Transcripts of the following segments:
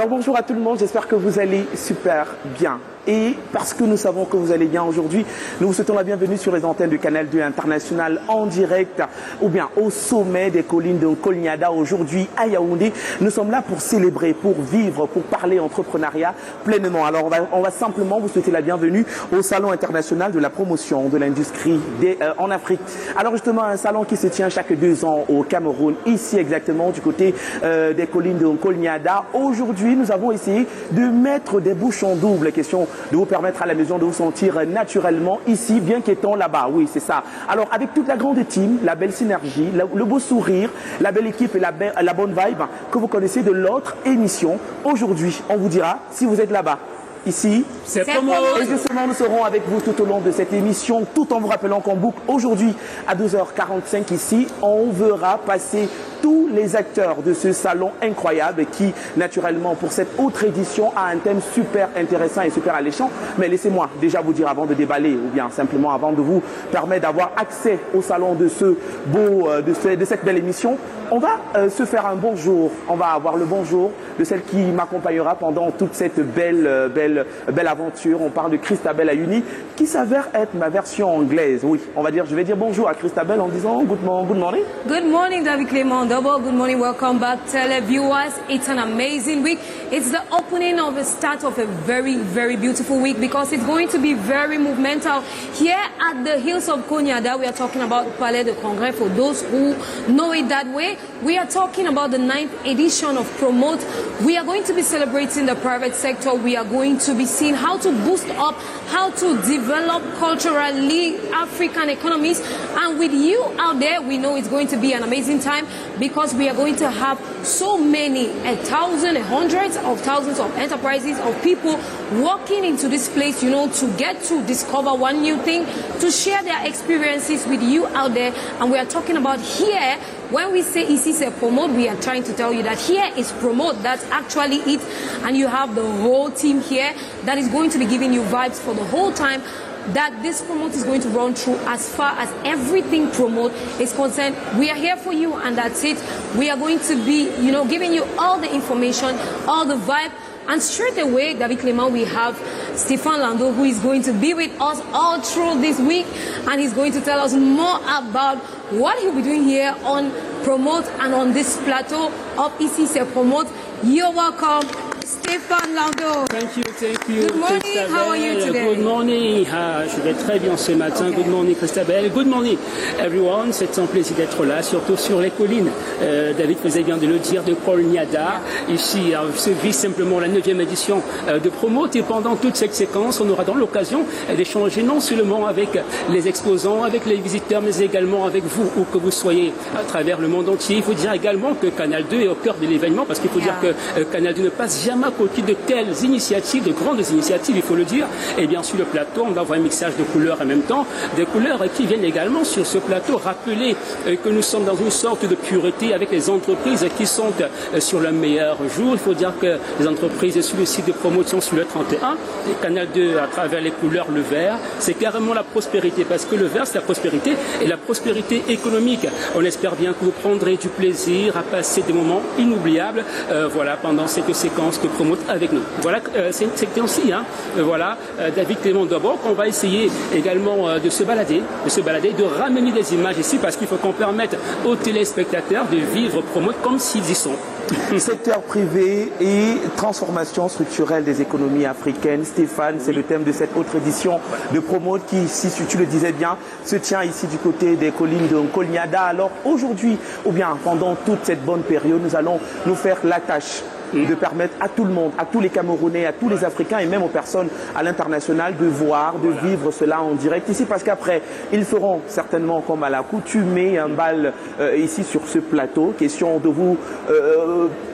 Alors bonjour à tout le monde, j'espère que vous allez super bien. Et parce que nous savons que vous allez bien aujourd'hui, nous vous souhaitons la bienvenue sur les antennes du Canal 2 International en direct ou bien au sommet des collines de Kolniada aujourd'hui à Yaoundé. Nous sommes là pour célébrer, pour vivre, pour parler entrepreneuriat pleinement. Alors on va simplement vous souhaiter la bienvenue au Salon international de la promotion de l'industrie en Afrique. Alors justement un salon qui se tient chaque 2 ans au Cameroun, ici exactement du côté des collines de Kolniada. Aujourd'hui nous avons essayé de mettre des bouchons doubles, question de vous permettre à la maison de vous sentir naturellement ici, bien qu'étant là-bas. Oui, c'est ça. Alors, avec toute la grande team, la belle synergie, le beau sourire, la belle équipe et la bonne vibe que vous connaissez de l'autre émission, aujourd'hui, on vous dira si vous êtes là-bas. Ici, c'est Promote. Et justement, nous serons avec vous tout au long de cette émission, tout en vous rappelant qu'on boucle aujourd'hui à 12h45 ici. On verra passer tous les acteurs de ce salon incroyable qui, naturellement, pour cette autre édition, a un thème super intéressant et super alléchant. Mais laissez-moi déjà vous dire avant de déballer, ou bien simplement avant de vous permettre d'avoir accès au salon de ce beau, de cette belle émission, on va se faire un bonjour. On va avoir le bonjour de celle qui m'accompagnera pendant toute cette belle aventure. On parle de Christabel Ayuni, qui s'avère être ma version anglaise. Oui, on va dire, je vais dire bonjour à Christabel en disant good morning. Good morning, David Clément Double. Good morning, welcome back, televiewers. It's an amazing week. It's the opening of the start of a very, very beautiful week because it's going to be very monumental. Here at the hills of Konyada, we are talking about Palais de Congrès. For those who know it that way, we are talking about the 9th edition of Promote. We are going to be celebrating the private sector. We are going to be seeing how to boost up, how to develop culturally African economies. And with you out there, we know it's going to be an amazing time because we are going to have so many, hundreds of thousands of enterprises, of people walking into this place, you know, to get to discover one new thing, to share their experiences with you out there. And we are talking about here. When we say ici c'est Promote, we are trying to tell you that here is Promote. That's actually it. And you have the whole team here that is going to be giving you vibes for the whole time that this Promote is going to run through as far as everything Promote is concerned. We are here for you and that's it. We are going to be, you know, giving you all the information, all the vibe. And straight away, David Clément, we have Stéphane Lando, who is going to be with us all through this week. And he's going to tell us more about what he'll be doing here on Promote and on this plateau of Ici c'est Promote. You're welcome, Stéphane Lando. Thank you. Good morning, Christabel. How are you today? Good morning. Je vais très bien ce matin. Okay. Good morning, Christabel. Good morning, everyone. C'est un plaisir d'être là, surtout sur les collines. David faisait bien de le dire, de Kolniada. Ici, se vit simplement la 9e édition de Promote. Et pendant toute cette séquence, on aura dans l'occasion d'échanger non seulement avec les exposants, avec les visiteurs, mais également avec vous, où que vous soyez à travers le monde entier. Il faut dire également que Canal 2 est au cœur de l'événement, parce qu'il faut dire que Canal 2 ne passe jamais à côté de telles initiatives, de grandes initiatives, il faut le dire. Et bien sur le plateau, on va avoir un mixage de couleurs en même temps, des couleurs qui viennent également sur ce plateau rappeler que nous sommes dans une sorte de pureté avec les entreprises qui sont sur le meilleur jour. Il faut dire que les entreprises sur le site de promotion sur le 31, et Canal 2 à travers les couleurs, le vert, c'est carrément la prospérité, parce que le vert c'est la prospérité et la prospérité économique. On espère bien que vous prendrez du plaisir à passer des moments inoubliables voilà, pendant cette séquence de Promote avec nous. Voilà, c'était aussi, voilà, David Clément d'abord, qu'on va essayer également de se balader, de ramener des images ici, parce qu'il faut qu'on permette aux téléspectateurs de vivre Promote comme s'ils y sont. Secteur privé et transformation structurelle des économies africaines. Stéphane, c'est le thème de cette autre édition de Promote qui, si tu le disais bien, se tient ici du côté des collines de Kolniada. Alors aujourd'hui, ou bien pendant toute cette bonne période, nous allons nous faire la tâche de permettre à tout le monde, à tous les Camerounais, à tous les Africains et même aux personnes à l'international de voir, de vivre cela en direct ici, parce qu'après, ils feront certainement comme à l'accoutumée un bal ici sur ce plateau. Question de vous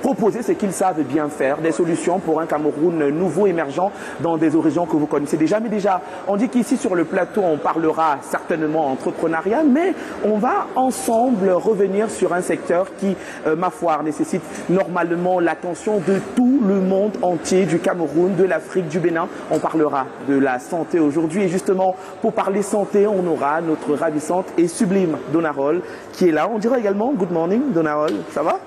proposer ce qu'ils savent bien faire, des solutions pour un Cameroun nouveau émergent dans des régions que vous connaissez déjà. Mais déjà, on dit qu'ici sur le plateau, on parlera certainement entrepreneuriat, mais on va ensemble revenir sur un secteur qui, ma foi, nécessite normalement l'attention de tout le monde entier, du Cameroun, de l'Afrique, du Bénin. On parlera de la santé aujourd'hui. Et justement, pour parler santé, on aura notre ravissante et sublime Donarol qui est là. On dira également good morning, Donarol. Ça va?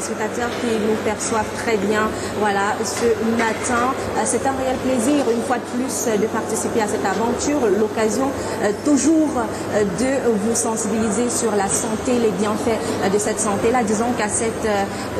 téléspectateurs qui nous perçoivent très bien. Voilà, ce matin, c'est un réel plaisir, une fois de plus, de participer à cette aventure. L'occasion toujours de vous sensibiliser sur la santé, les bienfaits de cette santé-là. Disons qu'à cette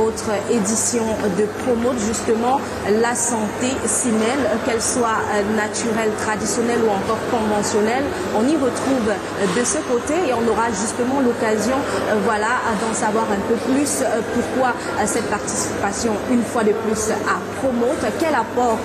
autre édition de Promote, justement, la santé s'y mêle, qu'elle soit naturelle, traditionnelle ou encore conventionnelle. On y retrouve de ce côté et on aura justement l'occasion voilà, d'en savoir un peu plus. Pourquoi cette participation une fois de plus à Promote? Quel apport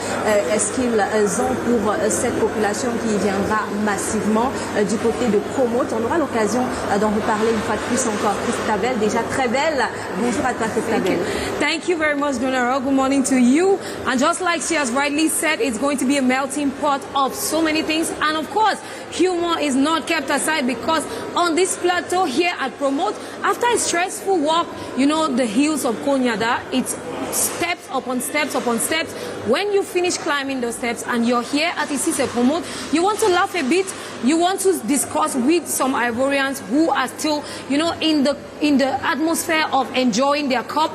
est-ce qu'ils ont pour cette population qui viendra massivement du côté de Promote? On aura l'occasion d'en reparler une fois de plus encore. Christabel, déjà très belle. Bonjour à toi Christabel. Thank you very much, Donara. Good morning to you. And just like she has rightly said, it's going to be a melting pot of so many things. And of course, humor is not kept aside because on this plateau here at Promote, after a stressful walk, you know, the hills of Konyada, it's steps upon steps upon steps. When you finish climbing those steps and you're here at Isise Promote, you want to laugh a bit, you want to discuss with some Ivorians who are still, you know, in the atmosphere of enjoying their cup.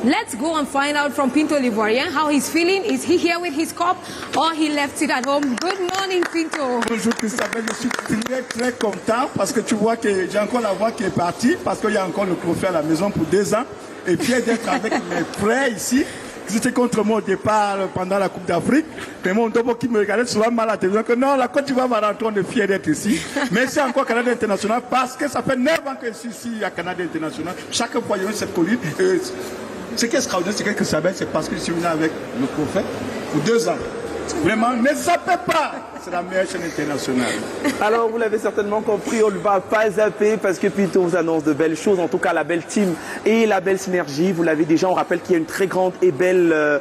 Let's go and find out from Pinto l'Ivoirien how he's feeling. Is he here with his cup or he left it at home? Good morning, Pinto. Bonjour Christabel, je suis très content parce que tu vois que j'ai encore la voix qui est partie parce qu'il y a encore le trophée à la maison pour 2 ans. Et puis d'être avec mes frères ici. J'étais contre moi au départ pendant la Coupe d'Afrique. Mais mon dobo qui me regardait souvent mal à la télévision que non, la Côte d'Ivoire va rentrer, on est fiers d'être ici. Merci encore Canada International parce que ça fait 9 ans que je suis ici à Canada International. Chaque fois, il y a eu cette colline. Ce qui est extraordinaire, c'est que Sabelle, c'est parce que je suis venu avec le prophète pour 2 ans. Vraiment, ne zappez pas! C'est la meilleure chaîne internationale. Alors, vous l'avez certainement compris, on ne va pas zapper parce que Pinto vous annonce de belles choses. En tout cas, la belle team et la belle synergie. Vous l'avez déjà, on rappelle qu'il y a une très grande et belle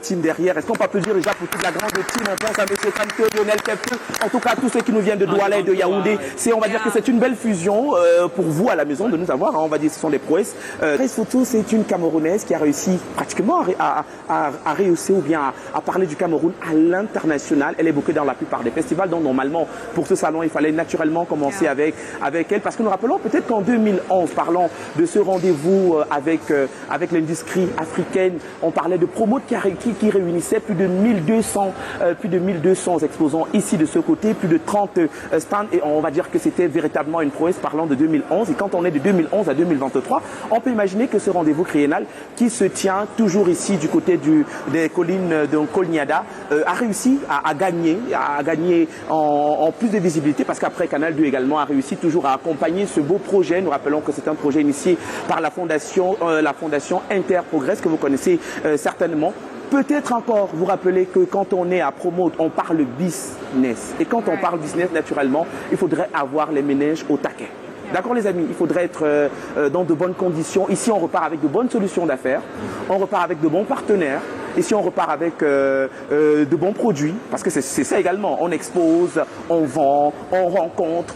team derrière. Est-ce qu'on peut applaudir déjà pour toute la grande team? On pense à M. Kanto, Lionel Kepke, en tout cas tous ceux qui nous viennent de Douala et de Yaoundé. On va dire que c'est une belle fusion pour vous à la maison de nous avoir. Hein, on va dire que ce sont des prouesses. Grace Photo, c'est une Camerounaise qui a réussi pratiquement à réussir ou bien à parler du Cameroun à l'international. Elle est bookée dans la plupart des festivals, donc normalement pour ce salon il fallait naturellement commencer avec elle, parce que nous rappelons peut-être qu'en 2011, parlant de ce rendez-vous avec l'industrie africaine, on parlait de Promote qui réunissait plus de 1200 exposants ici de ce côté, plus de 30 stands, et on va dire que c'était véritablement une prouesse parlant de 2011. Et quand on est de 2011 à 2023, on peut imaginer que ce rendez-vous triennal qui se tient toujours ici du côté des collines de Kolniada a réussi à gagner en plus de visibilité, parce qu'après Canal 2 également a réussi toujours à accompagner ce beau projet. Nous rappelons que c'est un projet initié par la fondation Interprogress que vous connaissez certainement. Peut-être encore vous rappelez que quand on est à Promote, on parle business. Et quand on parle business, naturellement, il faudrait avoir les méninges au taquet. D'accord les amis, il faudrait être dans de bonnes conditions. Ici on repart avec de bonnes solutions d'affaires, on repart avec de bons partenaires. Ici on repart avec de bons produits, parce que c'est ça également. On expose, on vend, on rencontre,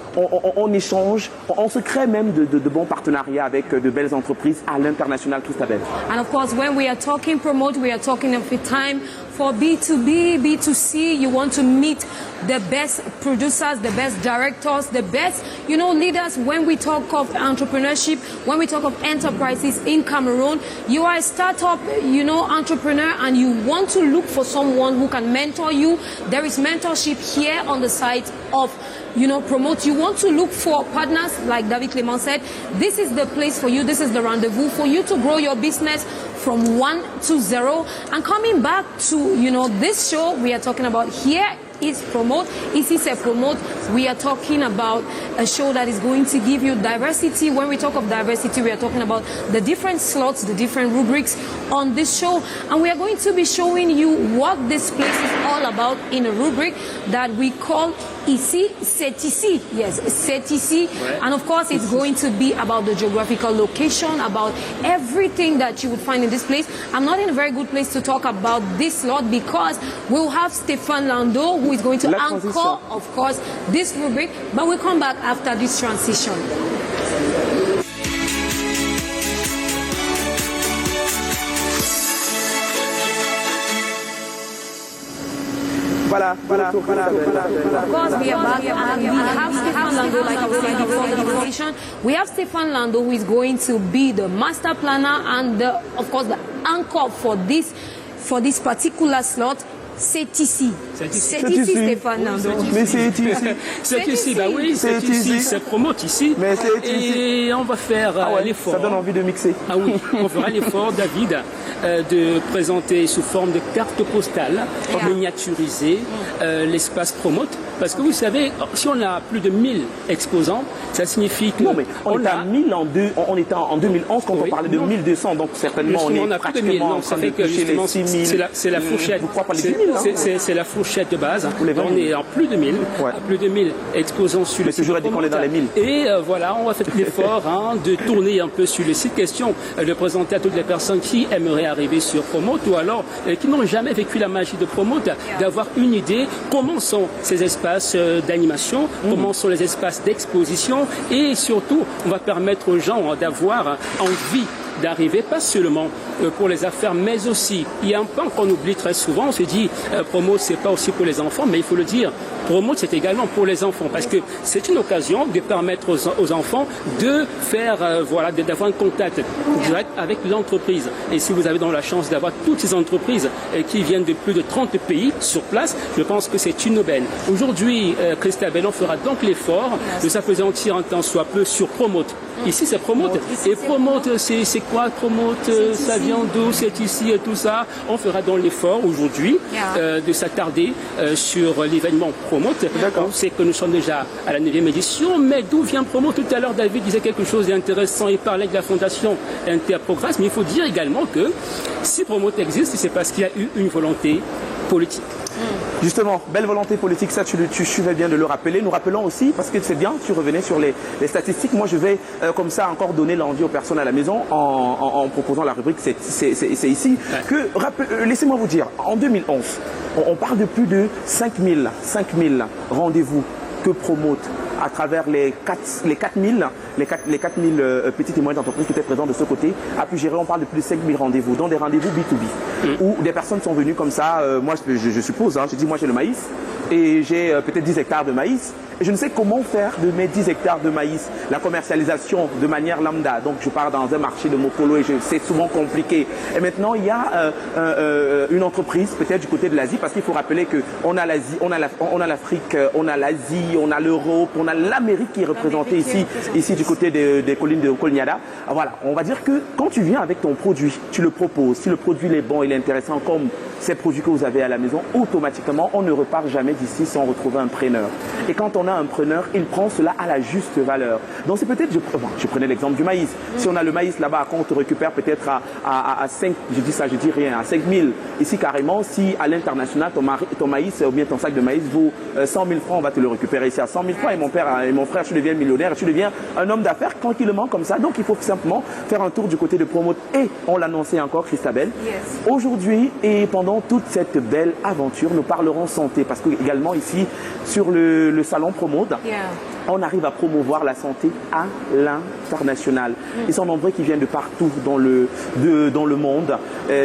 on échange, on se crée même de bons partenariats avec de belles entreprises à l'international, Christabel. And of course, when we are talking Promote, we are talking of a time for B2B, B2C. You want to meet the best producers, the best directors, the best, you know, leaders. When we talk of entrepreneurship, when we talk of enterprises in Cameroon, you are a startup, you know, entrepreneur, and you want to look for someone who can mentor you. There is mentorship here on the site of, you know, Promote. You want to look for partners, like David Clement said. This is the place for you. This is the rendezvous for you to grow your business from 1 to 0. And coming back to, you know, this show we are talking about here is Promote. Ici c'est Promote. We are talking about a show that is going to give you diversity. When we talk of diversity, we are talking about the different slots, the different rubrics on this show. And we are going to be showing you what this place is all about in a rubric that we call Ici, c'est ici. Yes, c'est ici. And of course, it's going to be about the geographical location, about everything that you would find in this place. I'm not in a very good place to talk about this slot because we'll have Stéphane Lando, who is going to anchor, of course, this rubric. But we'll come back after this transition. Voilà. Of course, we have Stefan Lando, like I said before the presentation. We have Stefan Lando, who is going to be the master planner and, of course, the anchor for this particular slot. C'est ici, Stéphane Lando. Mais c'est ici. C'est ici, bah oui, c'est ici, c'est promote ici. Mais c'est ici. Et on va faire l'effort. Ça donne envie de mixer. Ah oui, on fera l'effort, David, de présenter sous forme de carte postale, miniaturisée, l'espace promote. Parce que vous savez, si on a plus de 1000 exposants, ça signifie que... Non, mais on était à 1000 on était en 2011 quand on parlait de 1200, donc certainement on est plus de 1000, donc ça fait que justement c'est la fourchette. C'est la fourchette de base. On est en plus de 1000, plus de 1000 exposants sur le site. Mais toujours dit qu'on est dans les 1000. Et voilà, on va faire l'effort de tourner un peu sur le site. Question de présenter à toutes les personnes qui aimeraient arriver sur Promote ou alors qui n'ont jamais vécu la magie de Promote, d'avoir une idée comment sont ces espaces d'animation, comment sont les espaces d'exposition et surtout, on va permettre aux gens d'avoir envie d'arriver, pas seulement pour les affaires, mais aussi, il y a un point qu'on oublie très souvent, on se dit, Promote, c'est pas aussi pour les enfants, mais il faut le dire, Promote, c'est également pour les enfants, parce que c'est une occasion de permettre aux enfants de faire, d'avoir un contact direct avec l'entreprise. Et si vous avez donc la chance d'avoir toutes ces entreprises qui viennent de plus de 30 pays sur place, je pense que c'est une aubaine. Aujourd'hui, Christabel, on fera donc l'effort de s'appesantir un temps soit peu sur Promote. Ici, c'est Promote. Et Promote, c'est quoi Promote? Ça vient d'où? C'est ici et tout ça. On fera donc l'effort aujourd'hui de s'attarder sur l'événement Promote. On sait que nous sommes déjà à la 9e édition, mais d'où vient Promote? Tout à l'heure, David disait quelque chose d'intéressant. Il parlait de la fondation Interprogress, mais il faut dire également que si Promote existe, c'est parce qu'il y a eu une volonté politique. Justement, belle volonté politique, ça tu fais bien de le rappeler. Nous rappelons aussi, parce que c'est bien, tu revenais sur les statistiques. Moi, je vais comme ça encore donner l'envie aux personnes à la maison en proposant la rubrique c'est ici. Laissez-moi vous dire, en 2011, on parle de plus de 5000 rendez-vous que Promote à travers les 4000 petites et moyennes entreprises qui étaient présentes de ce côté a pu gérer. On parle de plus de 5000 rendez-vous, dont des rendez-vous B2B, où des personnes sont venues comme ça. Moi, je suppose, je dis, moi j'ai le maïs et j'ai peut-être 10 hectares de maïs. Et je ne sais comment faire de mes 10 hectares de maïs la commercialisation de manière lambda. Donc je pars dans un marché de Mopolo et c'est souvent compliqué. Et maintenant il y a une entreprise peut-être du côté de l'Asie, parce qu'il faut rappeler qu'on a l'Asie, on a l'Afrique, on a l'Asie, on a l'Europe, on a l'Amérique qui est représentée ici du côté des collines de Kolniada. Voilà, on va dire que quand tu viens avec ton produit, tu le proposes. Si le produit est bon, il est intéressant comme ces produits que vous avez à la maison, automatiquement on ne repart jamais d'ici sans retrouver un preneur. Et quand on a un preneur, il prend cela à la juste valeur. Donc c'est peut-être, je prenais l'exemple du maïs. Si on a le maïs là-bas, quand on te récupère peut-être à 5, je dis rien, à 5000, ici carrément, si à l'international ton maïs ou bien ton sac de maïs vaut 100 000 francs, on va te le récupérer ici à 100 000 francs. Et mon père et mon frère, tu deviens millionnaire, tu deviens un homme d'affaires tranquillement comme ça. Donc il faut simplement faire un tour du côté de Promote. Et on l'annonçait encore, Christabel. Aujourd'hui et pendant toute cette belle aventure, nous parlerons santé, parce que également ici sur le salon Promote, on arrive à promouvoir la santé à l'international. Ils sont nombreux qui viennent de partout dans le monde,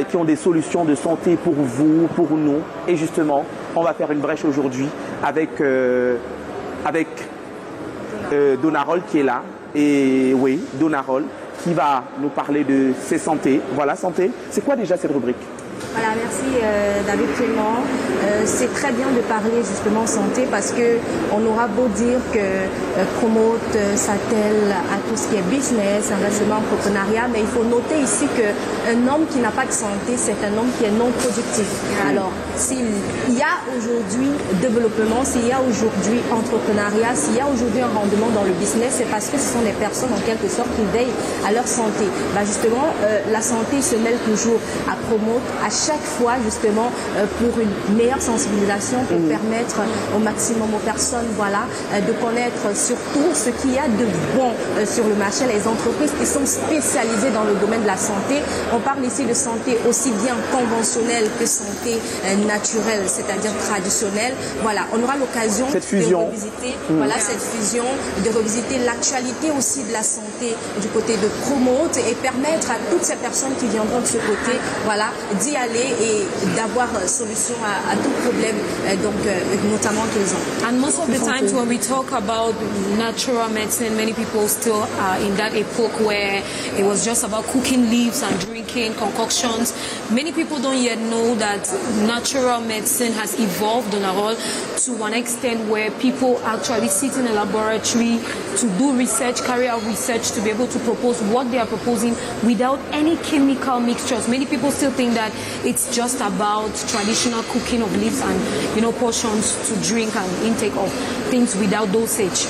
qui ont des solutions de santé pour vous, pour nous. Et justement, on va faire une brèche aujourd'hui avec Donarol qui est là. Et oui, Donarol qui va nous parler de ses santé. Voilà, santé. C'est quoi déjà cette rubrique? Voilà, merci David Clément. C'est très bien de parler justement santé, parce que on aura beau dire que Promote s'attelle à tout ce qui est business, investissement, entrepreneuriat, mais il faut noter ici qu'un homme qui n'a pas de santé, c'est un homme qui est non productif. Alors, s'il y a aujourd'hui développement, s'il y a aujourd'hui entrepreneuriat, s'il y a aujourd'hui un rendement dans le business, c'est parce que ce sont des personnes en quelque sorte qui veillent à leur santé. Justement, la santé se mêle toujours à Promote, à chaque fois justement pour une meilleure sensibilisation, pour permettre au maximum aux personnes de connaître surtout ce qu'il y a de bon sur le marché, les entreprises qui sont spécialisées dans le domaine de la santé. On parle ici de santé aussi bien conventionnelle que santé naturelle, c'est-à-dire traditionnelle. Voilà, on aura l'occasion de revisiter cette fusion, de revisiter l'actualité aussi de la santé du côté de Promote et permettre à toutes ces personnes qui viendront de ce côté, d'y aller et d'avoir solution à tout problème, notamment qu'ils ont. And most of the times when we talk about natural medicine, many people still are in that epoch where it was just about cooking leaves and drinking concoctions. Many people don't yet know that natural medicine has evolved on a whole to an extent where people actually sit in a laboratory to do research, carry out research to be able to propose what they are proposing without any chemical mixtures. Many people still think that it's just about traditional cooking of leaves and, portions to drink and intake of things without dosage.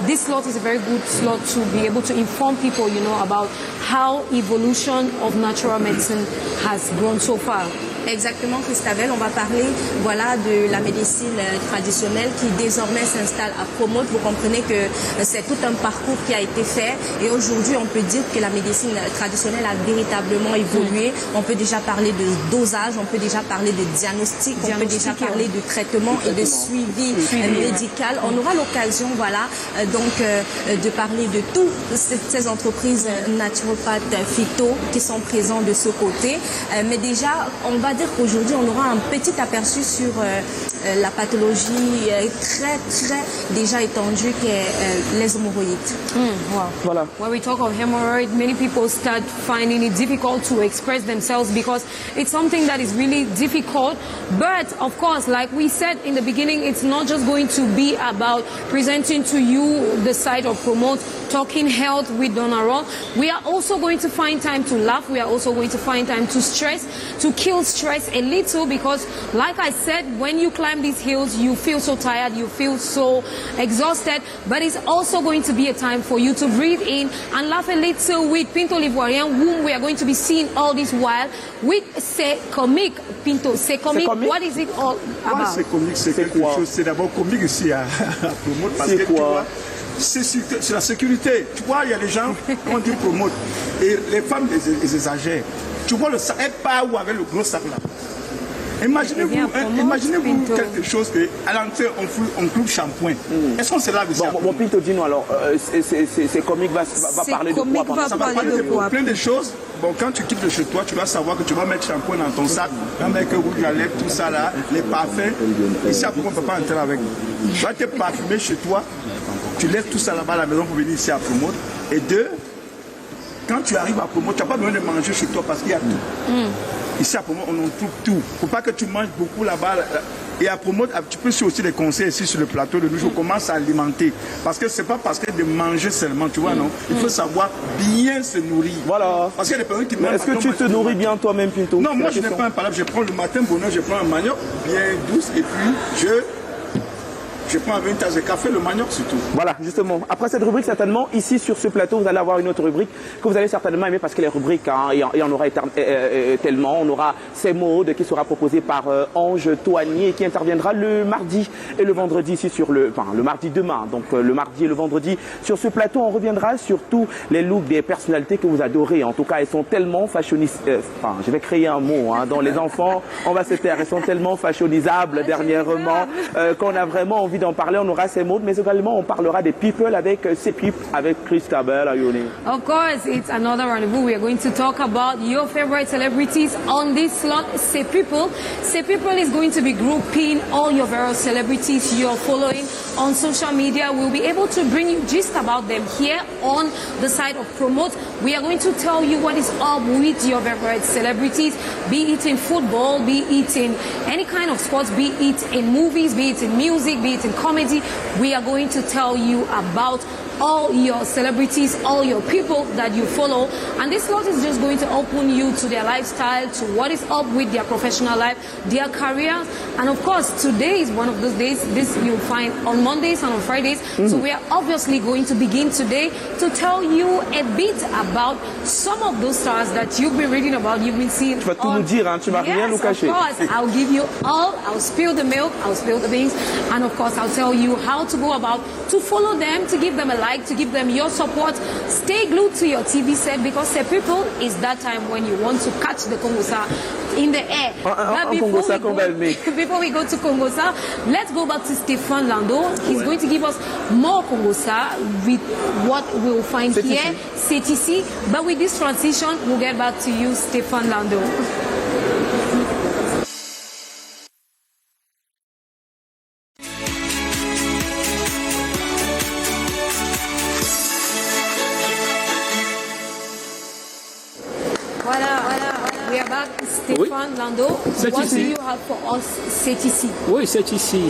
This slot is a very good slot to be able to inform people, about how evolution of natural medicine has grown so far. Exactement, Christabel, on va parler de la médecine traditionnelle qui désormais s'installe à Promote. Vous comprenez que c'est tout un parcours qui a été fait et aujourd'hui on peut dire que la médecine traditionnelle a véritablement évolué. On peut déjà parler de dosage, on peut déjà parler de diagnostic, on peut déjà parler de traitement et de suivi médical. On aura l'occasion de parler de toutes ces entreprises naturopathes phyto qui sont présentes de ce côté. Mais déjà, on va dire qu'aujourd'hui, on aura un petit aperçu sur la pathologie très, très déjà étendue qu'est les hémorroïdes. Voilà. When we talk of hemorrhoid, many people start finding it difficult to express themselves because it's something that is really difficult. But, of course, like we said in the beginning, it's not just going to be about presenting to you the side of Promote, talking health with Donaro. We are also going to find time to laugh. We are also going to find time to to kill stress a little because, like I said, when you climb these hills, you feel so tired, you feel so exhausted, but it's also going to be a time for you to breathe in and laugh a little with Pinto L'Ivoirien, whom we are going to be seeing all this while with C'est Comique. Pinto, C'est Comique, what is it all about? C'est comique, c'est quelque chose, c'est d'abord comique ici à Promote parce que tu vois, c'est la sécurité. Tu vois, il y a des gens qui ont dit Promote et les femmes les exagèrent. Tu vois le sac, elle part où avec le gros sac là. Imaginez-vous quelque chose qu'à l'entrée on cloue shampoing. Est-ce qu'on se lave ici? Bon, Pinto, dis-nous alors, c'est comique va parler de quoi? Ça va parler de plein de choses. Bon, quand tu quittes de chez toi, tu vas savoir que tu vas mettre shampoing dans ton sac, avec rouge à lèvres, tout ça là, les parfums. Ici, après, on ne peut pas entrer avec. Tu vas te parfumer chez toi, tu laisses tout ça là-bas à la maison pour venir ici à Promote. Et deux, quand tu arrives à Promote, tu n'as pas besoin de manger chez toi parce qu'il y a tout. Ici à Promote, on en trouve tout. Il ne faut pas que tu manges beaucoup là-bas. Et à Promote, tu peux aussi des conseils ici sur le plateau de nous. On commence à alimenter. Parce que ce n'est pas parce que de manger seulement, tu vois, non? Il faut savoir bien se nourrir. Voilà. Parce qu'il y a des personnes qui mangent. Est-ce que tu te nourris bien toi-même, Pinto? Non, moi je n'ai pas un palabre. Je prends le matin bonheur, je prends un manioc bien douce et puis je prends avec une tasse de café, le manioc surtout. Voilà, justement. Après cette rubrique, certainement, ici sur ce plateau, vous allez avoir une autre rubrique que vous allez certainement aimer parce que les rubriques, il y en aura tellement. On aura ces mots qui sera proposé par Ange Toigny et qui interviendra le mardi et le vendredi ici sur le mardi demain. Donc le mardi et le vendredi sur ce plateau, on reviendra sur tous les looks des personnalités que vous adorez. En tout cas, elles sont tellement fashionistes. Je vais créer un mot. Dans les enfants, on va se taire. Elles sont tellement fashionisables dernièrement qu'on a vraiment envie d'en parler. On aura ces mots, mais également on parlera des people avec ces people avec Christabel Ayoni. Of course, it's another rendezvous. We are going to talk about your favorite celebrities on this slot. C'est people. C'est people is going to be grouping all your various celebrities you're following on social media. We'll be able to bring you gist about them here on the side of Promote. We are going to tell you what is up with your favorite celebrities, be it in football, be it in any kind of sports, be it in movies, be it in music, be it in comedy. We are going to tell you about all your celebrities, all your people that you follow. And this slot is just going to open you to their lifestyle, to what is up with their professional life, their careers. And of course, today is one of those days. This you'll find on Mondays and on Fridays. So we are obviously going to begin today to tell you a bit about some of those stars that you've been reading about, you've been seeing. Tu vas tout nous dire, hein? Tu vas rien nous cacher. Of course, I'll give you all. I'll spill the milk, I'll spill the beans, and of course, I'll tell you how to go about to follow them, to give them a like, to give them your support. Stay glued to your TV set because say people is that time when you want to catch the Kongosa in the air. But before we go to Kongosa, let's go back to Stéphane Lando. He's going to give us more Kongosa with what we'll find here. C'est ici. But with this transition, we'll get back to you, Stéphane Lando. Stéphane, Lando, C'est what ici. do you have for us? C'est ici. Oui, c'est ici,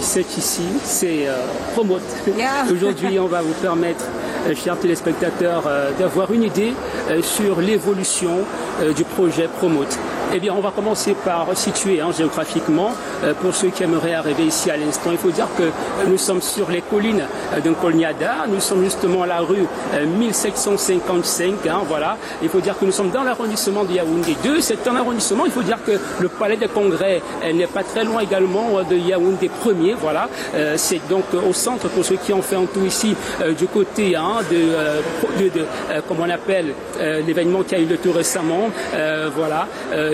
c'est Promote. Yeah. Aujourd'hui, on va vous permettre, chers téléspectateurs, d'avoir une idée sur l'évolution du projet Promote. Eh bien, on va commencer par situer géographiquement, pour ceux qui aimeraient arriver ici à l'instant. Il faut dire que nous sommes sur les collines de Kolniada. Nous sommes justement à la rue 1755. Voilà. Il faut dire que nous sommes dans l'arrondissement de Yaoundé 2. C'est un arrondissement. Il faut dire que le palais des congrès n'est pas très loin également de Yaoundé 1er. Voilà. C'est donc au centre pour ceux qui ont fait un tour ici du côté comment on appelle l'événement qui a eu le tout récemment. Voilà.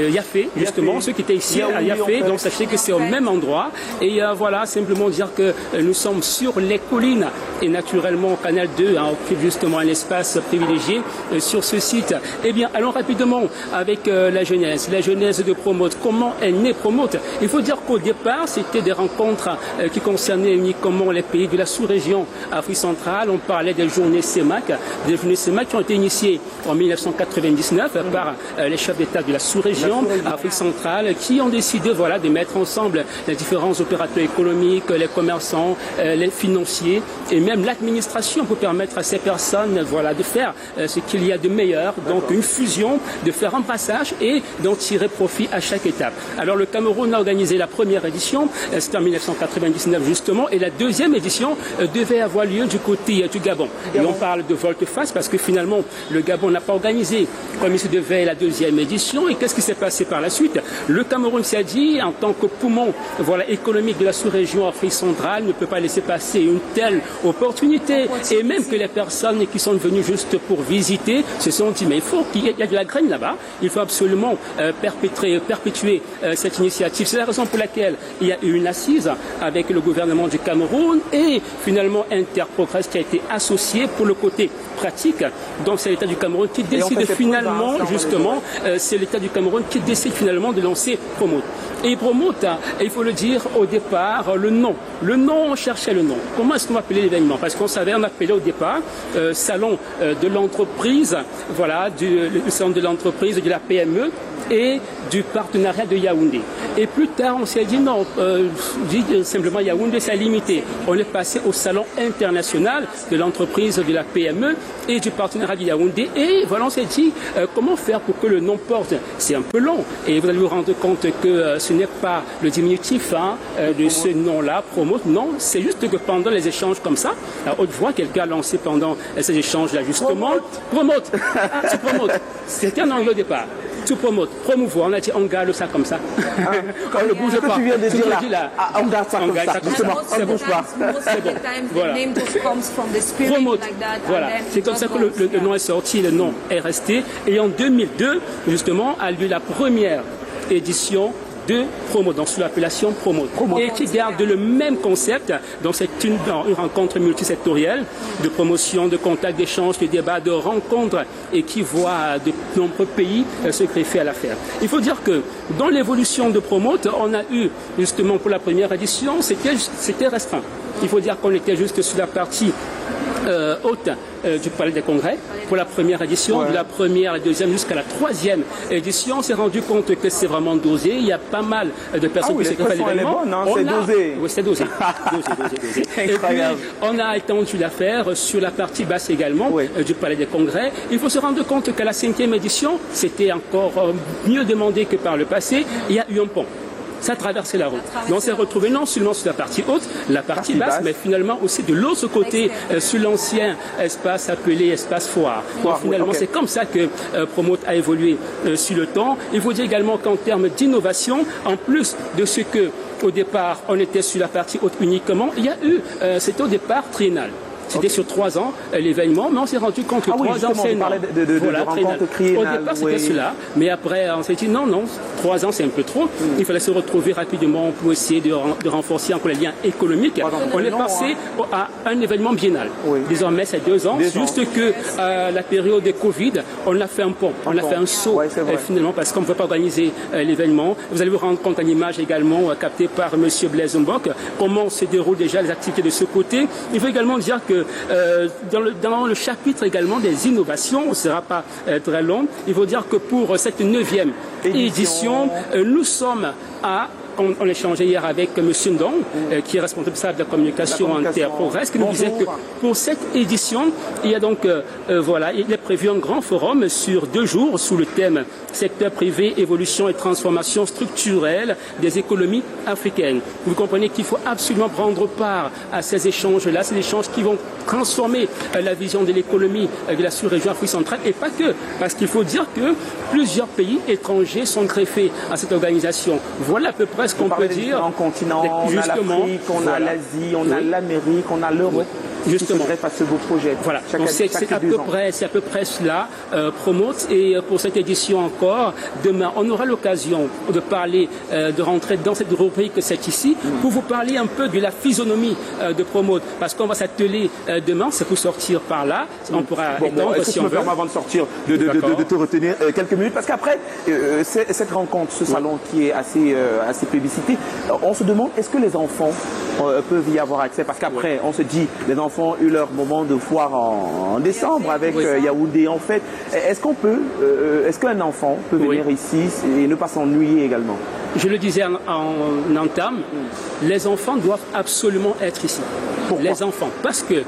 Yafé, justement, ceux qui étaient ici à Yafé, donc sachez que c'est au même endroit. Et voilà, simplement dire que nous sommes sur les collines et naturellement Canal 2 occupe justement un espace privilégié sur ce site. Eh bien, allons rapidement avec la genèse de Promote. Comment est né Promote? Il faut dire qu'au départ, c'était des rencontres qui concernaient uniquement les pays de la sous-région Afrique centrale. On parlait des journées CEMAC, qui ont été initiées en 1999 par les chefs d'État de la sous-région Afrique centrale, qui ont décidé de mettre ensemble les différents opérateurs économiques, les commerçants, les financiers et même l'administration pour permettre à ces personnes de faire ce qu'il y a de meilleur, donc une fusion, de faire un brassage et d'en tirer profit à chaque étape. Alors le Cameroun a organisé la première édition, c'était en 1999 justement, et la deuxième édition devait avoir lieu du côté du Gabon. Et on parle de volte-face parce que finalement le Gabon n'a pas organisé comme il se devait la deuxième édition. Et qu'est-ce qui s'est passé par la suite? Le Cameroun s'est dit, en tant que poumon économique de la sous-région Afrique centrale, ne peut pas laisser passer une telle opportunité. Et même que les personnes qui sont venues juste pour visiter se sont dit, mais il faut qu'il y ait de la graine là-bas, il faut absolument perpétuer cette initiative. C'est la raison pour laquelle il y a eu une assise avec le gouvernement du Cameroun et finalement Interprogress qui a été associé pour le côté pratique. Donc c'est l'État du Cameroun qui décide finalement, c'est l'État du Cameroun qui décide finalement de lancer Promote. Et Promote, il faut le dire au départ, le nom, on cherchait le nom. Comment est-ce qu'on appelait l'événement? Parce qu'on savait, on appelait au départ salon de l'entreprise, le salon de l'entreprise de la PME et du partenariat de Yaoundé. Et plus tard, on s'est dit non, simplement Yaoundé, c'est limité. On est passé au salon international de l'entreprise de la PME et du partenariat de Yaoundé. Et voilà, on s'est dit comment faire pour que le nom porte. C'est un peu long. Et vous allez vous rendre compte que ce n'est pas le diminutif de ce nom-là, Promote. Non, c'est juste que pendant les échanges comme ça, à haute voix, quelqu'un a lancé pendant ces échanges-là justement. Promote. C'est Promote. C'était un angle au départ. To promote, promouvoir, on a dit on garde ça comme ça. On ne bouge pas. Tu viens de dire là, on garde ça comme ça. Justement, on ne bouge pas. Voilà. Promote. Voilà. C'est comme ça que le nom est sorti, le nom est resté. Et en 2002, justement, a lieu la première édition de Promote, donc sous l'appellation Promote, et qui garde le même concept. Donc c'est une rencontre multisectorielle de promotion, de contact, d'échange, de débat, de rencontre, et qui voit de nombreux pays se greffer à l'affaire. Il faut dire que dans l'évolution de Promote, on a eu justement pour la première édition, c'était restreint. Il faut dire qu'on était juste sur la partie haute du Palais des Congrès pour la première édition, de la première à la deuxième jusqu'à la troisième édition. On s'est rendu compte que c'est vraiment dosé. Il y a pas mal de personnes qui se greffent à l'événement. C'est dosé. Oui, c'est dosé. Et puis, on a étendu l'affaire sur la partie basse également du Palais des Congrès. Il faut se rendre compte qu'à la cinquième édition, c'était encore mieux demandé que par le passé. Il y a eu un pont. Ça traversait la route. Donc on s'est retrouvé non seulement sur la partie haute, la partie basse, mais finalement aussi de l'autre côté, sur l'ancien espace appelé espace foire. Donc finalement, c'est comme ça que Promote a évolué sur le temps. Il faut dire également qu'en termes d'innovation, en plus de ce que au départ on était sur la partie haute uniquement, il y a eu, c'était au départ triennal. C'était sur 3 ans l'événement, mais on s'est rendu compte que 3 ans c'est énorme. Voilà, au départ c'était cela, mais après on s'est dit non, 3 ans c'est un peu trop. Il fallait se retrouver rapidement pour essayer de renforcer encore les liens économiques. On est passé à un événement biennal. Désormais c'est 2 ans, juste que la période de Covid, on a fait un pont, on a fait un saut finalement parce qu'on ne peut pas organiser l'événement. Vous allez vous rendre compte en image également captée par M. Blaise Mbok, comment se déroulent déjà les activités de ce côté. Il faut également dire que dans le chapitre également des innovations, on ne sera pas très long, il faut dire que pour cette 9e édition, nous sommes on échangeait hier avec M. Ndong, qui est responsable de la communication Interprogress, qui nous disait que pour cette édition, il y a donc, il est prévu un grand forum sur 2 jours sous le thème secteur privé, évolution et transformation structurelle des économies africaines. Vous comprenez qu'il faut absolument prendre part à ces échanges-là, ces échanges qui vont transformer la vision de l'économie de la sous-région Afrique centrale, et pas que, parce qu'il faut dire que plusieurs pays étrangers sont greffés à cette organisation. Voilà à peu près ce qu'on peut dire. On continent, on a l'Afrique, on a l'Asie, on a l'Amérique, on a l'Europe. Justement. À ce beau projet. Voilà. Donc c'est à peu près cela, Promote. Et pour cette édition encore, demain, on aura l'occasion de parler, de rentrer dans cette rubrique que c'est ici, pour vous parler un peu de la physionomie de Promote. Parce qu'on va s'atteler demain, c'est pour sortir par là. On pourra étendre si on veut. Avant de sortir, de te retenir quelques minutes, parce qu'après cette rencontre, ce salon qui est assez plébiscité, on se demande, est-ce que les enfants peuvent y avoir accès? Parce qu'après, on se dit, les enfants ont eu leur moment de foire en décembre avec Yaoundé. En fait, est-ce qu'un enfant peut venir ici et ne pas s'ennuyer également? Je le disais en entame, les enfants doivent absolument être ici. Pourquoi? Les enfants, parce que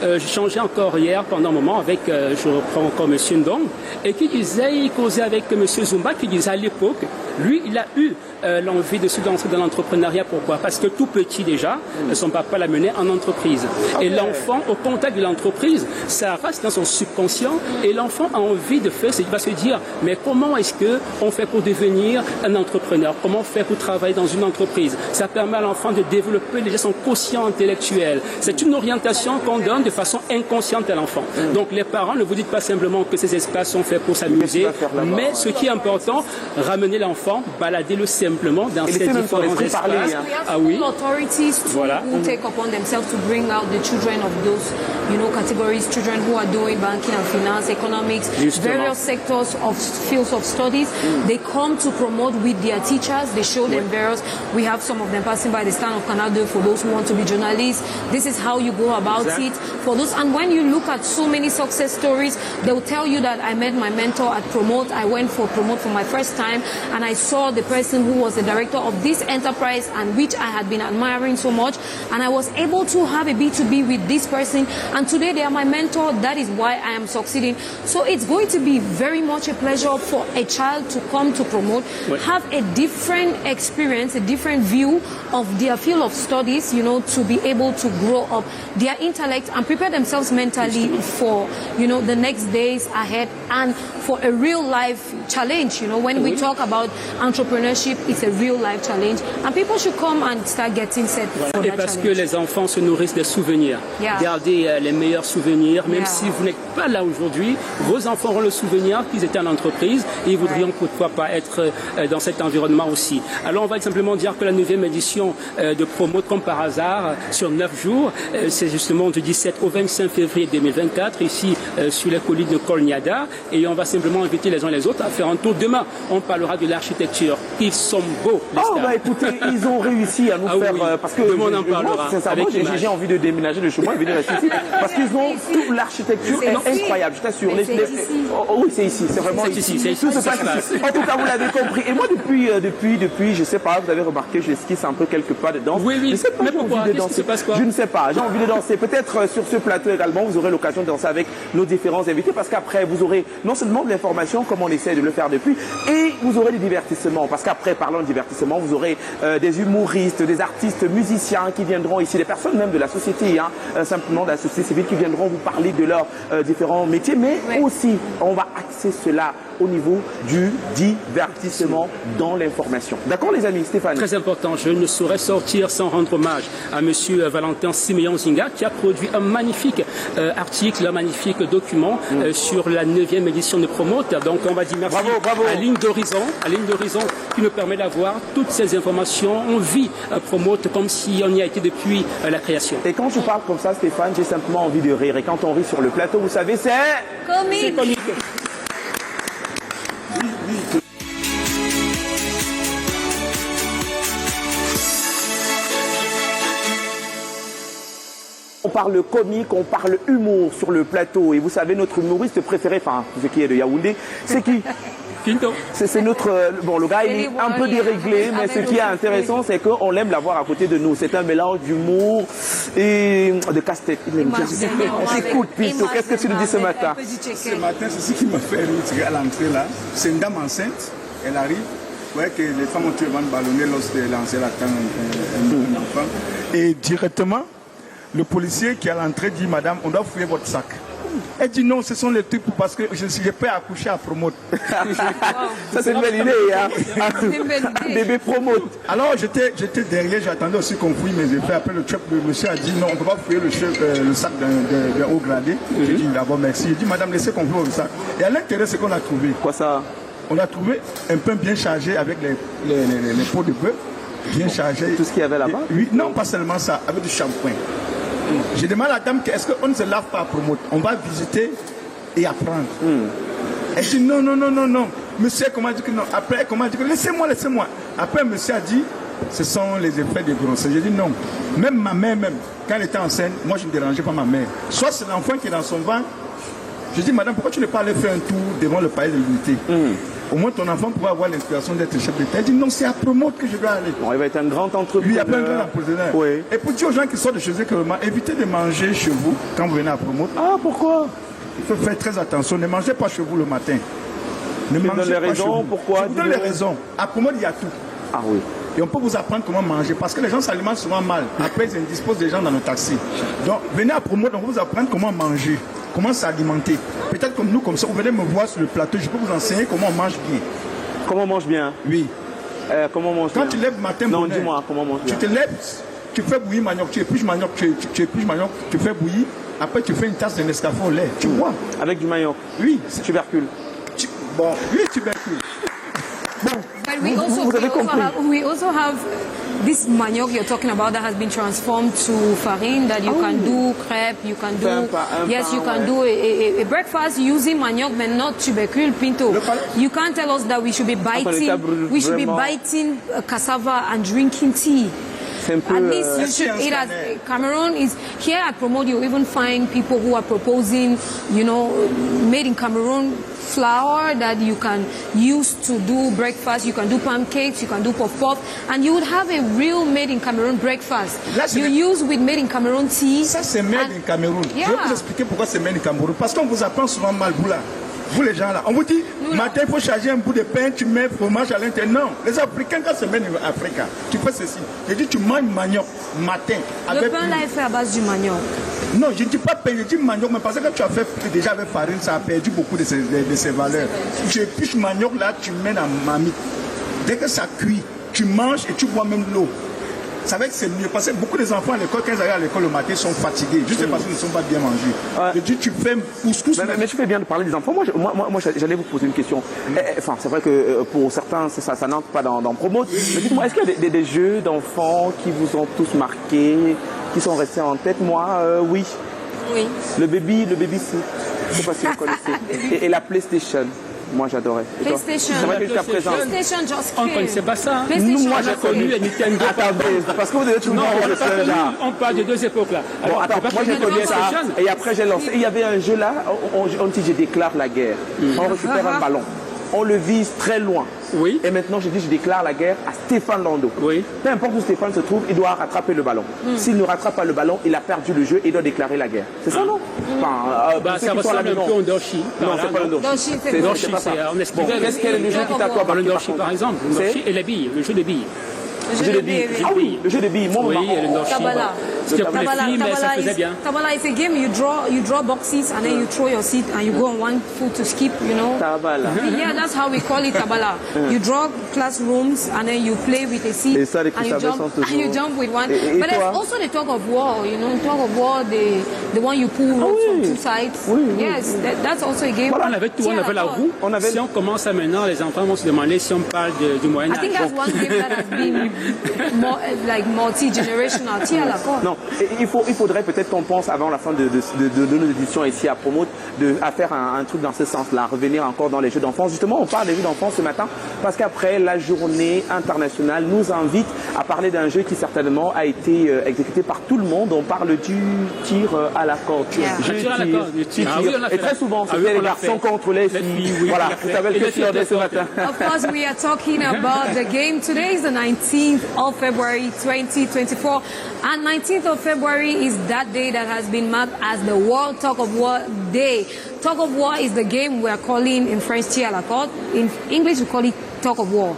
j'ai changé encore hier pendant un moment avec, je reprends encore M. Ndong, et il causait avec M. Zumba, qui disait à l'époque, lui, il a eu l'envie de se lancer dans l'entrepreneuriat. Pourquoi? Parce que tout petit déjà, son papa l'a mené en entreprise. Okay. Et l'enfant, au contact de l'entreprise, ça reste dans son subconscient, et l'enfant a envie de faire, il va se dire, mais comment est-ce qu'on fait pour devenir un entrepreneur? Comment faire pour travailler dans une entreprise? Ça permet à l'enfant de développer déjà son quotient intellectuel. C'est une orientation qu'on donne de façon inconsciente à l'enfant. Donc les parents, ne vous dites pas simplement que ces espaces sont faits pour s'amuser, mais ce qui est important, ramener l'enfant, balader-le simplement dans ces différents espaces. Ah oui. Authorities who take upon themselves to bring out the children of those, categories, children who are doing banking and finance, economics, various sectors of fields of studies. They come to promote with their teachers. They show them various. We have some of them passing by the stand of Canada for those who want to be journalists. This is how you go about it. For those, and when you look at so many success stories, they will tell you that I met my mentor at Promote. I went for Promote for my first time, and I saw the person who was the director of this enterprise, and which I had been admiring so much, and I was able to have a B2B with this person, and today they are my mentor. That is why I am succeeding. So it's going to be very much a pleasure for a child to come to Promote, have a different experience, a different view of their field of studies, to be able to grow up their intellect and prepare themselves mentally for, the next days ahead, and for a real life challenge. When we talk about entrepreneurship, it's a real life challenge, and people should come and start getting set for that Et parce challenge. que les enfants se nourrissent des souvenirs. Gardez les meilleurs souvenirs, même si vous n'êtes pas là aujourd'hui, vos enfants auront le souvenir qu'ils étaient en entreprise et ils voudrions pourquoi pas être dans cet environnement aussi. Alors on va simplement dire que la 9e édition de Promote, comme par hasard, sur 9 jours, c'est justement du 17 au 25 février 2024, ici sur les collines de Kolniada, et on va simplement inviter les uns les autres à faire un tour. Demain, on parlera de l'architecture. Ils sont beaux, les stars. Écoutez, ils ont réussi à nous faire... parce que demain, on en parlera. J'ai envie de déménager de chez moi et venir rester ici, parce qu'ils ont toute l'architecture incroyable, je t'assure. Oui, c'est ici, c'est vraiment ici. Tout se passe ici. En tout cas, vous l'avez compris. Et moi, depuis, je sais pas, vous avez remarqué, j'esquisse un peu quelques pas de danse. Oui. Je sais pas, Mais pourquoi? Qu'est-ce qui se passe, quoi? Je ne sais pas. J'ai envie de danser. Peut-être sur ce plateau également, vous aurez l'occasion de danser avec nos différents invités, parce qu'après, vous aurez non seulement de l'information, comme on essaie de le faire depuis, et vous aurez du divertissement. Parce qu'après, parlant de divertissement, vous aurez des humoristes, des artistes, musiciens qui viendront ici, des personnes même de la société, simplement de la société civile, qui viendront vous parler de leurs différents métiers, mais aussi, on va axer cela au niveau du divertissement dans l'information. D'accord, les amis? Stéphane? Très important. Je ne saurais sortir sans rendre hommage à monsieur Valentin Siméon Zinga, qui a produit un magnifique article, un magnifique document sur la 9e édition de Promote. Donc, on va dire merci à Ligne d'Horizon, qui nous permet d'avoir toutes ces informations. On vit Promote comme si on y a été depuis la création. Et quand je parle comme ça, Stéphane, j'ai simplement envie de rire. Et quand on rit sur le plateau, vous savez, c'est Comique. C'est comique. parle comique, on parle humour sur le plateau. Et vous savez, notre humoriste préféré, enfin, ce qui est de Yaoundé, c'est qui? Pinto. C'est notre... Bon, le gars, il est un peu déréglé, mais ce qui est intéressant, c'est qu'on aime l'avoir à côté de nous. C'est un mélange d'humour et de casse-tête. Il aime bien. Écoute, Pinto, qu'est-ce que tu nous dis ce matin? Ce matin, c'est ce qui m'a fait rire à l'entrée là. C'est une dame enceinte, elle arrive. Vous voyez que les femmes ont tué avant de ballonner lorsqu'elle lançait la tente un enfant. Et directement, le policier qui est à l'entrée dit, madame, on doit fouiller votre sac. Elle dit non, ce sont les trucs parce que je peux accoucher à Promote. Ça, c'est une belle idée, hein? Un bébé Promote. Alors, j'étais derrière, j'attendais aussi qu'on fouille mes effets. Après, le monsieur a dit non, on ne peut pas fouiller le sac d'un haut gradé. J'ai dit d'abord merci. Il dit, madame, laissez qu'on fouille le sac. Et à l'intérieur, c'est qu'on a trouvé. Quoi ça? On a trouvé un pain bien chargé avec les pots de bœuf, bien chargés. Tout ce qu'il y avait là-bas? Oui, non, pas seulement ça, avec du shampoing. J'ai demandé à la dame, est-ce qu'on ne se lave pas à Promote? On va visiter et apprendre. Elle dit non, non, non, non, non. Monsieur, comment dit que non? Après, comment dit que laissez-moi, laissez-moi. Après, monsieur a dit, ce sont les effets de grossesse. J'ai dit non. Même ma mère, quand elle était enceinte, moi je ne dérangeais pas ma mère. Soit c'est l'enfant qui est dans son ventre. Je dis, madame, pourquoi tu n'es pas allé faire un tour devant le palais de l'unité? Au moins ton enfant pourra avoir l'inspiration d'être chef d'État. Elle dit non, c'est à Promote que je dois aller. Bon, il va être un grand entrepreneur. Oui, il y a plein de grands entrepreneurs. Oui. Et pour dire aux gens qui sortent de chez eux, évitez de manger chez vous quand vous venez à Promote. Ah, pourquoi? Il faut faire très attention. Ne mangez pas chez vous le matin. Ne Tu mangez donnes les pas raisons, chez vous. pourquoi? Je vous donne les raisons. À Promote, il y a tout. Ah oui. Et on peut vous apprendre comment manger parce que les gens s'alimentent souvent mal. Après, ils indisposent des gens dans le taxi. Donc, venez à Promote, on va vous apprendre comment manger, comment s'alimenter. Peut-être comme nous, comme ça, vous venez me voir sur le plateau, je peux vous enseigner comment on mange bien. Comment on mange bien? Oui. Comment on mange bien? Quand tu lèves le matin, non, dis-moi, comment on mange bien? Tu te lèves, tu fais bouillir manioc, tu épluches manioc, tu épluches manioc, tu fais bouillir. Après, tu fais une tasse de Nescafé au lait. Tu bois. Avec du manioc? Oui. Tubercule? Bon, oui, tubercule. But we also have this manioc you're talking about that has been transformed to farine that you can do crepe, you can do you can do a breakfast using manioc but not tubercule. Pinto. You can't tell us that we should be biting cassava and drinking tea. At least you should eat as Cameroon is here at Promote. You even find people who are proposing, you know, made in Cameroon flour that you can use to do breakfast. You can do pancakes, you can do puff puff, and you would have a real made in Cameroon breakfast. You use with made in Cameroon tea. Ça c'est made in Cameroon. Yeah. Je vais vous expliquer pourquoi c'est made in Cameroon. Parce qu'on vous apprend souvent mal, vous là. Vous les gens là, on vous dit, matin il faut charger un bout de pain, tu mets fromage à l'intérieur. Non, les Africains quand c'est made in Africa, tu fais ceci. Je dis tu manges manioc matin. Le pain là est fait à base du manioc. Non, je ne dis pas pain, je dis manioc, mais parce que quand tu as fait déjà avec farine, ça a perdu beaucoup de ses valeurs. Tu épluches manioc là, tu mets dans ma marmite. Dès que ça cuit, tu manges et tu bois même l'eau. Ça va être c'est mieux parce que beaucoup des enfants à l'école, quand ils arrivent à l'école le matin, sont fatigués, juste parce qu'ils ne sont pas bien mangés. Je dis, tu fais couscous. Mais tu fais bien de parler des enfants. Moi, j'allais vous poser une question. Enfin, c'est vrai que pour certains, ça n'entre pas dans Promote. Mais dites-moi, est-ce qu'il y a des jeux d'enfants qui vous ont tous marqués, qui sont restés en tête? Moi, oui. Oui. Le baby foot. Je ne sais pas si vous connaissez. Et la PlayStation. Moi, j'adorais. PlayStation. C'est vrai que jusqu'à présent. PlayStation just On ne connaissait pas ça. Nous, moi, j'ai connu les Nintendo. Attendez, parce que vous avez toujours on parle de deux époques là. Bon, attends, moi j'ai connu ça et après j'ai lancé. Il y avait un jeu là, on dit je déclare la guerre. On récupère un ballon. On le vise très loin. Oui. Et maintenant, je dis, je déclare la guerre à Stéphane Lando. Oui. Peu importe où Stéphane se trouve, il doit rattraper le ballon. S'il ne rattrape pas le ballon, il a perdu le jeu et doit déclarer la guerre. C'est ça, non? Enfin, ça ressemble un peu au Ndoshi. Non, c'est pas le Ndoshi. C'est Ndoshi, c'est Bon, qu'est-ce qu'est le jeu qui t'a quoi? Le Ndoshi, par exemple. Le Ndoshi et les billes, le jeu des billes. Le jeu de billes. Ah oui, le jeu de billes. Moi, oui, le Ndoshi. Tabala. C'était pour les filles, mais ça faisait bien. Tabala is a game you draw boxes and then you throw your seat and you go on one foot to skip, you know. Tabala. Yeah, that's how we call it Tabala. You draw classrooms and then you play with a seat and you jump with one. But there's also the tug of war, you know, tug of war, the one you pull from two sides. Yes, that's also a game. On avait tout, on avait la roue. Si on commence à maintenant, les enfants vont se demander si on parle du Moyen-Âge. I think that's one game that has been like multi-generational tea à la corde. Non, il faudrait peut-être qu'on pense avant la fin de nos éditions ici à Promote à faire un truc dans ce sens-là, revenir encore dans les jeux d'enfance. Justement, on parle des jeux d'enfance ce matin parce qu'après la journée internationale nous invite à parler d'un jeu qui certainement a été exécuté par tout le monde. On parle du tir à la corde. Et très souvent, c'était les garçons contre les filles. Voilà, vous savez que c'est ce matin. Of course, we are talking about the game. Today is the 19th of February 2024. And 19th of February is that day that has been marked as the World Tug of War Day. Tug of War is the game we are calling in French tir à la corde. In English, we call it Tug of War.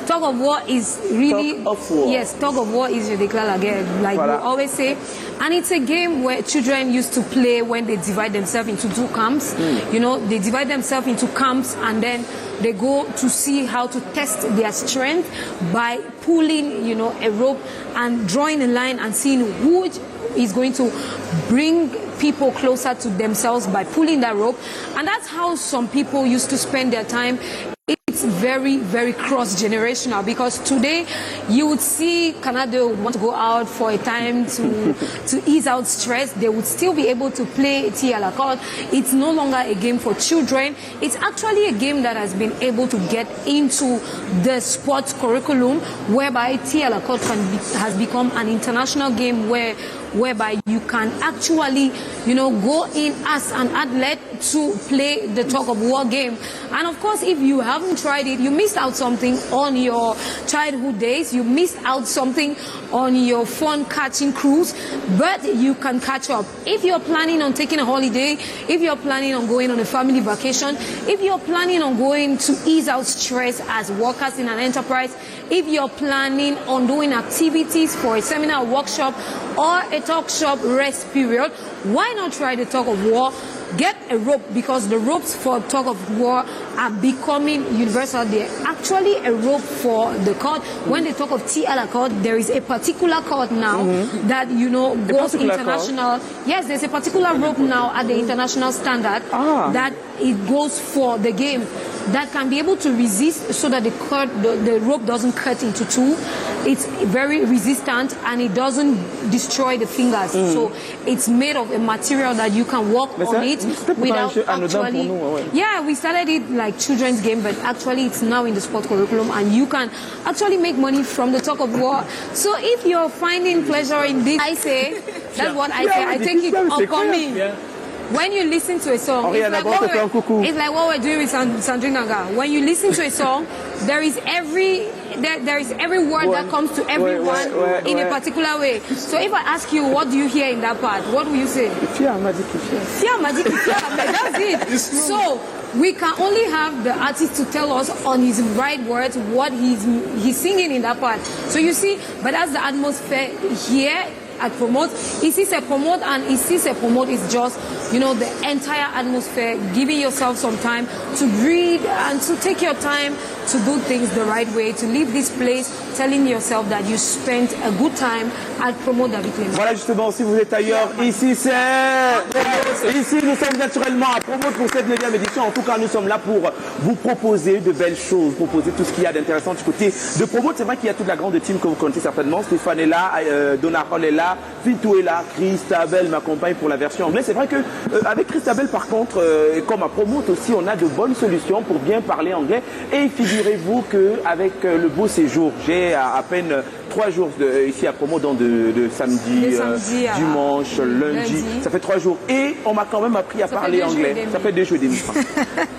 Tug of war is really... Tug of war. Yes, tug of war is je déclare la guerre, like we always say. And it's a game where children used to play when they divide themselves into two camps. You know, they divide themselves into camps and then they go to see how to test their strength by pulling, you know, a rope and drawing a line and seeing who is going to bring people closer to themselves by pulling that rope. And that's how some people used to spend their time. It's very, very cross-generational because today you would see Canada would want to go out for a time to ease out stress. They would still be able to play tir à la corde. It's no longer a game for children. It's actually a game that has been able to get into the sports curriculum whereby tir à la corde has become an international game whereby you can actually, you know, go in as an athlete to play the tug of war game. And of course, if you haven't tried it, you missed out something on your childhood days. You missed out something on your fun catching cruise, but you can catch up. If you're planning on taking a holiday, if you're planning on going on a family vacation, if you're planning on going to ease out stress as workers in an enterprise, if you're planning on doing activities for a seminar, workshop, or a talk shop rest period, why not try the tug of war? Get a rope because the ropes for tug of war are becoming universal. They're actually a rope for the cord. When they talk of tir à la corde, there is a particular cord now that, you know, goes international. Yes, there's a particular rope now at the international standard that it goes for the game that can be able to resist so that the rope doesn't cut into two. It's very resistant and it doesn't destroy the fingers. So it's made of a material that you can walk on it without actually... Yeah, we started it like children's game, but actually it's now in the sport curriculum and you can actually make money from the tug of war. So if you're finding pleasure in this, I say, that's what I say, I take it upon me. When you listen to a song, it's like what we're doing with Sandrine Naga. When you listen to a song, there is every word that comes to everyone in a particular way. So if I ask you, what do you hear in that part? What will you say? That's it. So we can only have the artist to tell us on his right words what he's singing in that part. So you see, but that's the atmosphere here at Promote. It's a Promote, and it's a Promote is just, you know, the entire atmosphere, giving yourself some time to breathe and to take your time to do things the right way, to leave this place telling yourself that you spent a good time at Promote David Clément. Voilà, justement, si vous êtes ailleurs, ici nous sommes naturellement à Promote pour cette 9e édition. En tout cas, nous sommes là pour vous proposer de belles choses, proposer tout ce qu'il y a d'intéressant du côté de Promote. C'est vrai qu'il y a toute la grande team que vous connaissez certainement. Stéphane est là, Donarol est là, Vito est là, Christabel m'accompagne pour la version anglaise. C'est vrai que avec Christabel, par contre, comme à Promote aussi, on a de bonnes solutions pour bien parler anglais. Et figurez-vous qu'avec le beau séjour, j'ai à peine 3 jours ici à Promote, donc de samedi, dimanche, lundi. Ça fait 3 jours. Et on m'a quand même appris à parler anglais. Ça fait 2 jours et demi.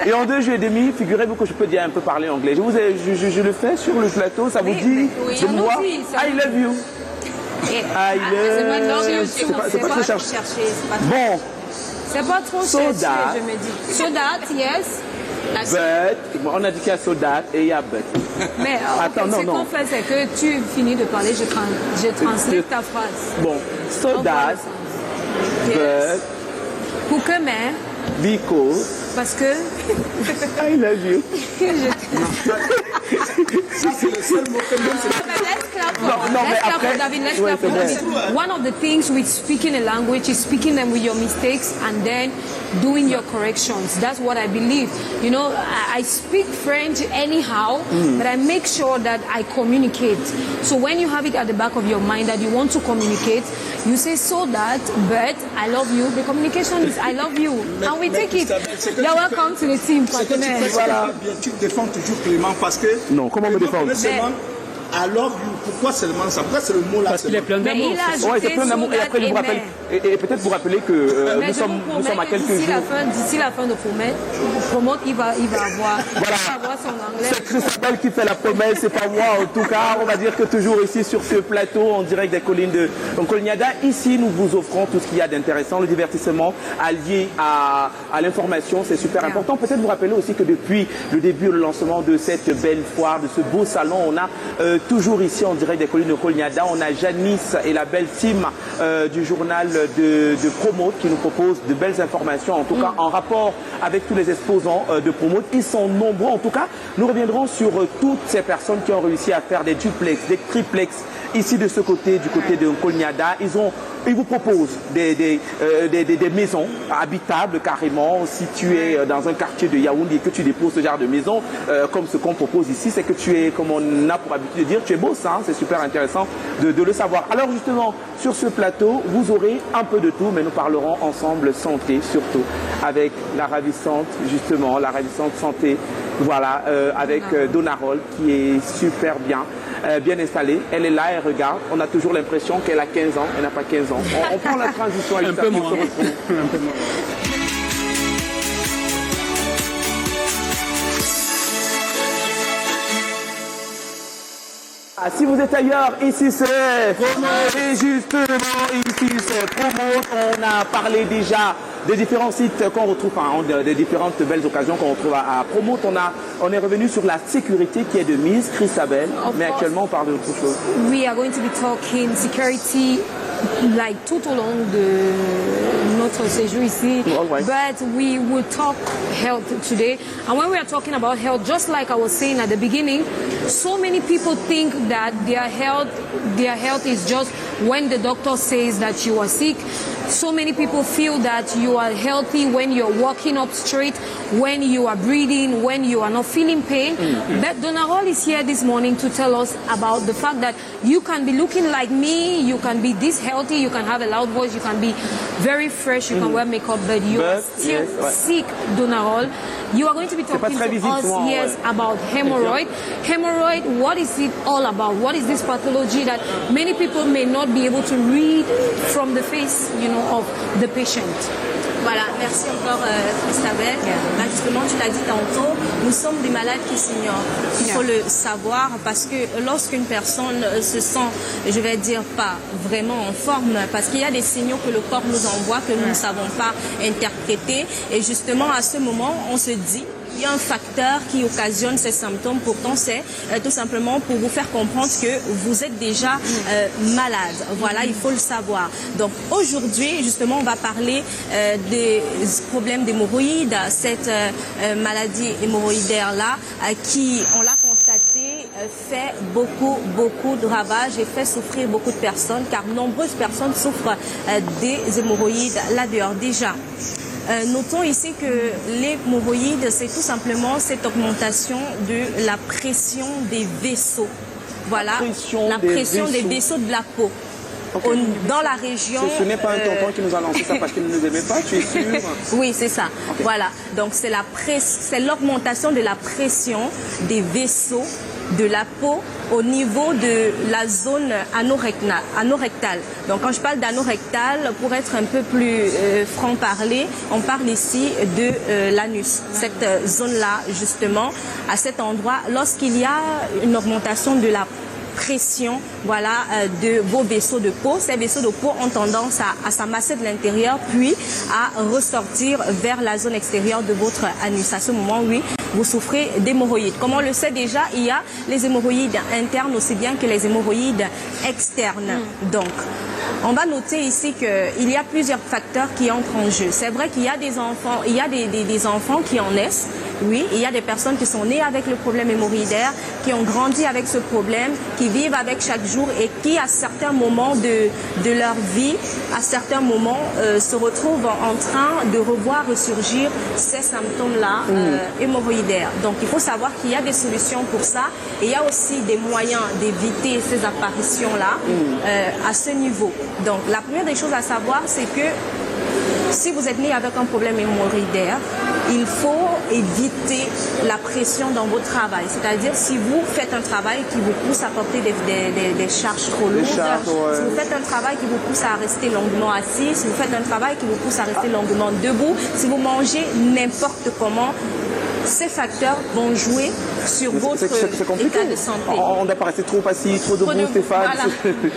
Et en 2 jours et demi, figurez-vous que je peux déjà un peu parler anglais. Je le fais sur le plateau, ça vous dit de moi? I love you. I love you. C'est pas trop cherché. Bon. C'est pas trop cherché, je me dis. So that, yes. But, on a dit qu'il y a so that et il y a but. Mais attends, ce qu'on fait, c'est que tu finis de parler, je translate ta phrase. Bon, so that, but, pour que mais, because, parce que, I love you. Ça, c'est le seul mot que nous, c'est clap for, Non, mais let's clap après- for David. Let's Ouais, clap for c'est David. vrai. One of the things with speaking a language is speaking them with your mistakes and then doing your corrections. That's what I believe. You know, I speak French anyhow, but I make sure that I communicate. So when you have it at the back of your mind that you want to communicate, you say so that, but I love you. The communication is I love you. And we take it. You're welcome to the team, C'est que tu partenaire. fais ça bien, tu défends toujours Clément parce que. Non, comment me Clément défendre? connaît seulement I love you. Pourquoi seulement ça? Pourquoi c'est le mot là? Parce qu'il est plein Mais d'amour. il a ajouté Ouais, c'est plein d'amour. Et après, je vous so that rappelle, amen. et peut-être vous rappeler que Mais nous je sommes vous à promets quelques que jours. d'ici la fin de Promote, il va avoir, il va avoir son anglais. C'est Christabel qui fait la promesse, c'est pas moi en tout cas. On va dire que toujours ici sur ce plateau en direct des collines de Kolniada, ici nous vous offrons tout ce qu'il y a d'intéressant, le divertissement allié à l'information, c'est super important. Peut-être vous rappeler aussi que depuis le début, le lancement de cette belle foire, de ce beau salon, on a toujours ici en direct des collines de Kolniada, on a Janice et la belle team du journal de Promote qui nous propose de belles informations, en tout cas en rapport avec tous les exposants de Promote. Ils sont nombreux, en tout cas nous reviendrons sur toutes ces personnes qui ont réussi à faire des duplex, des triplex ici de ce côté, du côté de Kolniada. Ils vous proposent des maisons habitables carrément. Si tu es dans un quartier de Yaoundé et que tu déposes ce genre de maison, comme ce qu'on propose ici, c'est que tu es, comme on a pour habitude de dire, tu es beau, ça, hein, c'est super intéressant de le savoir. Alors justement, sur ce plateau, vous aurez un peu de tout, mais nous parlerons ensemble santé, surtout, avec la ravissante, justement, la ravissante santé, voilà, avec Donarol, qui est super bien. Bien installée, elle est là, elle regarde, on a toujours l'impression qu'elle a 15 ans, elle n'a pas 15 ans. On prend la transition avec Un peu moins. un peu moins. Ah, si vous êtes ailleurs, ici c'est Promote. Et justement, ici c'est Promote. On a parlé déjà des différents sites qu'on retrouve, enfin, des différentes belles occasions qu'on retrouve à Promote. On est revenu sur la sécurité qui est de mise, Christabel, mais actuellement on parle d'autre chose. We are going to be talking security like tout au long de notre séjour ici. All right. But we will talk health today. And when we are talking about health, just like I was saying at the beginning, so many people think that their health is just when the doctor says that you are sick. So many people feel that you are healthy when you're walking up straight, when you are breathing, when you are not feeling pain. But Donarol is here this morning to tell us about the fact that you can be looking like me, you can be this healthy, you can have a loud voice, you can be very fresh, you can wear makeup, but you are still sick, Donarol. You are going to be talking to us, about hemorrhoid. Hemorrhoid, what is it all about? What is this pathology that many people may not be able to read from the face, of the patient? Voilà, merci encore Christabel. Bah, justement, tu l'as dit tantôt, nous sommes des malades qui s'ignorent. Il faut le savoir parce que lorsqu'une personne se sent, je vais dire, pas vraiment en forme, parce qu'il y a des signaux que le corps nous envoie que nous ne savons pas interpréter. Et justement, à ce moment, on se dit, il y a un facteur qui occasionne ces symptômes. Pourtant, c'est tout simplement pour vous faire comprendre que vous êtes déjà malade. Voilà, il faut le savoir. Donc aujourd'hui, justement, on va parler des problèmes d'hémorroïdes, cette maladie hémorroïdaire-là qui, on l'a constaté, fait beaucoup de ravages et fait souffrir beaucoup de personnes, car nombreuses personnes souffrent des hémorroïdes là-dehors déjà. Notons ici que l'hémorroïde, c'est tout simplement cette augmentation de la pression des vaisseaux. Voilà, la pression des vaisseaux de la peau. Okay. Dans la région... Ce n'est pas un tonton qui nous a lancé ça parce qu'il ne nous aimait pas, tu es sûr? Oui, c'est ça. Okay. Voilà, donc c'est l'augmentation de la pression des vaisseaux de la peau au niveau de la zone anorectale. Donc quand je parle d'anorectale, pour être un peu plus franc-parler, on parle ici de l'anus. Cette zone-là, justement, à cet endroit, lorsqu'il y a une augmentation de la pression, voilà, de vos vaisseaux de peau. Ces vaisseaux de peau ont tendance à s'amasser de l'intérieur, puis à ressortir vers la zone extérieure de votre anus. À ce moment, oui, vous souffrez d'hémorroïdes. Comme on le sait déjà, il y a les hémorroïdes internes aussi bien que les hémorroïdes externes. Donc, on va noter ici qu'il y a plusieurs facteurs qui entrent en jeu. C'est vrai qu'il y a des enfants, des enfants qui en naissent Oui, il y a des personnes qui sont nées avec le problème hémorroïdaire, qui ont grandi avec ce problème, qui vivent avec chaque jour et qui, à certains moments de leur vie, à certains moments, se retrouvent en train de revoir ressurgir ces symptômes-là hémorroïdaires. Donc, il faut savoir qu'il y a des solutions pour ça et il y a aussi des moyens d'éviter ces apparitions-là à ce niveau. Donc, la première des choses à savoir, c'est que si vous êtes né avec un problème hémorroïdaire, il faut éviter la pression dans votre travail. C'est-à-dire, si vous faites un travail qui vous pousse à porter des charges trop lourdes, si vous faites un travail qui vous pousse à rester longuement assis, si vous faites un travail qui vous pousse à rester longuement debout, si vous mangez n'importe comment, ces facteurs vont jouer sur votre état de santé. On doit pas rester trop assis, trop debout, Stéphane.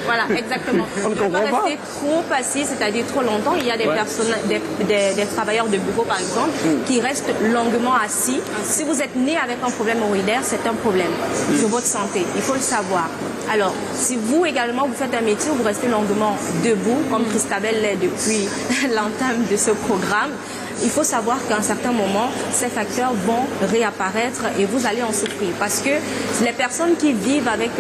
Voilà, exactement. On ne doit pas rester trop assis, c'est-à-dire trop longtemps. Il y a des personnes, des travailleurs de bureau, par exemple, qui restent longuement assis. Si vous êtes né avec un problème hémorroïdaire, c'est un problème sur votre santé. Il faut le savoir. Alors, si vous également, vous faites un métier où vous restez longuement debout, comme Christabel l'est depuis l'entame de ce programme, il faut savoir qu'à un certain moment, ces facteurs vont réapparaître et vous allez en souffrir. Parce que les personnes qui vivent avec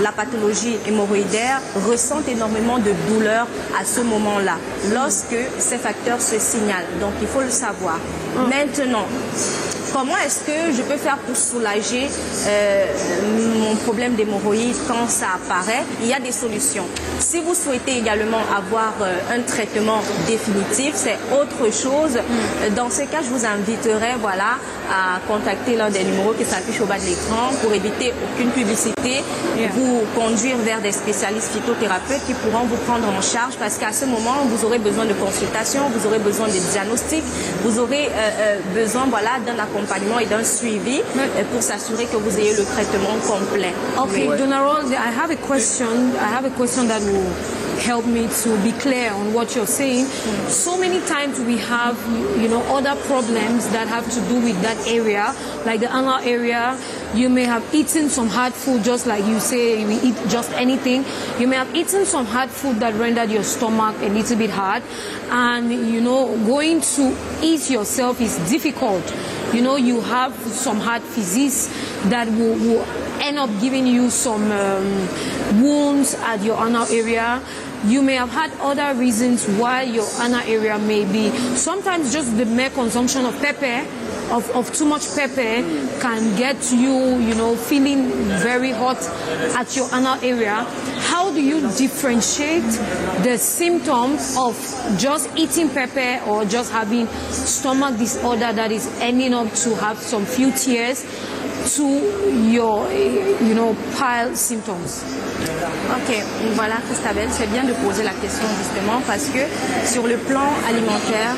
la pathologie hémorroïdaire ressentent énormément de douleur à ce moment-là, lorsque ces facteurs se signalent. Donc, il faut le savoir. Maintenant, comment est-ce que je peux faire pour soulager mon problème d'hémorroïde quand ça apparaît? Il y a des solutions. Si vous souhaitez également avoir un traitement définitif, c'est autre chose. Dans ce cas, je vous inviterai à contacter l'un des numéros qui s'affiche au bas de l'écran pour éviter aucune publicité, vous conduire vers des spécialistes phytothérapeutes qui pourront vous prendre en charge parce qu'à ce moment, vous aurez besoin de consultation, vous aurez besoin de diagnostic, vous aurez besoin d'un accompagnement et d'un suivi pour s'assurer que vous ayez le traitement complet. Okay, Donna Rose, I have a question. That will help me to be clear on what you're saying. So many times we have, other problems that have to do with that area, like the anal area. You may have eaten some hard food, just like you say, we eat just anything. You may have eaten some hard food that rendered your stomach a little bit hard. And, going to eat yourself is difficult. You have some heart disease that will end up giving you some wounds at your anal area. You may have had other reasons why your anal area may be. Sometimes just the mere consumption of pepper, of too much pepper can get you, feeling very hot at your anal area. How do you differentiate the symptoms of just eating pepper or just having stomach disorder that is ending up to have some few tears to your, pile symptoms? Ok, voilà Christabel, c'est bien de poser la question justement parce que sur le plan alimentaire,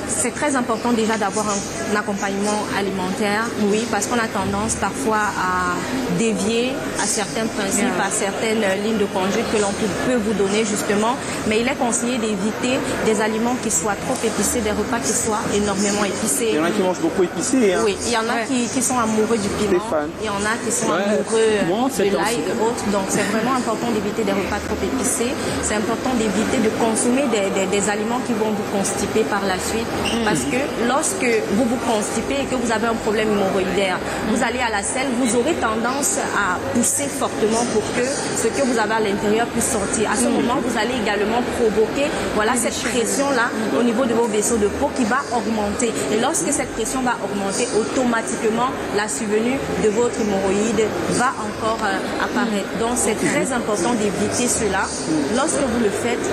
c'est très important déjà d'avoir un accompagnement alimentaire, oui, parce qu'on a tendance parfois à dévier à certains principes, à certaines lignes de conduite que l'on peut vous donner justement, mais il est conseillé d'éviter des aliments qui soient trop épicés, des repas qui soient énormément épicés. Il y en a qui mangent beaucoup épicé. Hein. Oui, il y en a qui sont amoureux du piment, il y en a qui sont amoureux de l'ail et autres, donc c'est vraiment important d'éviter des repas trop épicés, c'est important d'éviter de consommer des aliments qui vont vous constiper par la suite, parce que lorsque vous vous constipez et que vous avez un problème hémorroïdaire, vous allez à la selle, vous aurez tendance à pousser fortement pour que ce que vous avez à l'intérieur puisse sortir. À ce moment, vous allez également provoquer cette pression-là au niveau de vos vaisseaux de peau qui va augmenter. Et lorsque cette pression va augmenter, automatiquement, la survenue de votre hémorroïde va encore apparaître. Donc, c'est très important d'éviter cela. Lorsque vous le faites,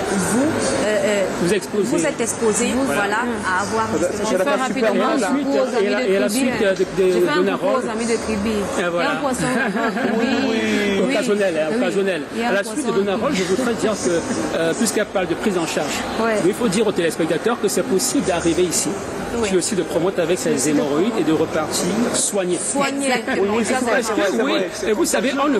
vous êtes exposé à avoir rapidement et à la suite de Donna Rose. Occasionnel. À la suite de Donna Rose, je voudrais dire que, puisqu'elle parle de prise en charge, il faut dire aux téléspectateurs que c'est possible d'arriver ici, puis aussi de promouvoir avec ses hémorroïdes et de repartir soigner. Et vous savez, on ne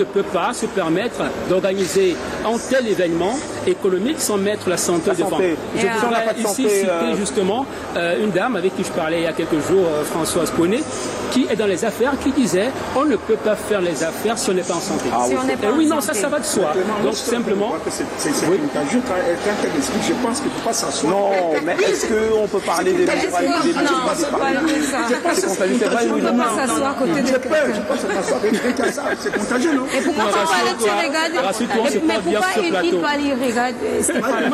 peut pas se permettre d'organiser un tel événement économique sans mettre la santé devant. Je voudrais ici citer justement une dame avec qui je parlais il y a quelques jours, Françoise Poney, qui est dans les affaires, qui disait on ne peut pas faire les affaires si on n'est pas en santé. Ça va de soi. Donc simplement, c'est une occasion quand elle explique, je pense qu'il ne faut pas s'asseoir. Non, mais est-ce qu'on peut parler des moralités. Non, c'est pas ça. C'est contagieux, c'est vrai, On oui, ne peut non. pas s'asseoir à côté de J'ai peur, quelqu'un. je pense que ça soit quelqu'un qui a ça. C'est contagieux, non? Et pourquoi tu regardes rassure-toi, on se Mais porte bien pourquoi sur le il plateau. doit aller regarder Stéphane?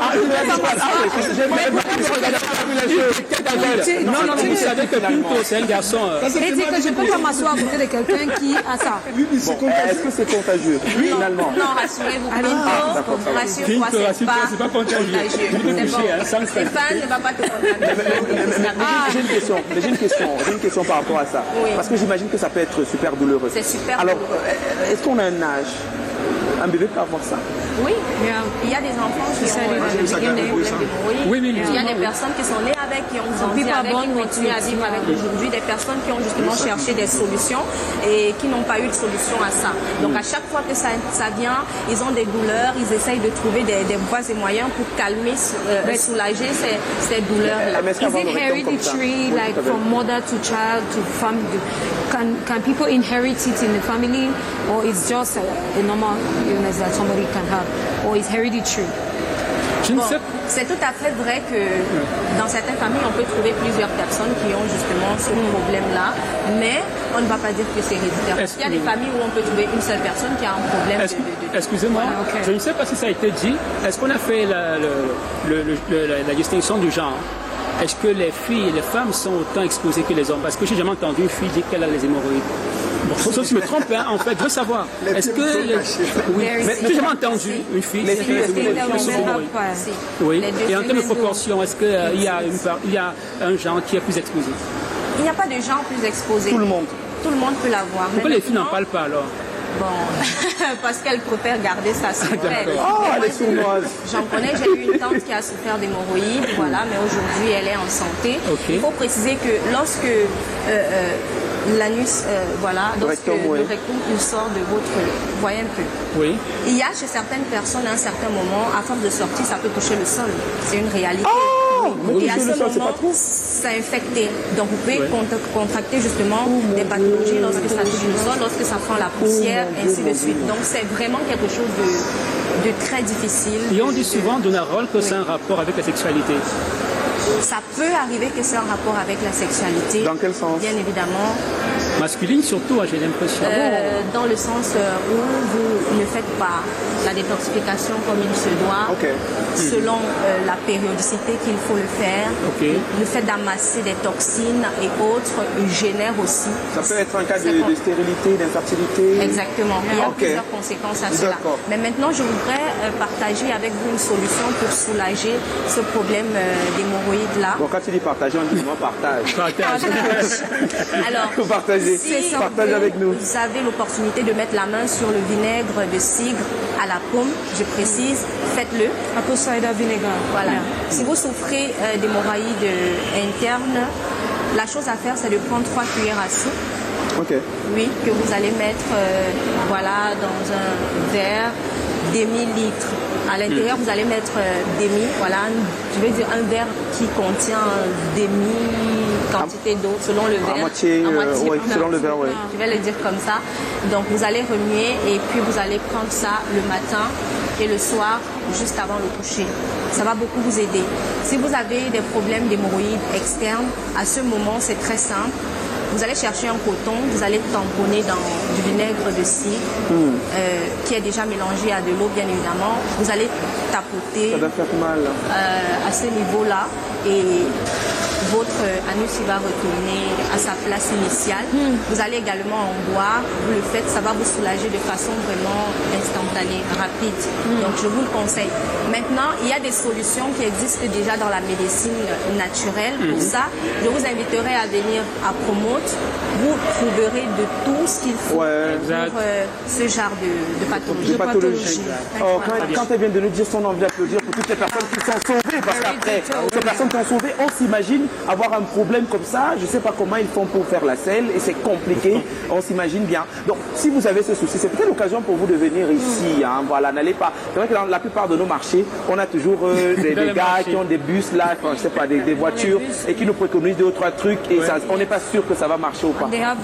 Non, vous savez que Pinto, c'est un garçon. Et dit que je ne peux pas m'asseoir à côté de quelqu'un qui a ça. Oui, mais c'est contagieux. Est-ce que c'est contagieux? Finalement. Non, rassurez-vous, Pinto, rassure-toi, c'est pas contagieux. contagieux. Tu peux C'est toucher, hein, bon. sans crainte. Stéphane ne va pas te contaminer. J'ai une question par rapport à ça. Oui. Parce que j'imagine que ça peut être super douloureux. C'est super Alors, douloureux. est-ce qu'on a un âge? Un bébé peut avoir ça? Oui, il y a des enfants qui ont des problèmes d'hémorroïdes. Oui, Il y a des personnes qui sont nées avec, qui ont grandi avec, qui continuent à vivre avec aujourd'hui. Des personnes qui ont justement cherché des solutions et qui n'ont pas eu de solution à ça. Donc à chaque fois que ça vient, ils ont des douleurs, ils essayent de trouver des voies et moyens pour calmer, soulager ces douleurs-là. Mais est-ce Is qu'avoir it le rectum comme ça? hereditary, Oui, like tout à fait. from mother to child to family? Can people inherit it in the family, or it's just a normal illness that somebody can have, or it's hereditary? Je ne Bon, sais pas. c'est tout à fait vrai que dans certaines familles, on peut trouver plusieurs personnes qui ont justement ce problème-là, mais on ne va pas dire que c'est héréditaire. Il y a des familles où on peut trouver une seule personne qui a un problème Excusez-moi, Voilà, ok. je ne sais pas si ça a été dit. Est-ce qu'on a fait la distinction du genre? Est-ce que les filles et les femmes sont autant exposées que les hommes? Parce que j'ai jamais entendu une fille dire qu'elle a les hémorroïdes. Bon, sauf si je me trompe, hein, en fait, je veux savoir. Est-ce que... Oui, mais j'ai jamais entendu une fille Les dire filles, qu'elle a les est-ce que les hémorroïdes. Have, Oui, Les deux et en termes de femmes. proportion, est-ce qu'il y a un genre qui est plus exposé? Il n'y a pas de genre plus exposé. Tout le monde. Tout le monde peut l'avoir. Pourquoi Mais les filles n'en maintenant, parlent pas alors? Bon, parce qu'elle préfère garder sa secret. Oh, elle est sournoise. J'en connais, j'ai eu une tante qui a souffert d'hémorroïdes, voilà, mais aujourd'hui elle est en santé. Ok. Il faut préciser que lorsque l'anus, lorsque rectum, oui. le rectum il sort de votre, voyez un peu. Oui. Il y a chez certaines personnes à un certain moment, à force de sortir, ça peut toucher le sol. C'est une réalité. mais Et à toucher ce le sol, c'est moment, pas trop. c'est infecté. Donc vous pouvez Ouais. contracter justement des pathologies lorsque ça touche le sol, lorsque ça prend la poussière, ainsi de suite. Donc c'est vraiment quelque chose de très difficile. Et on dit souvent, Donnarol, que c'est un rapport avec la sexualité. Ça peut arriver que c'est un rapport avec la sexualité. Dans quel sens? Bien évidemment. Masculine surtout, hein, j'ai l'impression. Dans le sens où vous ne faites pas la détoxification comme il se doit, Ok. selon la périodicité qu'il faut le faire. Ok. Le fait d'amasser des toxines et autres génère aussi. Ça peut être un cas C'est de stérilité, d'infertilité. Exactement. Il y a Ok. plusieurs conséquences à cela. D'accord. Mais maintenant, je voudrais partager avec vous une solution pour soulager ce problème d'hémorroïdes-là. Donc quand tu dis partager, on dit vraiment partage. Alors, Partagez. si Partagez avec nous. vous avez l'opportunité de mettre la main sur le vinaigre de cidre à la paume, je précise, faites-le. Apple cider vinegar. Voilà. Si vous souffrez d'hémorroïdes internes, la chose à faire, c'est de prendre 3 cuillères à soupe. Ok. Oui, que vous allez mettre voilà, dans un verre demi-litre. À l'intérieur, vous allez mettre voilà, je vais dire un verre qui contient demi-quantité d'eau selon le verre. À moitié, ouais, selon le verre, ouais. Je vais le dire comme ça. Donc vous allez remuer et puis vous allez prendre ça le matin et le soir, juste avant le coucher. Ça va beaucoup vous aider. Si vous avez des problèmes d'hémorroïdes externes, à ce moment, c'est très simple. Vous allez chercher un coton, vous allez tamponner dans du vinaigre de cidre qui est déjà mélangé à de l'eau, bien évidemment. Vous allez tapoter Ça doit faire mal. à ce niveau-là et votre anus il va retourner à sa place initiale. Vous allez également en boire. Vous le faites, ça va vous soulager de façon vraiment instantanée, rapide. Donc je vous le conseille. Maintenant, il y a des solutions qui existent déjà dans la médecine naturelle. Pour ça, je vous inviterai à venir à Promote. Vous trouverez de tout ce qu'il faut Ouais, pour ce genre de pathologie. De pathologie. Oh, Voilà. quand elle vient de nous dire son envie d'applaudir pour toutes les personnes qui sont sauvées, parce qu'après, ces personnes qui sont sauvées, on s'imagine avoir un problème comme ça, je ne sais pas comment ils font pour faire la selle, et c'est compliqué, on s'imagine bien. Donc, si vous avez ce souci, c'est peut-être l'occasion pour vous de venir ici, hein, voilà, n'allez pas. C'est vrai que dans la plupart de nos marchés, on a toujours des gars qui ont des bus là, enfin, je sais pas, des voitures, et qui nous préconisent 2 ou 3 trucs, et ça, on n'est pas sûr que ça va va marcher ou pas. They have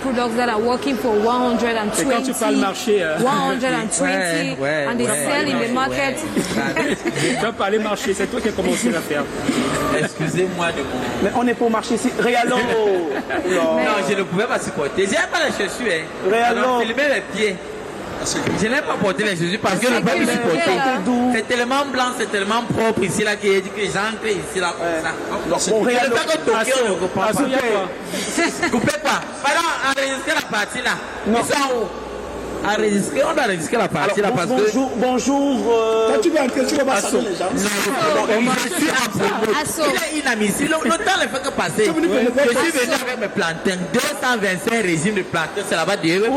products that are working for 120, Et quand tu parles marché, 120, and they sell in the market. tu vas parler marché, c'est toi qui as commencé l'affaire. Excusez-moi de mon... Mais on est pour marcher ici. Réalo. Non, je ne pouvais pas supporter. Je n'ai pas les chaussures. Hein. Réalo. Alors, filmer les pieds. Je n'ai pas porté les chaussures parce que je ne peux pas me supporter. C'est tellement blanc, c'est tellement propre ici là qu'il dit que j'entre ici là comme ça. Bon, Réalo. Coupez pas. Pardon, enregistrez la partie là. Non. Ils sont où? Enregistrer, on doit enregistrer la partie là parce que... Bonjour. Quand tu vas entrer, tu vas pas saluer les gens. Non, je suis en promo. Il est inadmissible. Le temps ne fait que passer. Je suis venu avec mes plantains. 225 régimes de plantains, c'est là-bas derrière.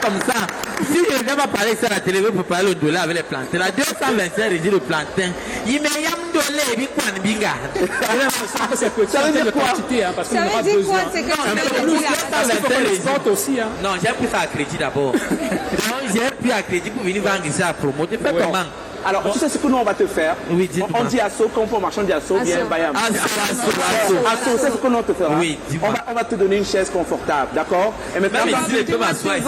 Comme ça. Si je ne viens pas parler ça à la télé, je peux parler au dollar avec les plantains. La 225 régimes de plantains. Il me y a un dollar et puis quoi, binga. C'est petit en termes de quantité, parce qu'on aura besoin. C'est que aussi. Non, j'ai pris ça à crédit d'abord. Donc j'ai pris à crédit pour venir vendre ça à promo. Tu fais comment? Alors, tu sais ce que nous on va te faire? Oui, dis-moi. On dit Asso, quand on peut marcher, on dit Asso, bien Bayam. Asso, c'est ce que nous on te fera. Oui, dis-moi. On va te donner une chaise confortable, d'accord? Et maintenant, Même ici, je peux m'asseoir ici.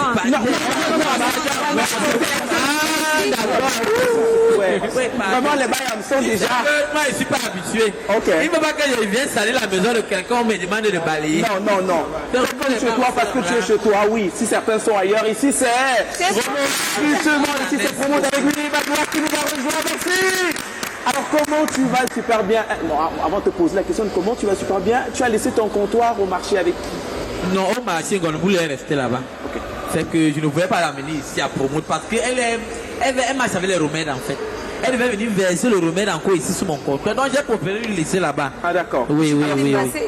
Vraiment, les Bayam sont déjà... Moi, je ne suis pas habitué. Ok. Il ne faut pas que je vienne saler la maison de quelqu'un, on me demande de balayer. Non. Chez toi, parce que tu es chez toi, oui. Si certains sont ailleurs, ici c'est... Justement, ici c'est promo avec lui, Magloire qui nous va rejoindre. Merci. Alors comment tu vas super bien... Non, avant de te poser la question de comment tu vas super bien, tu as laissé ton comptoir au marché avec qui? Non, au marché, on voulait rester là-bas. Okay. C'est que je ne voulais pas l'amener ici à promote parce qu'elle marche avec les remèdes en fait. Elle devait venir verser le remède encore ici sur mon comptoir. Donc j'ai préféré lui laisser là-bas. Ah d'accord. Oui.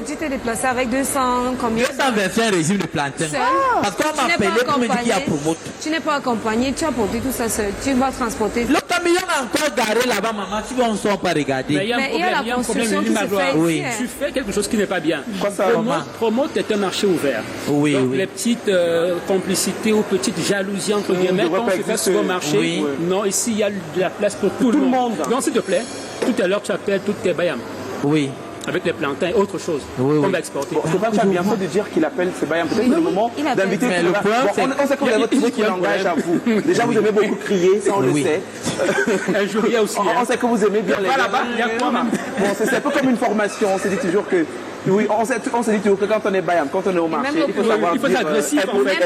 Tu t'es déplacé avec 200 combien? 225 régimes de plantain. Parce qu'on m'a appelé pour me dire qu'il y a promote. Tu n'es pas accompagné, tu as porté tout ça seul. Tu vas transporter. Le camion est encore garé là-bas, maman. Tu vas en sort pas regarder. Mais il y a la construction qui se fait ici. Tu fais quelque chose qui n'est pas bien. Quoi ça, Promote est un marché ouvert. Oui. Les petites complicités ou petites jalousies entre guillemets, quand tu fais sur le marché, non, ici il y a de la place pour tout le monde. Donc s'il te plaît, tout à l'heure tu appelles toutes tes bayams. Oui. Avec les plantains et autre chose. On va exporter. Bon, c'est pas que tu as bien fait de dire qu'il appelle ces bayams. Peut-être le moment d'inviter le point. On sait que vous avez toujours qui langage à vous. Déjà, vous aimez beaucoup crier, ça on le sait. Un jour, il y a aussi. On sait que vous aimez bien les gars. Là-bas, il y a quoi même? Bon, c'est un peu comme une formation. On se dit toujours que... Oui, on se dit toujours que quand on est bayam, quand on est au marché, il faut savoir... Il faut être agressif en fait.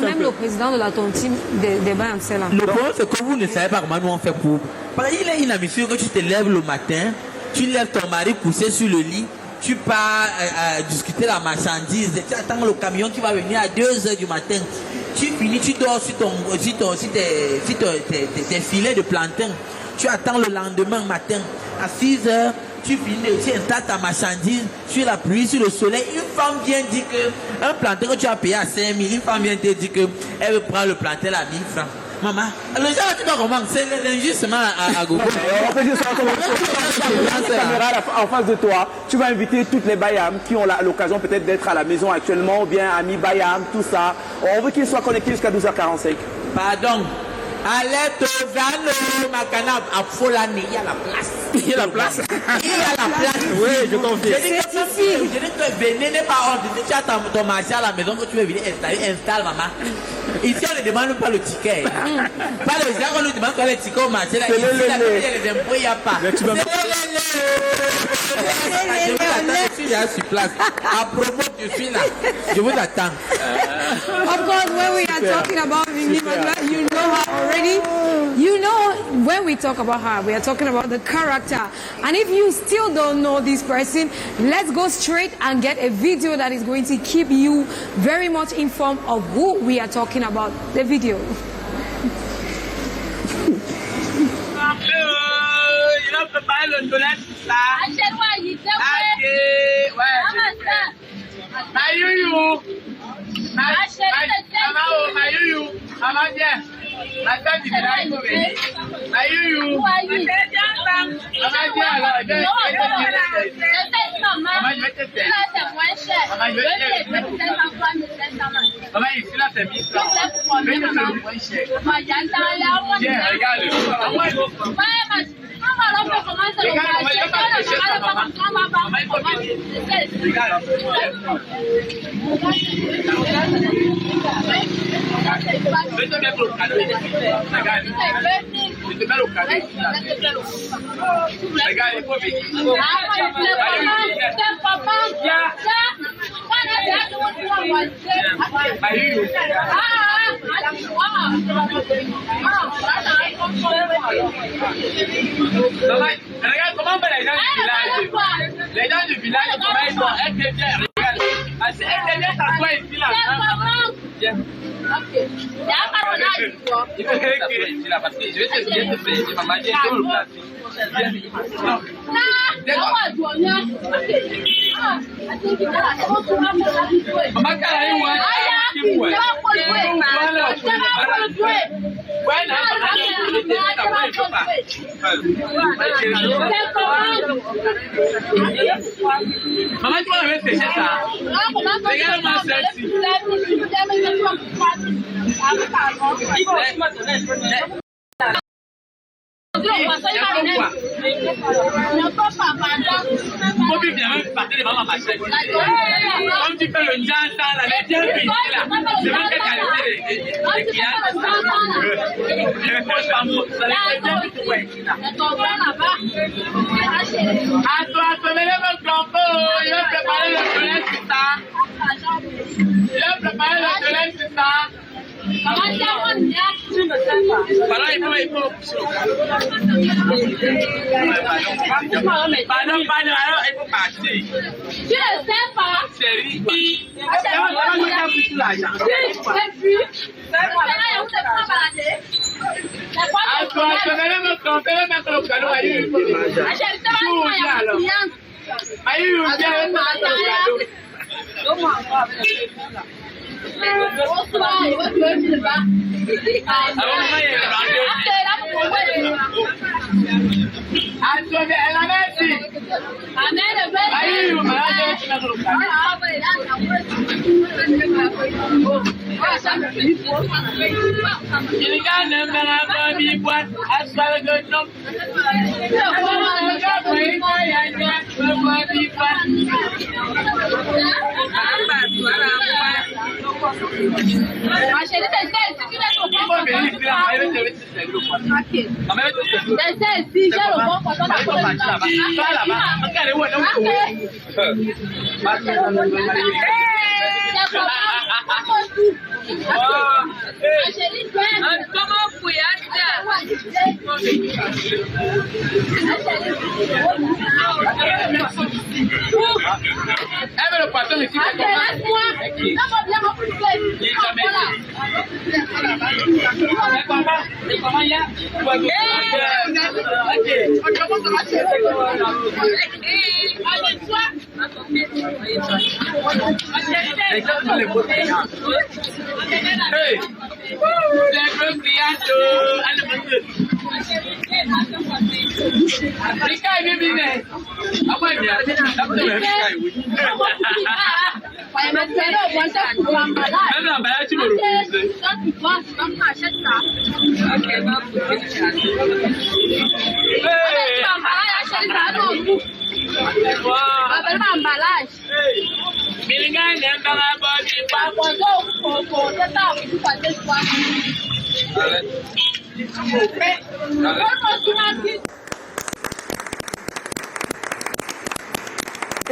Même le président de la tontine des bayams, c'est là. Le problème, c'est que vous ne savez pas comment nous on fait pour... Parce qu'il est inhabitué que tu te lèves le matin, tu lèves ton mari couché sur le lit, tu pars discuter la marchandise, tu attends le camion qui va venir à 2h du matin. Tu finis, tu dors sur tes filets de plantain. Tu attends le lendemain matin à 6h. Tu finis, tu installes ta marchandise sur la pluie, sur le soleil. Une femme vient dire que un plantain que tu as payé à 5 000, une femme vient te dire qu'elle veut prendre le plantain à 1 000 francs. Maman, le genre tu dois comprendre, c'est l'injustement à Gogo. On fait juste la caméra en face de toi. Tu vas inviter toutes les bayams qui ont l'occasion peut-être d'être à la maison actuellement, ou bien amis bayam, tout ça. On veut qu'ils soient connectés jusqu'à 12h45. Pardon. Allez, Tovano, Makana, à Folani, il y a la place. Il y a la place. Il y a la place. Oui, je confirme. Je dis que venez n'est pas ordre. Si tu as ton marché à la maison que tu veux venir installer, installe, maman. Ici, on ne demande pas le ticket. Pas le genre, on nous demande quand les tickets au marché. Là, ici, les impôts, il n'y a pas. Je suis là sur place. À propos, je suis là. Je vous attends. Of course, when we are talking about Mimi Magloire, you know her already. You know, when we talk about her, we are talking about the character. And if you still don't know this person, let's go straight and get a video that is going to keep you very much informed of who we are talking about. The video. Regarde comment on fait les gens du village. Les gens du village, comment ils sont FDR. Regarde. FDR, ça soit ici là. Il faut que ça soit ici là parce que je vais te faire maman, j'ai tout le plastique. Maman, tu vas me sécher ça. Regarde-moi celle-ci. Faut bien même partir de maman machine. Comme tu fais le jazz là, les bien ici là. Je veux quelle qualité les clients. Je ne pose pas mot. Ça les fait bien vite ouais. À toi, tenez le flambeau. Il va préparer le soleil sur ça. Il va préparer le soleil sur ça. Pardon, il faut Pardon, alors il faut partir. Tu ne sais pas. C'est riche. Le poisson ici.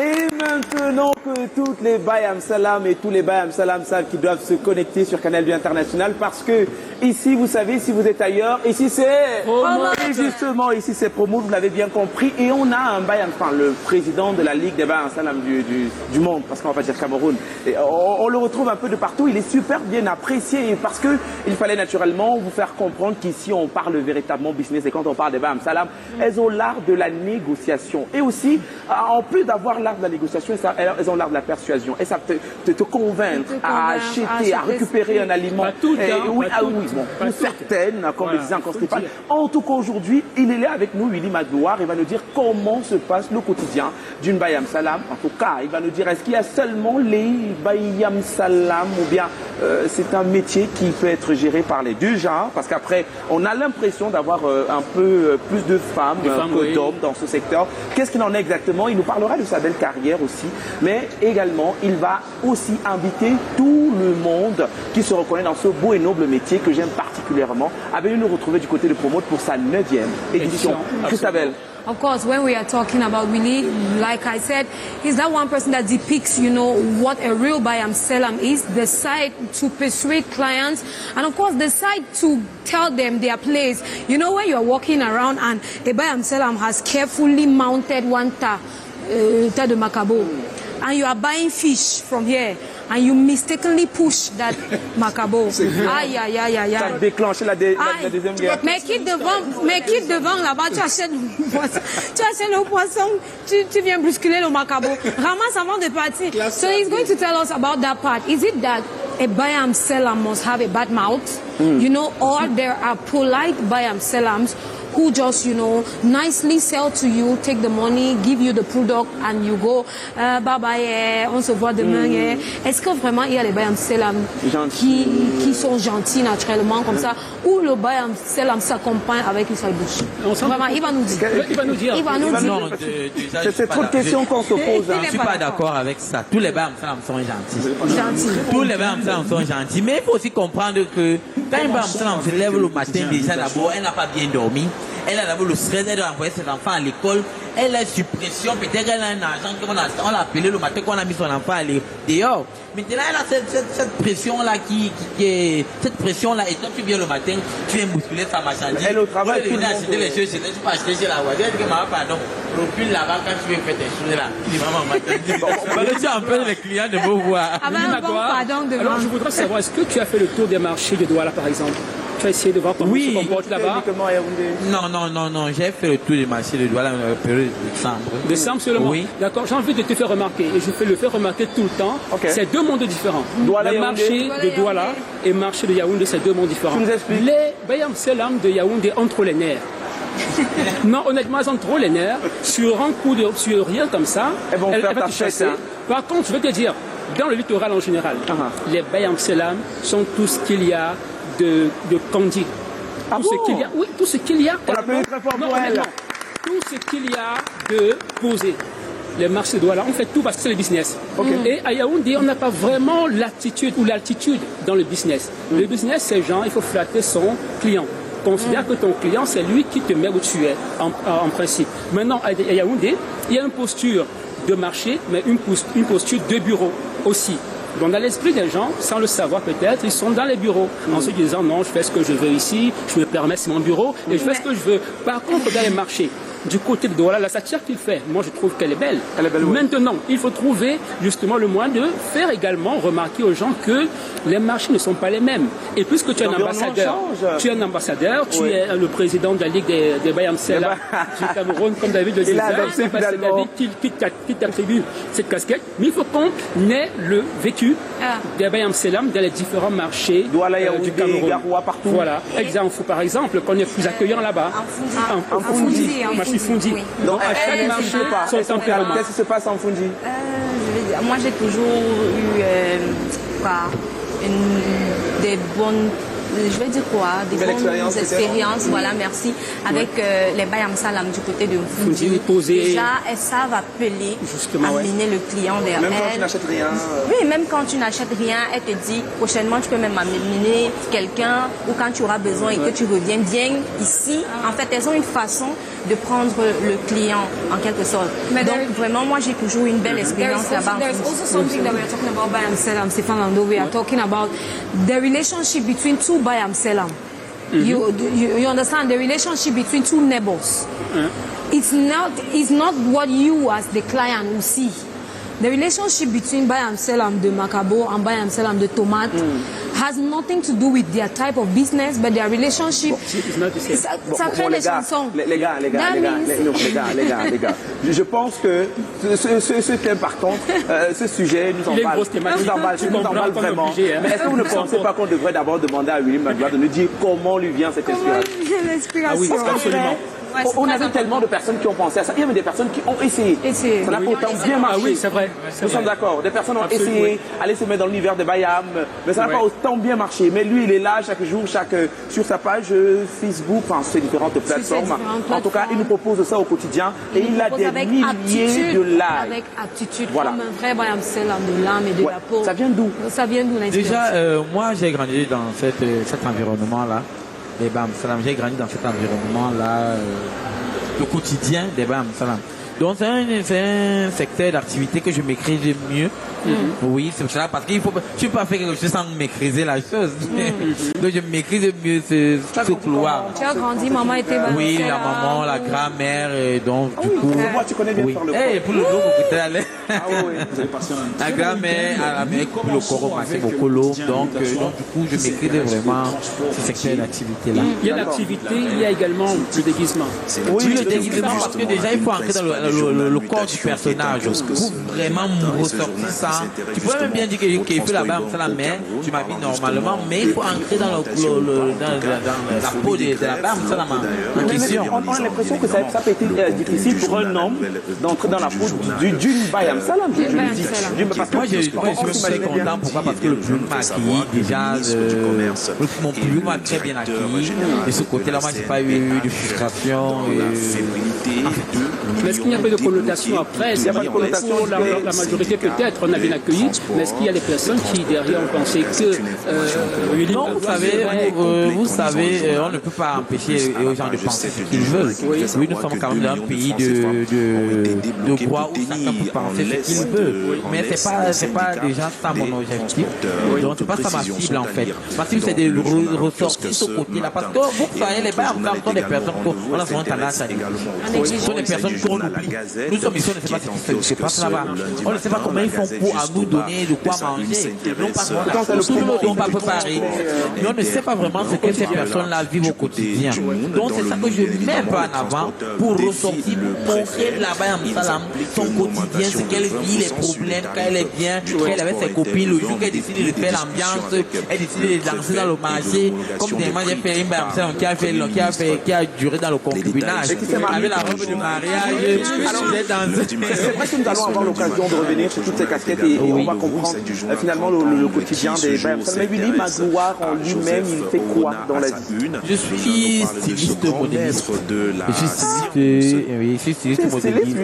Et maintenant que toutes les Bayam Salam et tous les Bayam Salam savent qu'ils doivent se connecter sur Canal B International parce que ici, vous savez, si vous êtes ailleurs, ici c'est Promote. Et justement, ici c'est Promote, vous l'avez bien compris. Et on a un Bayam, enfin le président de la Ligue des Bayam Salam du monde, parce qu'on va pas dire Cameroun. Et on le retrouve un peu de partout, il est super bien apprécié parce que il fallait naturellement vous faire comprendre qu'ici on parle véritablement business et quand on parle des Bayam Salam, elles ont l'art de la négociation. Et aussi, en plus d'avoir l'art de la négociation, négociation, elles ont l'art de la persuasion. Et ça te convaincre à acheter, à récupérer un aliment. Pas tout le temps, oui, pas tout le bon, temps. pour certaines, comme le disait encore faut Stéphane. dire. En tout cas, aujourd'hui, il est là avec nous, Willy Magloire. Il va nous dire comment se passe le quotidien d'une Bayam Salam. En tout cas, il va nous dire est-ce qu'il y a seulement les Bayam Salam ou bien c'est un métier qui peut être géré par les deux genres, parce qu'après, on a l'impression d'avoir un peu plus de femmes que d'hommes dans ce secteur. Qu'est-ce qu'il en est exactement? Il nous parlera de sa belle carrière aussi, mais également, il va aussi inviter tout le monde qui se reconnaît dans ce beau et noble métier que j'aime particulièrement, à venir nous retrouver du côté de Promote pour sa 9e édition. Christabel. Of course, when we are talking about Willy, like I said, he's that one person that depicts, what a real Bayam Salam is, the side to persuade clients, and of course, the side to tell them their place. You know, when you are walking around and a Bayam Salam has carefully mounted one ta de Macabo, and you are buying fish from here, and you mistakenly push that Macabo. Aïe, aïe, aïe, aïe, Ça a aïe. déclenché la deuxième guerre. Mais quitte devant là-bas, tu achètes le poisson, tu viens bousculer le Macabo. Ramasse avant de partir. So he's going to tell us about that part. Is it that a Bayam Salam must have a bad mouth? Or there are polite Bayam Salams who just, nicely sell to you, take the money, give you the product, and you go, bye-bye, on se voit demain. Est-ce que vraiment il y a les Bayam Salam qui sont gentils naturellement comme ça, ou le Bayam Salam s'accompagne avec une seule bouche? Vraiment, il va nous dire. Il va nous dire. C'est trop de questions qu'on se pose. Je ne suis pas d'accord avec ça. Tous les Bayam Salam sont gentils. Tous les Bayam Salam sont gentils. Mais il faut aussi comprendre que quand une Bayam Salam se lève le matin, déjà d'abord, elle n'a pas bien dormi. Elle a d'abord le stress, elle doit envoyer ses enfants à l'école. Elle est sous pression, peut-être elle a un argent on l'a appelé le matin qu'on a mis son enfant à aller dehors. Maintenant, elle a cette pression-là cette pression-là, et toi tu viens le matin, tu viens bousculer sa marchandise. Elle au travail, tu viens acheter les choses, tu peux acheter chez la voisine, tu dis maman, pardon, recule là-bas quand tu veux faire tes choses là. Tu dis maman, marchandise. Tu empêches les clients de me voir. Alors je voudrais savoir, est-ce que tu as fait le tour des marchés de Douala par exemple? Tu as essayé de voir comment se comporte là-bas? Non, j'ai fait le tour des marchés de Douala dans la période de décembre. Décembre seulement? Oui. D'accord, j'ai envie de te faire remarquer, et je le fais remarquer tout le temps, c'est deux mondes différents. Le marché de Douala et le marché de Yaoundé, c'est deux mondes différents. Tu nous expliques? Les Bayam Salam de Yaoundé ont trop les nerfs. Non, honnêtement, elles ont trop les nerfs. Sur un coup sur rien comme ça, elles vont faire va ta te chasser. fête, hein. Par contre, je veux te dire, dans le littoral en général, les Bayam Salam sont tout ce qu'il y a de candide. Tout ce qu'il y a. On l'appelle très fort pour elle. Tout ce qu'il y a de posé. Les marchés de Douala, on fait tout parce que c'est le business. Et à Yaoundé, on n'a pas vraiment l'attitude ou l'altitude dans le business. Le business, c'est genre, il faut flatter son client. Considère que ton client, c'est lui qui te met où tu es, en principe. Maintenant, à Yaoundé, il y a une posture de marché, mais une posture de bureau aussi. Donc, dans l'esprit des gens, sans le savoir peut-être, ils sont dans les bureaux, en se disant non, je fais ce que je veux ici, je me permets, c'est mon bureau, et je fais ce que je veux. Par contre, dans les marchés, du côté de Douala, la satire qu'il fait, moi je trouve qu'elle est belle. Elle est belle, oui. Maintenant, il faut trouver justement le moyen de faire également remarquer aux gens que les marchés ne sont pas les mêmes. Et puisque tu es un ambassadeur, tu es le président de la Ligue des Bayam Salam du Cameroun, comme David le disait, c'est David qui t'attribue cette casquette. Mais il faut qu'on ait le vécu des Bayam Salam dans les différents marchés du Cameroun. Garoua, partout. Voilà. Par exemple, qu'on est plus accueillant là-bas. En Fundi. Fundi. Oui. Donc à chaque marché, son tempérament. Qu'est-ce qui se passe en Fundi? Moi, j'ai toujours eu des bonnes, je vais dire quoi, des bonnes expériences, voilà, merci, avec les Bayam Salam du côté de Fundi. Déjà, elles savent appeler, amener le client vers même elle. quand tu n'achètes rien. Oui, même quand tu n'achètes rien, elle te dit, prochainement, tu peux même amener quelqu'un, ou quand tu auras besoin et que tu reviens bien ici. En fait, elles ont une façon de prendre le client, en quelque sorte. Donc, vraiment, moi, j'ai toujours une belle expérience là-bas. There's also something that we're talking about Bayam Salam, Stéphane Lando. We are talking about the relationship between two Bayam Salam. You understand the relationship between two neighbors. It's not what you as the client will see. The relationship between Bayam Selam de Macabo and Bayam Selam de Tomate has nothing to do with their type of business, but their relationship. Ça crée les chansons. Les gars. Je pense que ce thème, par contre, ce sujet nous emballe vraiment. Mais est-ce que vous ne pensez pas qu'on devrait d'abord demander à Willy Magloire de nous dire comment lui vient cette inspiration? Ah oui, absolument. Ouais, on avait tellement de personnes qui ont pensé à ça. Il y avait des personnes qui ont essayé. Ça n'a pas autant bien marché. Ah oui, c'est vrai. Nous sommes d'accord. Des personnes ont essayé, aller se mettre dans l'univers de Bayam, mais ça n'a pas autant bien marché. Mais lui, il est là chaque jour, sur sa page Facebook, enfin, sur différentes plateformes. En tout cas, il nous propose ça au quotidien et il a des milliers de likes. Avec aptitude, voilà. Comme un vrai Bayam Selam de l'âme et de la peau. Ça vient d'où? Ça vient d'où l'inspiration? Déjà, moi, j'ai grandi dans cet environnement-là. Des Bayam Salam, j'ai grandi dans cet environnement-là, le quotidien des Bayam Salam. Donc c'est un secteur d'activité que je maîtrise mieux. Oui, c'est ça, parce qu'il faut je ne peux pas faire quelque chose sans maîtriser la chose. Donc je maîtrise mieux ce couloir. Tu as grandi, maman était Bayam. Oui, la maman, la grand-mère, et donc du coup. Moi, tu connais bien faire le corps. Pour le logo, vous avez la grand-mère, à la mère, coupe le corps au massif au colo. Donc du coup, je maîtrise vraiment ce secteur d'activité-là. Il y a l'activité, il y a également le déguisement. Oui, le déguisement, parce que déjà, il faut entrer dans le corps du personnage pour vraiment ressortir ça. Tu pourrais même bien dire qu'il fait la Bayam Salam, mais tu m'habilles normalement, mais il faut entrer dans la peau de la Bayam Salam en question. On a l'impression que ça peut être difficile pour un homme d'entrer dans la peau d'une Bayam Salam. Moi, je suis content. Pourquoi? Parce que le public m'a accueilli déjà. Mon public m'a très bien accueilli. De ce côté-là, moi, j'ai pas eu de frustration. Mais est-ce qu'il n'y a pas de connotation après? Il n'y a pas de connotation. La majorité peut-être on a bien accueilli, mais est-ce qu'il y a des personnes qui derrière ont pensé que non, vous savez, on ne peut pas empêcher aux gens de penser ce qu'ils veulent. Oui, nous sommes quand même dans un pays de droit où chacun peut penser ce qu'il veut. Mais c'est pas déjà ça mon objectif. Donc c'est pas ça ma cible en fait. Ma cible c'est de ressortir ce côté-là. Parce que vous savez, les Bayam sont des personnes qu'on a souvent tendance à dire. Ce sont des personnes qu'on oublie. Nous sommes ici, on ne sait pas ce qui se passe là-bas. On ne sait pas comment ils font pour nous donner de quoi manger. Non pas tout pas préparé. Mais on ne sait pas vraiment ce que ces personnes-là vivent au quotidien. Donc c'est ça que je mets un peu en avant pour ressortir, pour montrer la Bayam Salam, son quotidien, ce qu'elle vit, les problèmes, quand elle est bien, quand elle avait ses copines, le jour qu'elle décide de faire l'ambiance, elle décide de danser dans le marché. Comme dernièrement j'ai fait une Bayam Salam qui a duré dans le concubinage. Avec la robe de mariage, c'est vrai que nous allons avoir l'occasion de revenir sur toutes ces casquettes et on va comprendre finalement le quotidien des Bayam Salam. Mais Willy Magloire en lui-même, il fait quoi dans la vie? Je suis styliste modéliste. Je suis styliste modéliste.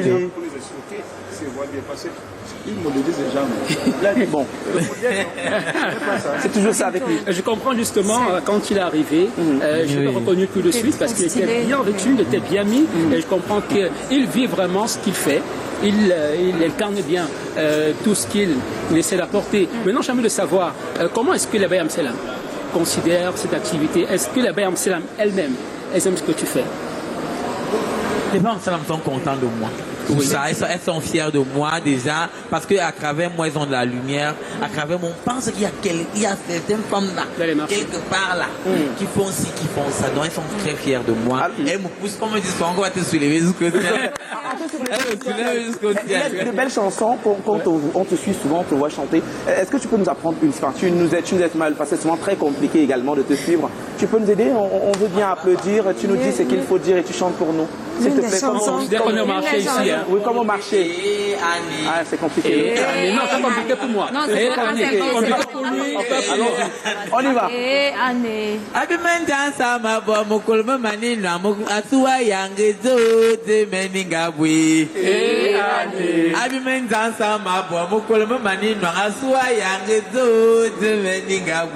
Il modélise déjà. Bon. C'est toujours ça avec lui. Je comprends justement quand il est arrivé, je l'ai reconnu tout de suite parce qu'il était bien vêtu, il était bien mis et je comprends qu'il vit vraiment ce qu'il fait. Il incarne bien tout ce qu'il essaie d'apporter. Maintenant, j'ai envie de savoir comment est-ce que la Bayam Salam considère cette activité. Est-ce que la Bayam Salam elle-même, elle aime ce que tu fais? Les Bayam Salam sont contents de moi. Oui. Ça, elles sont fières de moi déjà parce qu'à travers moi ils ont de la lumière, à travers moi on pense qu'il y a certaines femmes là, quelque part là, qui font ci, qui font ça, donc elles sont très fières de moi. Elles me poussent, comme on dit souvent, on va te soulever jusqu'au ciel. Il y a de belles chansons quand on te suit souvent, on te voit chanter. Est-ce que tu peux nous apprendre une fois? Tu nous aides mal, parce que c'est souvent très compliqué également de te suivre. Tu peux nous aider? On veut bien applaudir, tu nous dis ce qu'il faut dire et tu chantes pour nous. S'il te plaît, comme au marché ici. Oui, comme au marché. Ah, c'est compliqué. Non, c'est compliqué pour moi. C'est compliqué pour lui. On y va.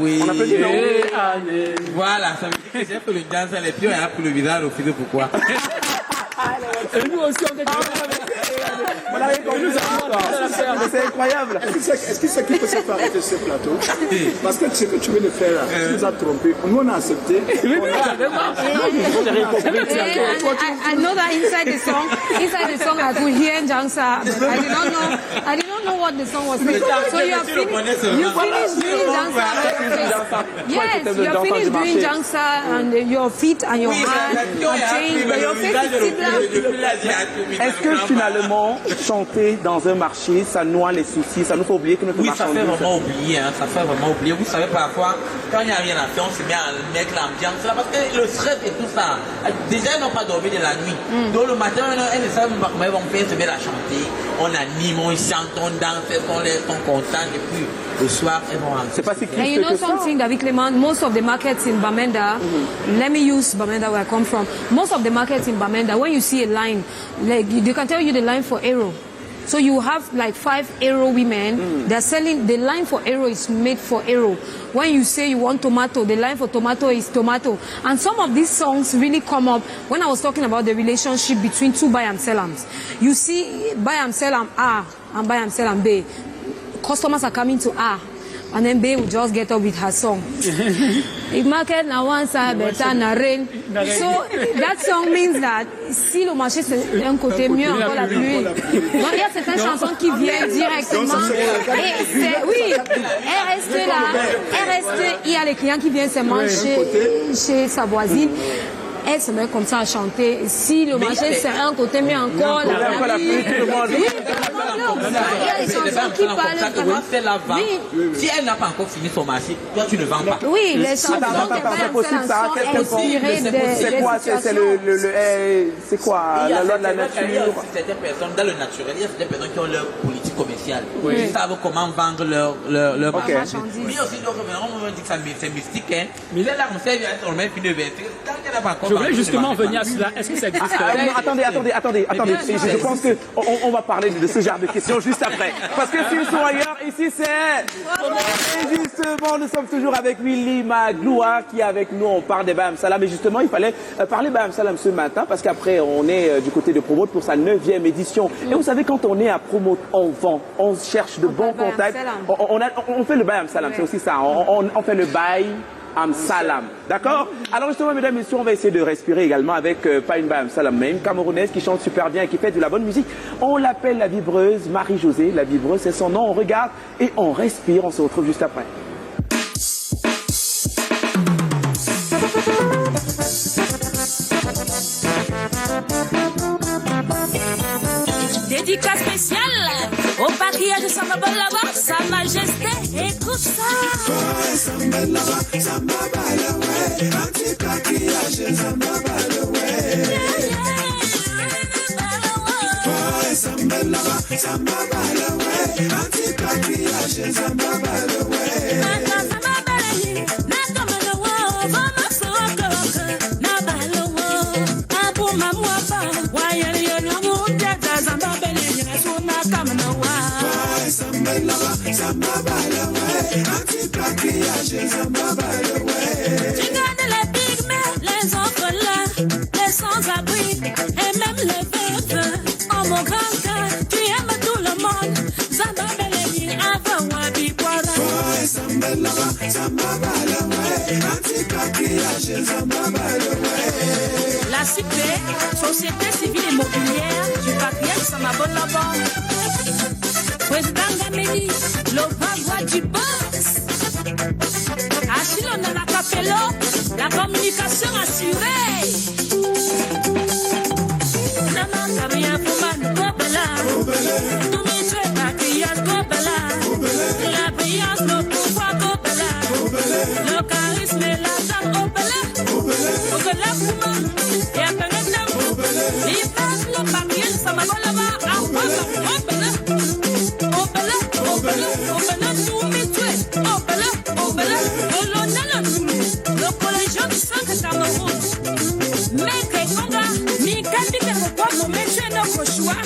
On applaudit, non? Voilà, ça veut dire que j'ai fait le danse, les pieds, et après le visage, au fil pourquoi. Et nous aussi, on est c'est incroyable. Est-ce que c'est qui peut se faire arrêter ce plateau? Parce que ce que tu veux le faire là, tu nous as trompé. Nous on a accepté. I know that inside the song I could hear Jangsa. I did not know what the song was saying. So you finished doing Jangsa. Yes, you finished doing Jangsa and your feet and your hands have changed, but your face is similar. Est-ce que finalement, chanter dans un marché, ça noie les soucis, ça nous fait oublier que notre marchandise... Oui, ça fait vraiment oublier, hein, ça fait vraiment oublier. Vous savez, parfois, quand il n'y a rien à faire, on se met à mettre l'ambiance là, parce que le stress et tout ça, déjà, ils n'ont pas dormi de la nuit. Donc le matin, elles ne savent même pas comment ils vont faire, se mettre à chanter. On anime, on chante, on danse, elles sont contentes, et puis le soir, elles vont rentrer. C'est pas si And you know something, David Clement, most of the markets in Bamenda, let me use Bamenda where I come from. Most of the markets in Bamenda, when you see a line, like they can tell you the line for Aero. So you have like 5 Aero women, they're selling, the line for Aero is made for Aero. When you say you want tomato, the line for tomato is tomato. And some of these songs really come up when I was talking about the relationship between two buy and sellams. You see buy and sellam A and buy and sellam B. Customers are coming to A. And then Bay will just get up with her song. If market na one side, better na rain. So that song means that si le marché c'est un côté mieux encore la pluie. Donc il y a certaines chansons qui viennent directement. Et c'est, oui, elle reste là, il y a les clients qui viennent seulement chez sa voisine. Elle se met comme ça à chanter. Si le marché c'est un côté mieux encore la pluie. Il y a des chansons qui parlent vraiment. Si elle n'a pas encore fini son marché, toi tu ne vends pas. Oui, les chansons c'est possible ça. C'est quoi? C'est quoi? La loi de la nature. Il y a certaines personnes dans le naturel, il y a certaines personnes qui ont leur politique commerciale. Ils savent comment vendre leur marchandise. Mais aussi d'autres personnes, on dit que c'est mystique. Mais là, on sait, on met une vérité. Tant qu'elle n'a pas encore. Je voulais justement venir à cela. Est-ce que ça existe? Attendez. Je pense qu'on va parler de ce genre de questions juste après. Parce que s'ils sont ailleurs, ici c'est... Et justement, nous sommes toujours avec Willy Magloire qui est avec nous. On parle des Bayam Salam. Et justement, il fallait parler Bayam Salam ce matin parce qu'après, on est du côté de Promote pour sa 9e édition. Et vous savez, quand on est à Promote, on vend, on cherche de bons contacts. On fait le Bayam Salam, c'est aussi ça. On fait le Bayam Salam. D'accord? Alors justement, mesdames et messieurs, on va essayer de respirer également avec pas une Bayam Salam, mais une Camerounaise qui chante super bien et qui fait de la bonne musique. On l'appelle la vibreuse Marie-Josée. La vibreuse, c'est son nom. On regarde et on respire. On se retrouve juste après. Dédicace spéciale au patriarche de Samba Balawa, Sa Majesté, écoute ça. Tu gagnes les pygmées, les orphelins, les sans-abri et même les veuves. Oh mon grand cœur, tu aimes tout le monde. Samba Beleni, avant Wabi Kwara. La CIP, Société Civile Immobilière du patriarche Samba Balawa. Président Gameli, le voix du boss. Achille Nana Capello, la communication assurée. Nana Kamia Fouman Gobela, Toumitre Patrias Gobela, la brillance, le pouvoir Gobela, le charisme et l'argent Gobela, Gobela Fouman, et à Penendam, il passe le papier de Samabolawa, à Gobela. Le collège du 5 Cameroun. Mais que Konga, mi kandi que le poids mon métier notre choix.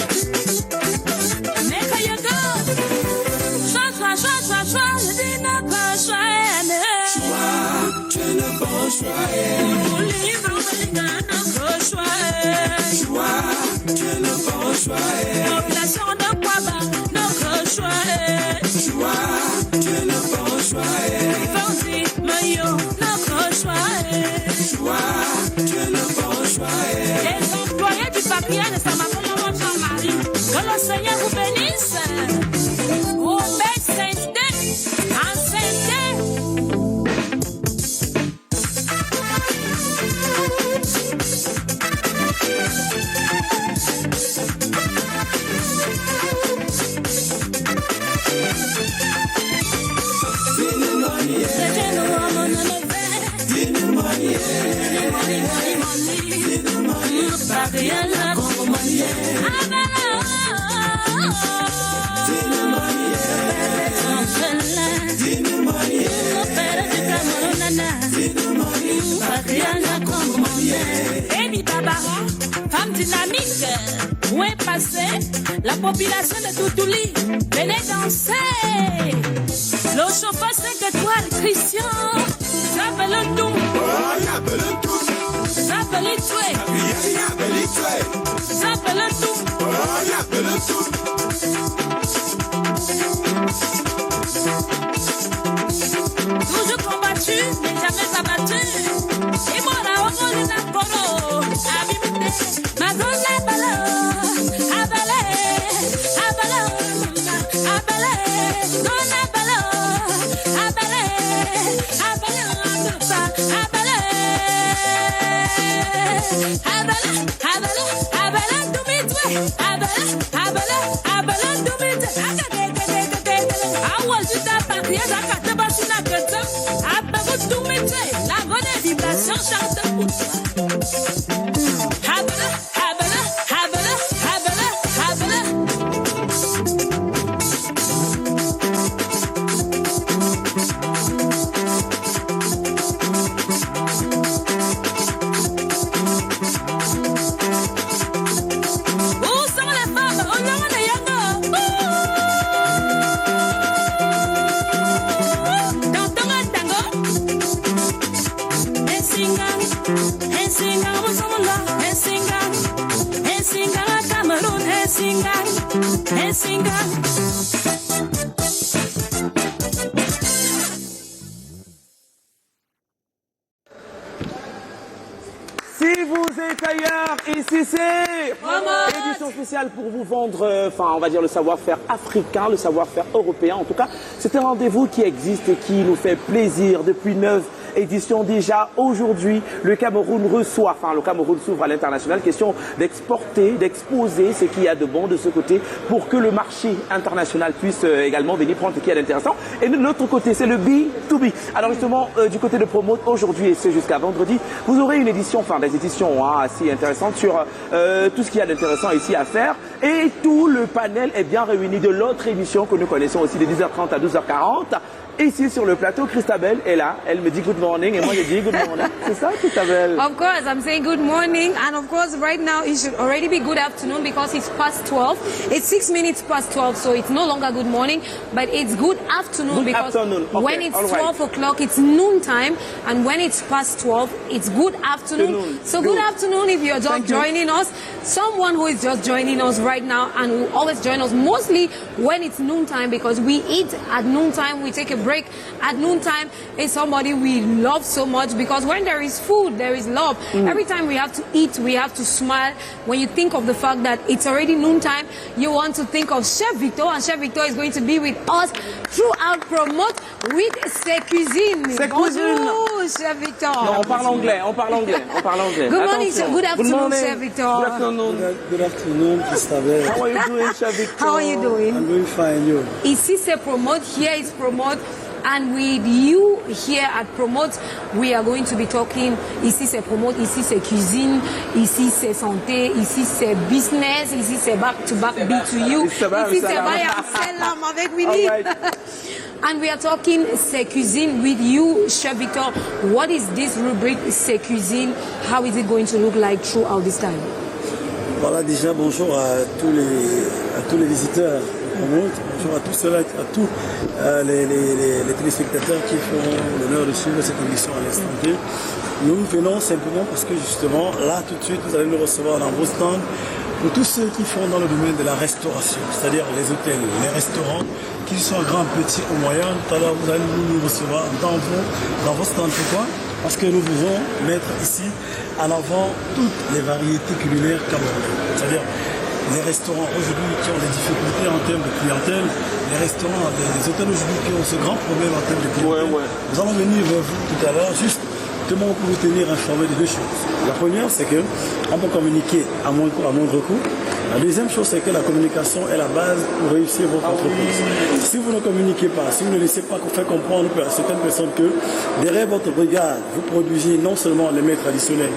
Mais que yaga, choix, je dis n'a pas choix. Choix, tu n'as pas choix. Pour livre, on a notre choix. Choix, tu n'as pas choix. Population de Kwaba, notre choix. Choix, tu n'as pas choix. Fancy, Mayo, notre choix. Choix, tu n'as pas choix. Les employés du papier ne s'en va pas dans votre mari. Que le Seigneur vous bénisse. Amy Babara, femme dynamique, où est passée la population de Toutouli? Venez danser. Le chauffeur 5 étoiles, Christian, Zabelon tout. Zabelon tout. Zabelon tout. Toujours combattu, mais jamais abattu. Et moi là, on est la polo. Abimité, Madonna Balo. Abalé, Abalo, Abalé, Donna Balo. Abalé, Abalo, Abalé. Abalé, Abalo, Abalo, Dumitwe. Abalé, Abalo, Abalo, Dumitwe. I was just that party, I got the bus in a good Abago Dumitwe. La bonne vibration chante pour toi. Habala, habala, habala, habala, habala. Où sont les femmes? Oh non, on est yango. Dans ton tango. Ensinga, Musamula, Ensinga, Cameroon, Ensinga. Si vous êtes ailleurs, ici c'est édition spéciale pour vous vendre, on va dire le savoir-faire africain, le savoir-faire européen. En tout cas, c'est un rendez-vous qui existe et qui nous fait plaisir depuis 9 éditions déjà. Aujourd'hui, le Cameroun reçoit, le Cameroun s'ouvre à l'international. Question d'exporter, d'exposer ce qu'il y a de bon de ce côté pour que le marché international puisse également venir prendre ce qu'il y a d'intéressant. Et de l'autre côté, c'est le B2B. Alors justement, du côté de Promote, aujourd'hui et ce jusqu'à vendredi, vous aurez une édition, des éditions assez intéressantes sur tout ce qu'il y a d'intéressant ici à faire. Et tout le panel est bien réuni de l'autre émission que nous connaissons aussi de 10h30 à 12h40. Ici sur le plateau, Christabel est là. Elle me dit good morning et moi je dis good morning. C'est ça, Christabel? Of course, I'm saying good morning, and of course right now it should already be good afternoon because it's past 12. It's 6 minutes past 12, so it's no longer good morning, but it's good afternoon Good because afternoon. Okay, when it's all right. 12 o'clock, it's noon time, and when it's past 12, it's good afternoon. Afternoon. So Good. good afternoon if you're just Thank you. joining us. Someone who is just joining us right now and will always join us mostly when it's noon time because we eat at noon time, we take a break at noontime is somebody we love so much because when there is food, there is love. Every time we have to eat, we have to smile. When you think of the fact that it's already noontime, you want to think of Chef Victor, and Chef Victor is going to be with us throughout Promote with Ses Cuisines. Ses Bonjour, Chef Victor. Non, on parle anglais. Good morning, Attention. good afternoon, morning. Chef Victor. Good afternoon. Good afternoon, Christabel. How are you doing, Chef Victor? How are you doing? I'm doing fine, you. Ici c'est Promote, here is Promote, and with you here at Promote, we are going to be talking. Ici c'est Promote, ici c'est cuisine, ici c'est santé, ici c'est business, ici c'est back to back B2U, ici c'est buy and sell avec Winnie. And we are talking C'est Cuisine with you, Chef Victor. What is this rubric, C'est Cuisine? How is it going to look like throughout this time? Voilà, déjà, bonjour à tous les visiteurs. Bonjour à tous ceux-là, à tous les téléspectateurs qui font l'honneur de suivre cette émission à l'instant T. Nous venons simplement parce que justement, là, tout de suite, vous allez nous recevoir dans vos stands pour tous ceux qui font dans le domaine de la restauration, c'est-à-dire les hôtels, les restaurants, qu'ils soient grands, petits ou moyens. Tout à l'heure, vous allez nous recevoir dans vos stands. Pourquoi? Parce que nous voulons mettre ici en avant toutes les variétés culinaires camerounaises. C'est-à-dire les restaurants aujourd'hui qui ont des difficultés en termes de clientèle, les restaurants, les hôtels aujourd'hui qui ont ce grand problème en termes de clientèle. Nous allons venir vers vous tout à l'heure, juste pour vous tenir informé de deux choses. La première, c'est qu'on peut communiquer à moindre coût. La deuxième chose, c'est que la communication est la base pour réussir votre entreprise. Si vous ne communiquez pas, si vous ne laissez pas faire comprendre à certaines personnes que derrière votre brigade, vous produisez non seulement les mets traditionnels,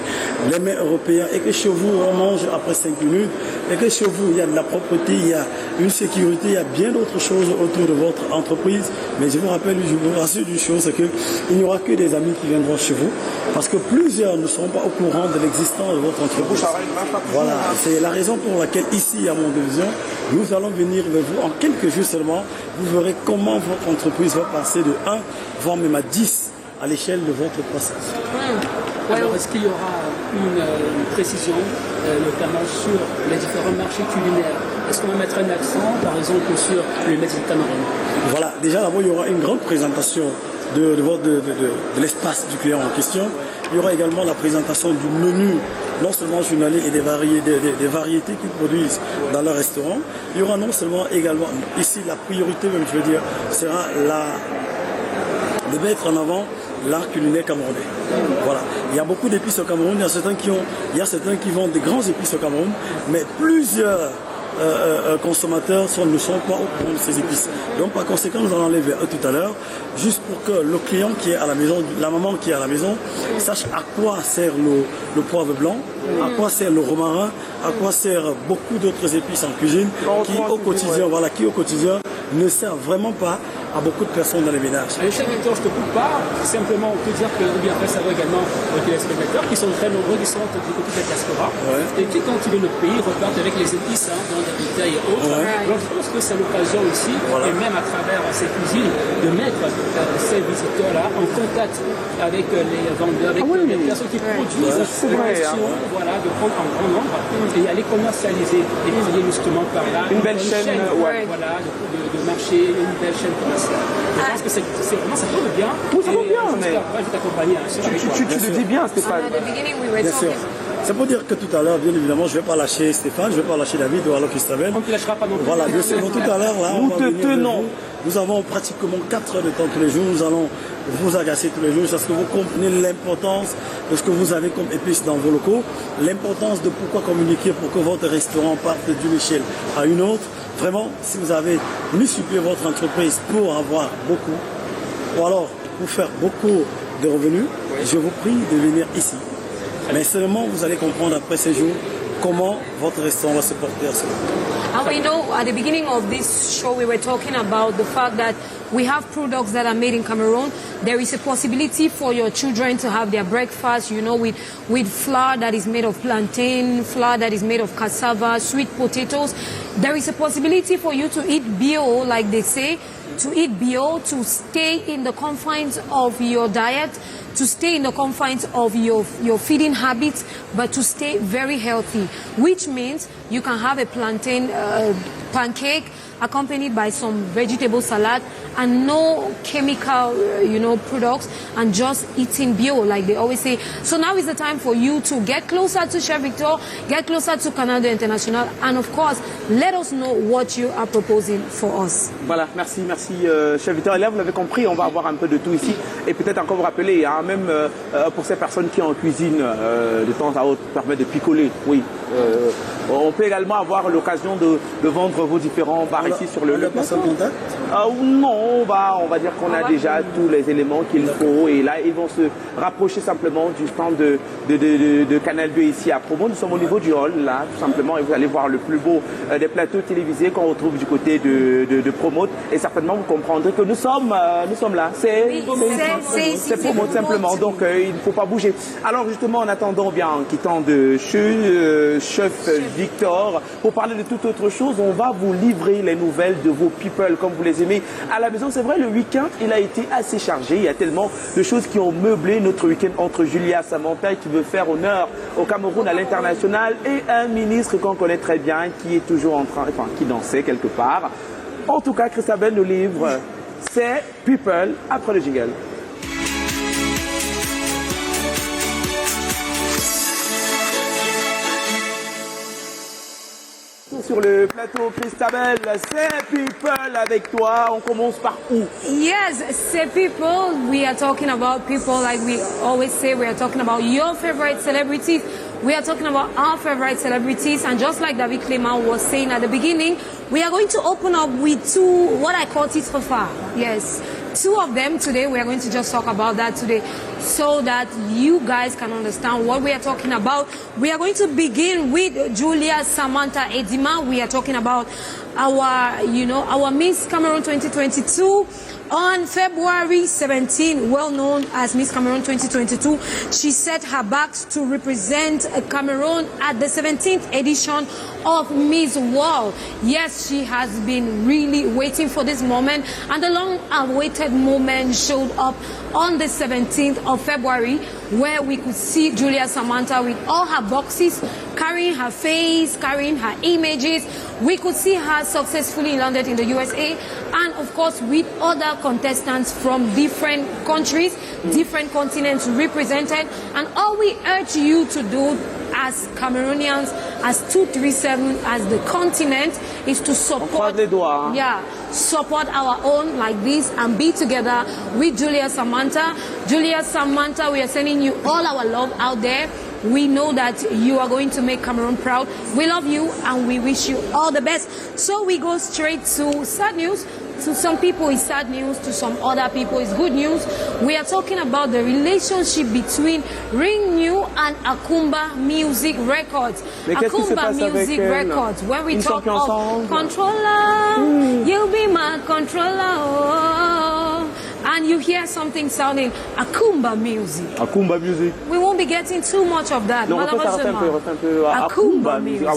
les mets européens, et que chez vous, on mange après 5 minutes, et que chez vous, il y a de la propreté, il y a une sécurité, il y a bien d'autres choses autour de votre entreprise. Mais je vous rappelle, je vous rassure d'une chose, c'est qu'il n'y aura que des amis qui viendront chez vous, parce que plusieurs ne seront pas au courant de l'existence de votre entreprise. Voilà, c'est la raison pour laquelle ici à Mont-Division, nous allons venir vers vous en quelques jours seulement. Vous verrez comment votre entreprise va passer de 1, voire même à 10 à l'échelle de votre croissance. Alors, est-ce qu'il y aura une précision, notamment sur les différents marchés culinaires? Est-ce qu'on va mettre un accent, par exemple, sur le Made in Cameroun? Voilà, déjà d'abord, il y aura une grande présentation de l'espace du client en question. Il y aura également la présentation du menu, non seulement journalier et des variétés qu'ils produisent dans leur restaurant. Il y aura non seulement également, ici la priorité même, je veux dire, sera de mettre en avant l'art culinaire camerounais. Voilà. Il y a beaucoup d'épices au Cameroun, il y a certains qui vendent des grands épices au Cameroun, mais plusieurs consommateurs ne sont pas au courant de ces épices. Donc par conséquent, nous allons aller vers eux tout à l'heure, juste pour que le client qui est à la maison, la maman qui est à la maison, sache à quoi sert le poivre blanc, à quoi sert le romarin, à quoi sert beaucoup d'autres épices en cuisine, qui au quotidien ne servent vraiment pas à beaucoup de personnes dans les ménages. Chef Victor, je ne te coupe pas, simplement on peut dire que bien après ça va également aux téléspectateurs qui sont très nombreux, qui sont du côté de la diaspora, et qui quand ils viennent au pays repartent avec les épices dans la bouteille et autres. Donc je pense que c'est l'occasion aussi, et même à travers ces cuisines, de mettre ces visiteurs-là en contact avec les vendeurs, avec les personnes qui produisent ces questions, de prendre en grand nombre et aller commercialiser et créer justement par là une belle chaîne de marché, une belle chaîne commerciale. Je pense que c'est vraiment, ça tombe bien. Oui, ça tombe bien, mais... Je vais t'accompagner. Tu le dis bien, Stéphane. Bien sûr. C'est pour dire que tout à l'heure, bien évidemment, je ne vais pas lâcher Stéphane, je ne vais pas lâcher David ou alors Christabel. On ne te lâchera pas non plus. Voilà, bien sûr. Tout à l'heure, là, nous te tenons. Nous avons pratiquement 4 heures de temps tous les jours. Nous allons vous agacer tous les jours parce que vous comprenez l'importance de ce que vous avez comme épices dans vos locaux, l'importance de pourquoi communiquer pour que votre restaurant parte d'une échelle à une autre. Vraiment, si vous avez mis sur pied votre entreprise pour avoir beaucoup, ou alors pour faire beaucoup de revenus, je vous prie de venir ici. Mais seulement vous allez comprendre après ces jours comment votre restaurant va se porter à cela. And we know at the beginning of this show we were talking about the fact that we have products that are made in Cameroon. There is a possibility for your children to have their breakfast, with flour that is made of plantain, flour that is made of cassava, sweet potatoes. There is a possibility for you to eat bio, like they say, to eat bio, to stay in the confines of your diet, to stay in the confines of your feeding habits, but to stay very healthy, which means you can have a plantain pancake accompanied by some vegetable salad and no chemical, products, and just eating bio, like they always say. So now is the time for you to get closer to Chef Victor, get closer to Canada International, and of course, let us know what you are proposing for us. Voilà, merci, Chef Victor. Et là, vous l'avez compris, on va avoir un peu de tout ici. Et peut-être encore vous rappeler, même pour ces personnes qui en cuisine de temps à autre, permettent de picoler, oui. On peut également avoir l'occasion de vendre vos différents bars ici sur le plateau. Non, on va dire qu'on a déjà tous les éléments qu'il faut. Et là, ils vont se rapprocher simplement du stand de Canal 2 ici à Promo. Nous sommes au niveau du hall, là, tout simplement. Et vous allez voir le plus beau des plateaux télévisés qu'on retrouve du côté de Promote. Et certainement, vous comprendrez que nous sommes là. C'est Promote simplement. Donc, il ne faut pas bouger. Alors, justement, en attendant, en quittant de Chef Victor, pour parler de toute autre chose, on va vous livrer les nouvelles de vos people, comme vous les aimez à la maison. C'est vrai, le week-end, il a été assez chargé. Il y a tellement de choses qui ont meublé notre week-end entre Julia Samantha, qui veut faire honneur au Cameroun à l'international, et un ministre qu'on connaît très bien, qui est toujours qui dansait quelque part. En tout cas, Christabel nous livre ses people après le jingle. Sur le plateau, Christabel, c'est people avec toi. On commence par où? Yes, c'est people. We are talking about people like we always say. We are talking about your favorite celebrities. We are talking about our favorite celebrities, and just like David Clement was saying at the beginning, we are going to open up with two, what I call titres phare. Yes, two of them today. We are going to just talk about that today so that you guys can understand what we are talking about. We are going to begin with Julia Samantha Edima. We are talking about our Miss Cameroon 2022 on February 17, well known as Miss Cameroon 2022. She set her backs to represent Cameroon at the 17th edition of Miss World. Yes, she has been really waiting for this moment, and the long-awaited moment showed up on the 17th of February, where we could see Julia Samantha with all her boxes, carrying her face, carrying her images. We could see her successfully landed in the USA, and of course with other contestants from different countries, different continents represented. And all we urge you to do as Cameroonians, as 237, as the continent, is to support, support our own like this and be together with Julia Samantha. Julia Samantha, we are sending you all our love out there. We know that you are going to make Cameroon proud. We love you and we wish you all the best. So we go straight to sad news. To some people it's sad news, to some other people it's good news. We are talking about the relationship between Ringnew and Akumba Music Records. Akumba Music Records. When we talk of controller, you'll be my controller. Oh. And you hear something sounding Akumba Music. Akumba Music. We won't be getting too much of that. Non, Akumba Music.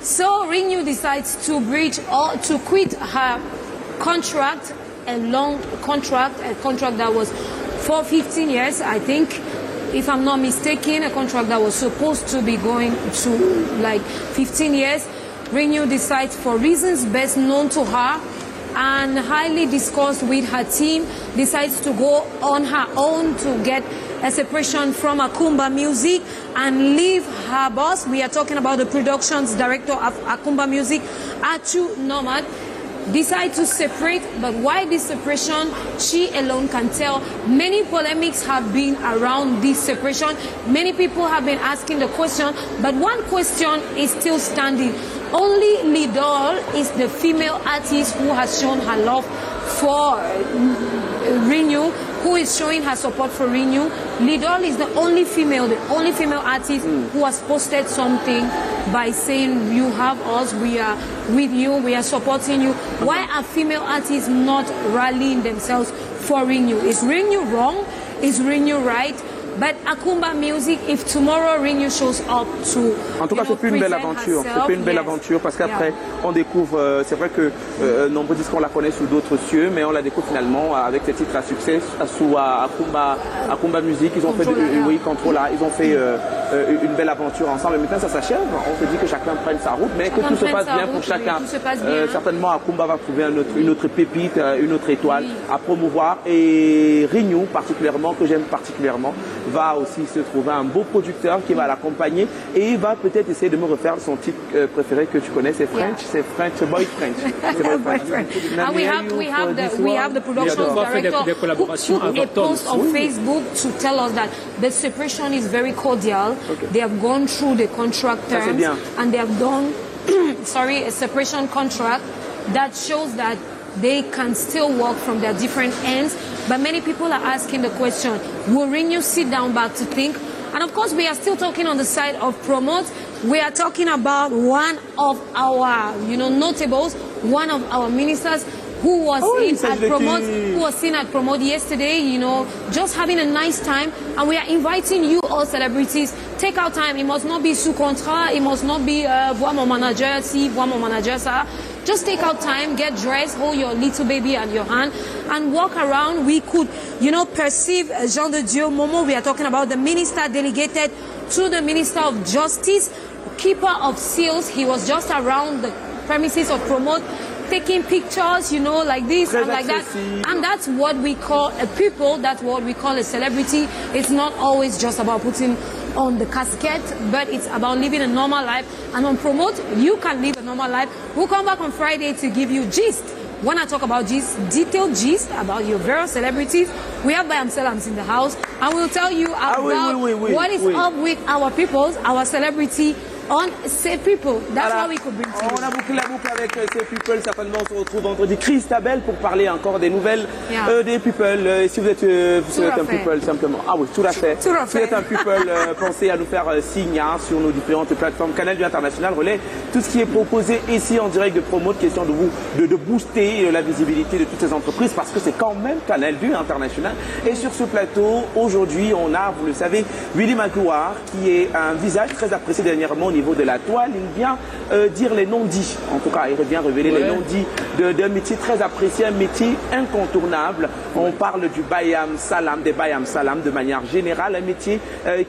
So Ringnew decides to breach or to quit her contract, a long contract, a contract that was for 15 years, I think. If I'm not mistaken, a contract that was supposed to be going to like 15 years. Ringnew decides, for reasons best known to her and highly discussed with her team, decides to go on her own to get a separation from Akumba Music and leave her boss. We are talking about the productions director of Akumba Music, Achu Nomad. Decide to separate, but why this separation, she alone can tell. Many polemics have been around this separation. Many people have been asking the question, but one question is still standing. Only Lidol is the female artist who has shown her love for Ringnew, who is showing her support for Ringnew. Lidol is the only female artist who has posted something by saying, you have us, we are with you, we are supporting you. Why are female artists not rallying themselves for Ringnew? Is Ringnew wrong? Is Ringnew right? But Akumba Music, if tomorrow Ringnew shows up to, en tout cas, c'est plus une belle aventure. C'est plus une belle aventure parce qu'après, on découvre. C'est vrai que nombreux disent qu'on la connaît sous d'autres cieux, mais on la découvre finalement avec ses titres à succès sous Akumba Music. Ils ont fait, Controla. Ils ont fait une belle aventure ensemble. Et maintenant, ça s'achève. On se dit que chacun prenne sa route, mais que tout se passe bien pour chacun. Certainement, Akumba va trouver une autre pépite, une autre étoile à promouvoir. Et Ringnew, particulièrement, que j'aime particulièrement, va aussi se trouver un beau producteur qui va l'accompagner et il va peut-être essayer de me refaire son titre préféré que tu connais, c'est French, c'est French, Boy French. And we have the production director who put a post on Facebook to tell us that the separation is very cordial. Okay. They have gone through the contract terms and they have done a separation contract that shows that they can still work from their different ends. But many people are asking the question, will Ringnew sit down back to think? And of course, we are still talking on the side of Promote. We are talking about one of our, notables, one of our ministers who was seen at Promote yesterday, just having a nice time. And we are inviting you all celebrities, take out time. It must not be sous contrat. It must not be voir mon manager ci, voir mon manager ça. Just take out time, get dressed, hold your little baby at your hand, and walk around. We could, perceive Jean de Dieu Momo. We are talking about the minister delegated to the Minister of Justice, keeper of seals. He was just around the premises of Promote, taking pictures, like this and like that. And that's what we call a people, that's what we call a celebrity. It's not always just about putting on the casket, but it's about living a normal life. And on Promote, you can live a normal life. We'll come back on Friday to give you gist. When I talk about gist, detailed gist about your various celebrities, we have Bayam Selams in the house. and we'll tell you about what is up with our peoples, our celebrity on Ces People. That's what we could bring to you. On a bouclé la boucle avec Ces People. Certainement, on se retrouve vendredi. Christabel pour parler encore des nouvelles des People. Si vous êtes, un People, simplement. Ah oui, tout à fait. Si vous êtes un People, pensez à nous faire signe sur nos différentes plateformes. Canal du International relaie tout ce qui est proposé ici en direct de promo, de question de booster la visibilité de toutes ces entreprises parce que c'est quand même Canal du International. Et sur ce plateau, aujourd'hui, on a, vous le savez, Willy Magloire, qui est un visage très apprécié dernièrement au niveau de la toile. Il vient dire les non-dits. En tout cas, il vient révéler les non-dits d'un métier très apprécié, un métier incontournable. On parle du Bayam Salam, des Bayam Salam de manière générale, un métier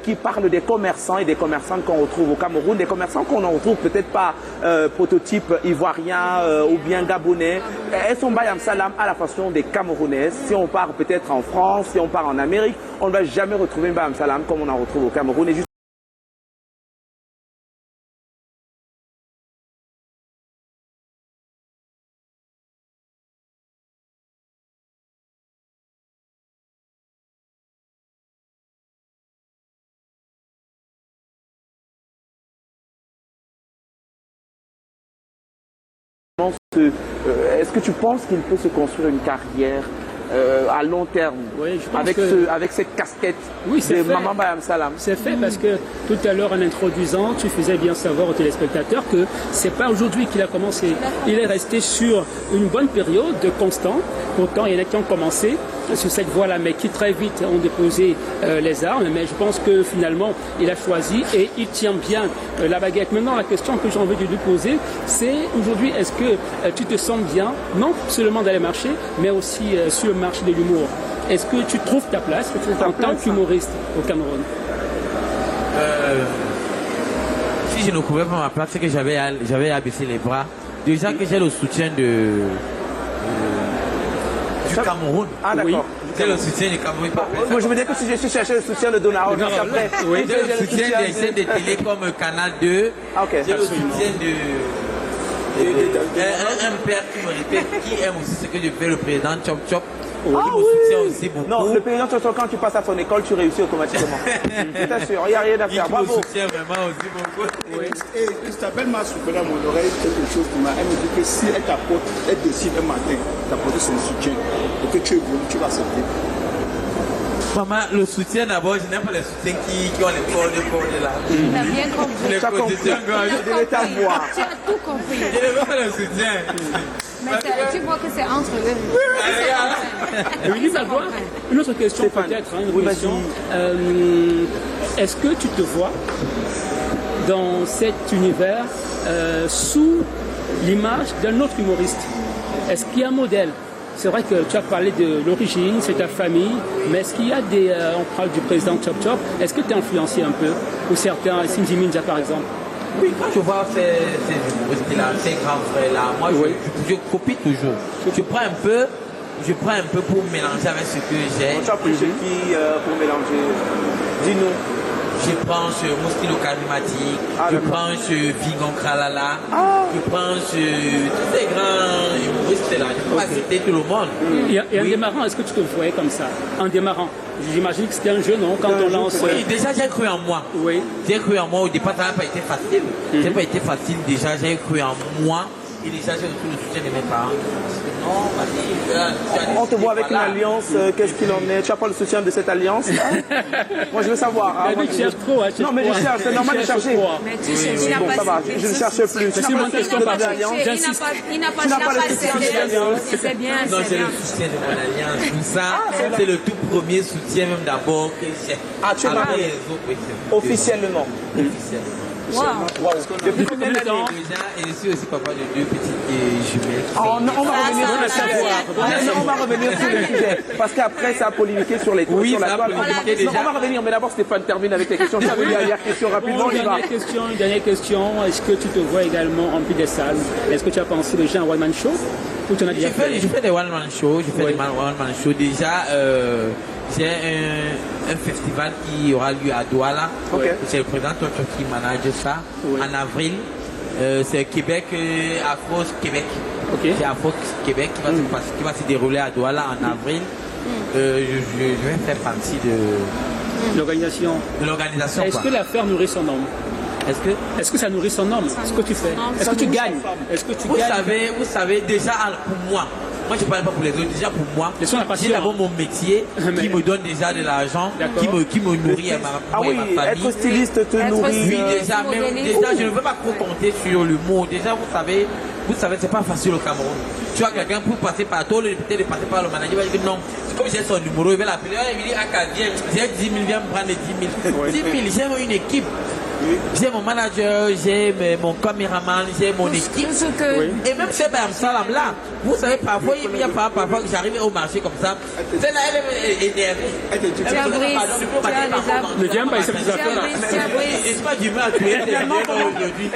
qui parle des commerçants et des commerçantes qu'on retrouve au Cameroun, des commerçants qu'on en retrouve peut-être pas prototype ivoirien ou bien gabonais. Elles sont Bayam Salam à la façon des Camerounaises. Si on part peut-être en France, si on part en Amérique, on ne va jamais retrouver une Bayam Salam comme on en retrouve au Cameroun. Et est-ce que tu penses qu'il peut se construire une carrière à long terme avec cette casquette de Maman Bayam Salam? C'est fait parce que tout à l'heure en introduisant, tu faisais bien savoir aux téléspectateurs que c'est pas aujourd'hui qu'il a commencé. Il est resté sur une bonne période de constant. Pourtant, il y en a qui ont commencé sur cette voie-là, mais qui très vite ont déposé les armes. Mais je pense que finalement, il a choisi et il tient bien la baguette. Maintenant, la question que j'ai envie de lui poser, c'est aujourd'hui, est-ce que tu te sens bien, non seulement dans les marchés, mais aussi sur le marché de l'humour? Est-ce que tu trouves ta place en tant qu'humoriste au Cameroun? Si je ne trouvais pas ma place, c'est que j'avais abaissé les bras. Déjà que j'ai le soutien du Cameroun. Ah d'accord. C'est le soutien du Cameroun. Moi je me dis que si je cherchais le soutien de Donald, après. Oui, j'ai le soutien des chaînes de télé comme Canal 2. J'ai le soutien de un père qui me répète, qui aime aussi ce que je fais, le président Chop Chop. Qui me soutient aussi beaucoup. Non, le président Chop Chop, quand tu passes à ton école, tu réussis automatiquement. Je t'assure, il n'y a rien à faire. Bravo. Il me soutient vraiment aussi beaucoup. Et Christabel m'a soufflé à mon oreille quelque chose qui elle me dit que si elle décide un matin d'apporter son soutien et que tu évolues, tu vas sortir. Maman, le soutien d'abord, je n'aime pas les soutiens qui ont les cordes là. Tu as bien compris. Tu as compris. Je vais t'avoir. Tu as tout compris. Je ne veux pas le soutien. Mais tu vois que c'est entre eux. Oui, Magloire, une autre question peut-être, une question. Est-ce que tu te vois dans cet univers sous l'image d'un autre humoriste? Est-ce qu'il y a un modèle? C'est vrai que tu as parlé de l'origine, c'est ta famille, mais est-ce qu'il y a on parle du président Chop Chop, est-ce que tu es influencé un peu? Ou certains, Sinji Minja par exemple? Oui, quand je vois ces grands frères-là, moi je copie toujours. Je prends un peu pour mélanger avec ce que j'ai. Tu as pris chez qui pour mélanger? Dis-nous. Je prends ce Moustilo Charismatique, je prends ce Vigon Kralala, je prends tous ces grands humoristes-là. Je ne peux pas citer tout le monde. Et en démarrant, est-ce que tu te voyais comme ça? En démarrant, j'imagine que c'était un jeu, non? Quand on lance. Oui, déjà j'ai cru en moi. Oui. J'ai cru en moi. Au départ, ça n'a pas été facile. Ça n'a pas été facile déjà. J'ai cru en moi. Et déjà, j'ai reçu le soutien de mes parents. Non, on te voit avec une alliance, qu'est-ce qu'il en est? Tu n'as pas le soutien de cette alliance? Moi je veux savoir. Mais tu cherches trop, non mais je cherche, c'est normal de chercher. Mais tu cherches, bon, ça va, je ne cherche plus. C'est mon question par il n'a pas le soutien de l'alliance. C'est bien, non, j'ai le soutien de mon alliance. Tout ça, c'est le tout premier soutien même d'abord que j'ai. Ah, tu es marié? Officiellement. Officiellement. Wow. Depuis combien d'années déjà, et je suis aussi papa de 2 petites jumelles. On va revenir sur le sujet. Parce qu'après, ça a polémiqué sur les oui, sur la toile. On va revenir, mais d'abord, Stéphane termine avec les questions. Ça veut dire dernière question rapidement, on y va. Une dernière question. Est-ce que tu te vois également rempli des salles? Est-ce que tu as pensé déjà à un one-man show? Ou tu en as déjà fait? Je fais des one-man shows. Déjà, j'ai un festival qui aura lieu à Douala. C'est le président Toto qui manage ça. En avril, c'est Québec, Afro Québec. C'est Afro Québec qui va se dérouler à Douala en avril. je vais faire partie de L'organisation. Est-ce que l'affaire nourrit son homme? Est-ce que ça nourrit son homme? Ce que tu fais? Est-ce que tu gagnes? Vous savez, déjà pour moi je ne parle pas pour les autres, déjà pour moi, j'ai d'abord mon métier qui me donne déjà de l'argent, qui me nourrit et ma famille. Être styliste te nourrit. Oui, déjà, je ne veux pas trop compter sur le mot. Déjà, vous savez, c'est pas facile au Cameroun. Tu vois quelqu'un pour passer par toi, peut-être de passer par le manager, il va dire non, comme j'ai son numéro, il va l'appeler, il dit j'ai 10 000, viens me prendre les 10 000. 10 000, j'ai une équipe. J'ai mon manager, j'ai mon caméraman, j'ai mon équipe. Et même chez Bayam Salam là, vous savez, parfois que j'arrive au marché comme ça, celle-là, elle est énervée. Ne viens pas, c'est plus affaire là. C'est pas du mal à tuer.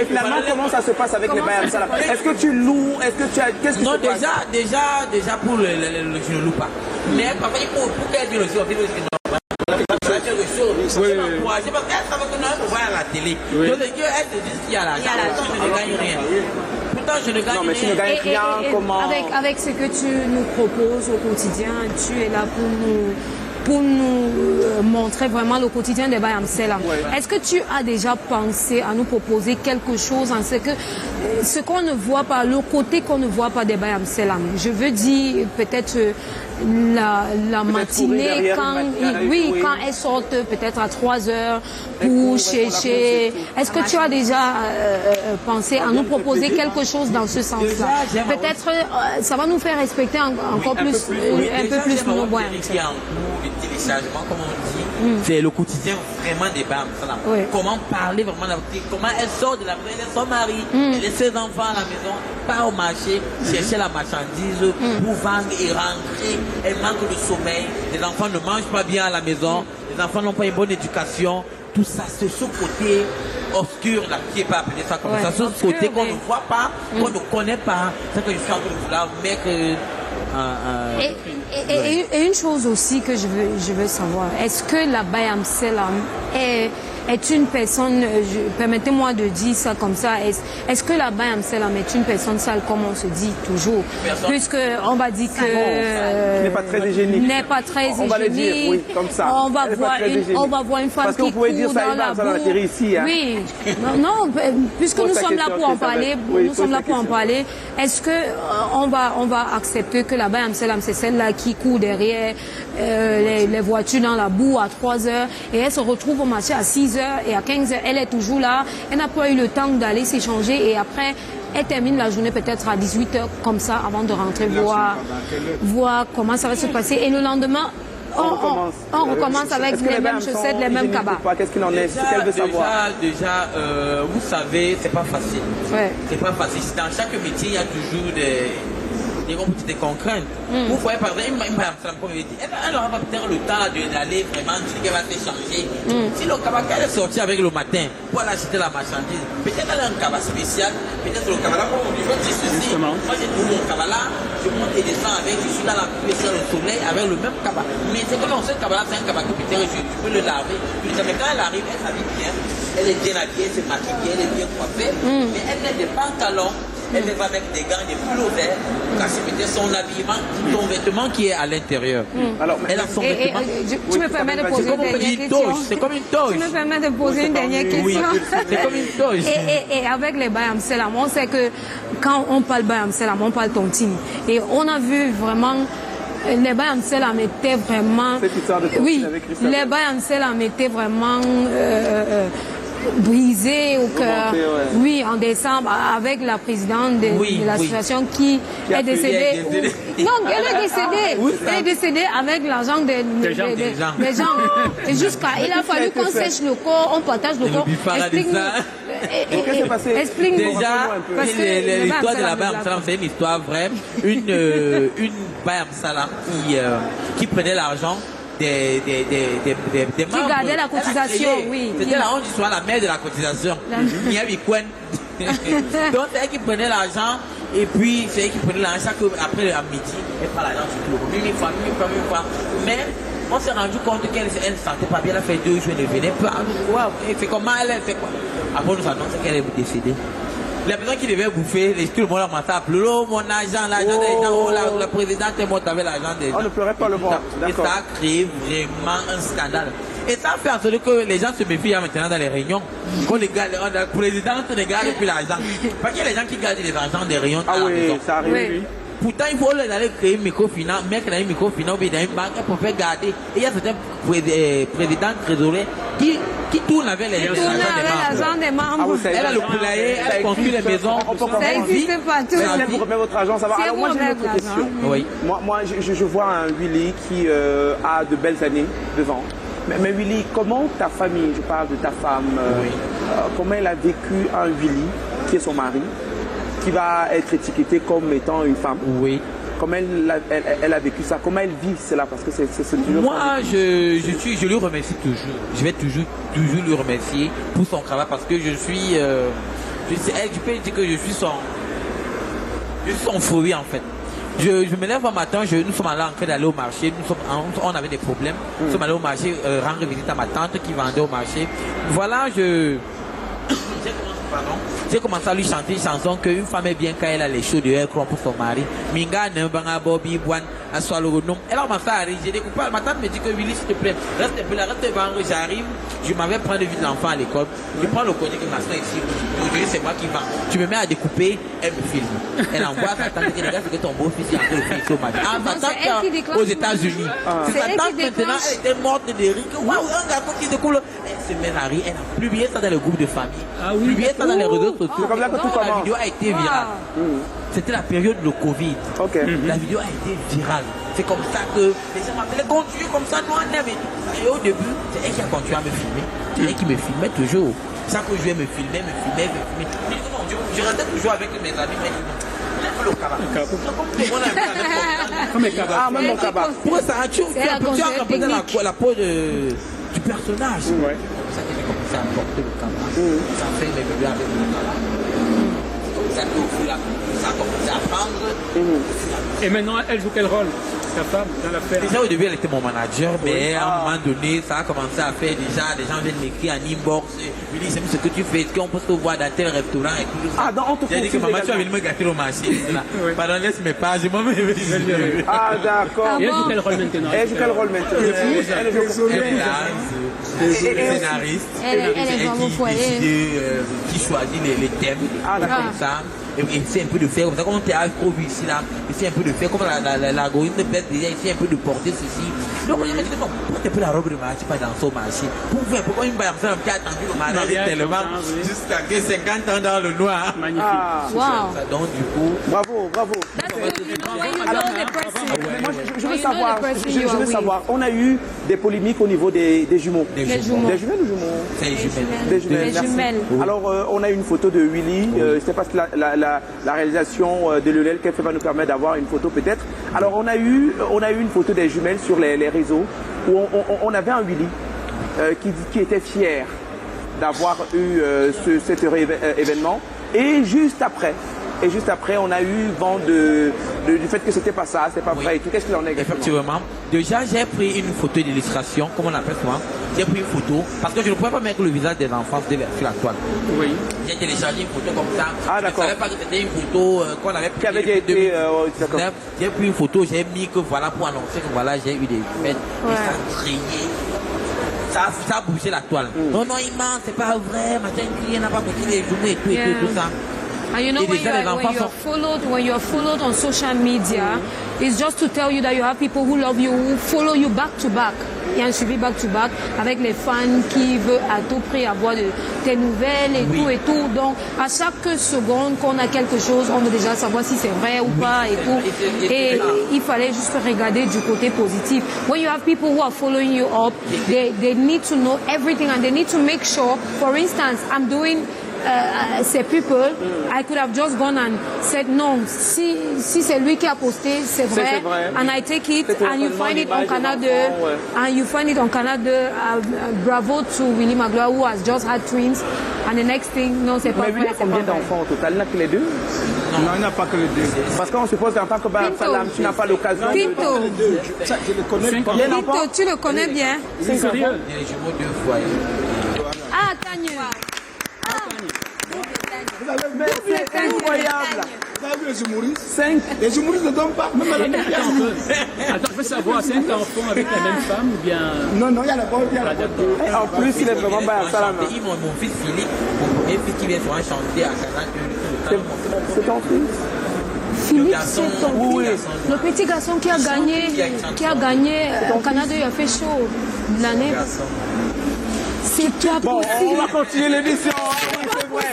Et finalement, comment ça se passe avec les Bayam Salam? Est-ce que tu loues? Est-ce que tu as. Qu'est-ce que non, tu déjà pour le je ne loue pas. Mais parfois, pour qu'elle dise aussi, on dit aussi non. Quelque chose. Oui. Parce qu'elle savait que nous on voit à la télé. Donc les dieux, elles te disent qu'il y a l'argent. Pourtant, je ne gagne rien. Pourtant, je ne gagne rien. Non, mais tu ne gagnes rien. Comment? Avec ce que tu nous proposes au quotidien, tu es là pour nous montrer vraiment le quotidien des Bayam Salam. Est-ce que tu as déjà pensé à nous proposer quelque chose en ce qu'on ne voit pas, le côté qu'on ne voit pas des Bayam Salam? Je veux dire peut-être la matinée quand elles sortent peut-être à 3 heures pour chercher. Est-ce que tu as déjà pensé à nous proposer quelque chose dans ce sens-là? Peut-être ça va nous faire respecter encore plus, un peu plus nos Bayam Salam. Téléchargement, comme on dit, c'est le quotidien vraiment des Bayam Salam. Comment parler vraiment la boutique, comment elle sort de la maison, elle son mari, elle laisse ses enfants à la maison, part au marché, chercher la marchandise pour vendre et rentrer. Elle manque de sommeil, les enfants ne mangent pas bien à la maison, les enfants n'ont pas une bonne éducation. Tout ça, c'est ce côté obscur là, qui est pas appelé ça comme ça, ce côté qu'on ne voit pas, qu'on ne connaît pas. C'est que je suis en train de vouloir mettre. Et une chose aussi que je veux savoir, est-ce que la Bayam Salam est une personne, permettez-moi de dire ça comme ça, est-ce que la Bayam Salam est une personne sale comme on se dit toujours? Puisque on va dire que n'est pas très hygiénique. N'est pas très hygiénique. On va le dire, oui, comme ça. On va voir une femme qui court dans la boue. Ici, hein. Oui, non, puisque nous sommes là pour en parler, est-ce que on va accepter que la Bayam Salam c'est celle-là qui court derrière les voitures dans la boue à 3 heures et elle se retrouve au marché à 6 heures et à 15 heures, elle est toujours là, elle n'a pas eu le temps d'aller s'échanger et après elle termine la journée peut-être à 18 heures comme ça avant de rentrer voir comment ça va se passer et le lendemain on recommence avec les mêmes chaussettes, les mêmes cabas. Qu'est-ce qu'il en est? Qu'elle veut savoir? Déjà, vous savez, c'est pas facile. C'est pas facile. Dans chaque métier, il y a toujours des contraintes. Vous voyez, par exemple, elle n'aura pas peut-être le temps d'aller vraiment dire qu'elle va s'échanger. Si le cabas, qu'elle est sortie avec le matin pour aller acheter la marchandise, peut-être elle a un cabas spécial, peut-être le cabas là, comme on dit, je dis ceci. Moi, j'ai tout mon cabas là, je monte et descends avec, je suis dans la pluie, sur le soleil, avec le même cabas. Mais c'est que non, ce cabas là, c'est un cabas que peut-être tu peux le laver. Mais quand elle arrive, elle s'habille bien, elle est bien habillée, elle se maquille bien, elle est bien coiffée, mais elle met des pantalons. Elle va mettre des gants, des pulls verts, cacher peut-être son habillement, son vêtement qui est à l'intérieur. Alors, elle a son vêtement. Tu me permets de poser une dernière question? C'est comme une toge. Tu me permets de poser une dernière question? Oui, c'est comme une toge. Et avec les Bayam Salam, on sait que quand on parle Bayam Salam, on parle tontine. Et on a vu vraiment... Les Bayam Salam étaient vraiment... Oui, les Bayam Salam étaient vraiment... brisé au cœur. Oui, en décembre, avec la présidente de l'association qui est décédée. Non, elle est décédée. Elle est décédée avec l'argent des gens. Et jusqu'à, il a fallu qu'on sèche le corps, on partage le corps. Explique-nous. Explique-nous. Déjà, l'histoire de la Bayam Salam, c'est une histoire vraie. Une Bayam Salam qui prenait l'argent des membres. Qui gardait la cotisation, oui. C'était la honte du soir, la mère de la cotisation. Donc c'est elle qui prenait l'argent et puis c'est elle qui prenait l'argent après à midi. Elle prend l'argent sur tout le monde. Une fois. Mais on s'est rendu compte qu'elle ne se sentait pas bien. Elle a fait 2 jours, elle ne venait pas. Elle fait comment? Elle fait quoi? Après on nous annonce qu'elle est décédée. La personne qui devait bouffer, tout le monde a commencé à pleurer. Oh, mon argent, l'argent des gens, oh, la présidente est morte avec l'argent des gens. On ne pleurait pas le voir. Et ça a créé vraiment un scandale. Et ça fait en sorte que les gens se méfient maintenant dans les réunions. Quand les gars, la présidente ne garde plus l'argent. Parce qu'il y a les gens qui gardent les argents des réunions. Ah oui, ça arrive. Oui. Pourtant, il faut aller créer une microfinance, mettre dans une microfinance ou dans une banque pour faire garder. Et il y a certains présidents trésoriers qui tournent avec les l'argent des membres. Ah, vous savez, elle a le poulailler, elle construit les maisons. Ça existe pas tout. Si elle vous remet votre argent, ça va. Si Alors elle moi vous j'ai une remet autre l'argent. question. Oui. Moi je vois un Willy qui a de belles années devant. Mais Willy, comment ta famille, je parle de ta femme, comment elle a vécu un Willy qui est son mari, qui va être étiqueté comme étant une femme? Oui. Comment elle a vécu ça? Comment elle vit cela? Parce que c'est toujours... Moi, je lui remercie toujours. Je vais toujours lui remercier pour son travail parce que je peux dire que je suis son fruit en fait. Je me lève un matin, nous sommes allés en train d'aller au marché, on avait des problèmes. Nous sommes allés au marché rendre visite à ma tante qui vendait au marché. Voilà, j'ai commencé à lui chanter une chanson qu'une femme est bien quand elle a les chauds de air pour son mari. Minga ne banga bobi boine à soi le nom. Elle a commencé à rire. J'ai découpé. Ma tante me dit que Willy, s'il te plaît, reste un peu là, reste devant. J'arrive. Je m'avais pris de vie de l'enfant à l'école. Je prends le cognac que ma soeur ici. Aujourd'hui, c'est moi qui vends. Tu me mets à découper, elle me filme. Elle envoie sa tante qui regarde ce que ton beau-fils est en train de faire au mari. Ah, ma tante aux États-Unis. C'est sa tante maintenant, elle était morte de rire. Waouh, un garçon qui découle. Elle se met à rire. Elle a publié ça dans le groupe de famille. Ah oui. Publié ça dans les réseaux sociaux. C'est comme là que tout La commence. vidéo a été virale. C'était la période de Covid. Ok. La vidéo a été virale. C'est comme ça que les gens m'appelaient continue comme ça, nous on aime et tout ça. Et au début, c'est elle qui a continué à me filmer. C'est elle qui me filmait toujours. Chaque jour, je me filmais. Mais non, je restais toujours avec mes amis. Mais le cabas. Comme un cabas. Ah, même mon cabas. Pour ça, tu as compris la peau du personnage. Ouais. Ça que j'ai commencé à porter le cabas. Ça fait mes bébés avec le cabas. Ça a commencé à prendre. Et maintenant, elle joue quel rôle, ta femme, dans l'affaire? Déjà au début elle était mon manager, mais à un moment donné ça a commencé à faire déjà, des gens viennent m'écrire en inbox, me disent ce que tu fais, est-ce qu'on peut te voir dans tel restaurant et tout ça. Ah, donc on te J'ai dit que maman tu vas venir me gâter au marché. Pardon, laisse mes pages, moi Ah, d'accord. Et elle joue quel rôle maintenant? Elle joue quel rôle maintenant? Elle est scénariste, Elle est vraiment au foyer. qui choisit les thèmes, Ah, d'accord. comme ça. Et essaie un peu de faire comme ça, comme on t'a trop vu ici là, essaie un peu de faire comme l'algorithme de bête déjà, essaie un peu de porter ceci. Donc on m'a dit non, pourquoi t'es plus la robe de marché, pas dans son marché? Pourquoi une baille comme ça, qui a attendu le mariage tellement jusqu'à que 50 ans dans le noir. Magnifique. Ah, Wow. Donc du coup, bravo. Alors, Moi, je veux savoir, on a eu des polémiques au niveau des jumeaux. des Les jumeaux. jumeaux. Des jumelles ou jumeaux? C'est les jumelles. Des jumelles, Les merci. jumelles. Alors, on a une photo de Willy. Je ne sais pas si la réalisation de Lionel Keffe va nous permettre d'avoir une photo peut-être. Alors, on a eu une photo des jumelles sur les réseaux où on avait un Willy qui était fier d'avoir eu cet heureux événement. Et juste après, on a eu vent du fait que c'était pas ça, c'est pas vrai et tout. Qu'est-ce qu'il en est exactement? Effectivement. Déjà, j'ai pris une photo d'illustration, comme on appelle souvent. J'ai pris une photo, parce que je ne pouvais pas mettre le visage des enfants sur la toile. Oui. J'ai téléchargé une photo comme ça. Ah, d'accord. Je ne savais pas que c'était une photo qu'on avait pris. Qui avait déjà été... d'accord. J'ai pris une photo, j'ai mis que voilà, pour annoncer que voilà, j'ai eu des jumelles. Et ça a crié. Ça a bougé la toile. Non, il ment, c'est pas vrai. Machin, il n'a pas montré les jumeaux et tout ça. And you know, when you're followed on social media, it's just to tell you that you have people who love you, who follow you back to back. Il y a un suivi back to back avec les fans qui veulent à tout prix avoir tes nouvelles et tout. Donc, à chaque seconde qu'on a quelque chose, on veut déjà savoir si c'est vrai ou pas et tout. Et il fallait juste regarder du côté positif. When you have people who are following you up, they need to know everything and they need to make sure, for instance, I'm doing ces people, I could have just gone and said non, si c'est lui qui a posté, c'est vrai, and I take it and you find it on Canal 2 and you find it on Canal 2. Bravo to Willy Magloire who has just had twins and the next thing, non, c'est pas vrai. Mais Willy a combien d'enfants au total? Il n'a que les deux? Non, il n'y a pas que les deux. Parce qu'on suppose qu'en tant que Salam, tu n'as pas l'occasion Pinto, Je le connais pas. Pinto, tu le connais bien. C'est sérieux? Il y a les jumeaux deux fois. Ah, Tanya. Vous avez Incroyable. Vous avez vu les humoristes? 5. Les humoristes ne donnent pas, même à la Attends, je veux savoir, 5 enfants avec la même femme ou bien... Non, il y a la bonne, il y a la bonne. En plus, il est vraiment bas à Salam. Mon fils Philippe, mon premier fils qui vient souvent chanter à Canada. C'est ton fils? Philippe, c'est ton Oui, oui. le petit garçon qui a gagné au Canada, il a fait chaud l'année. C'est pas Bon, possible. on va continuer l'émission. Oui, c'est vrai.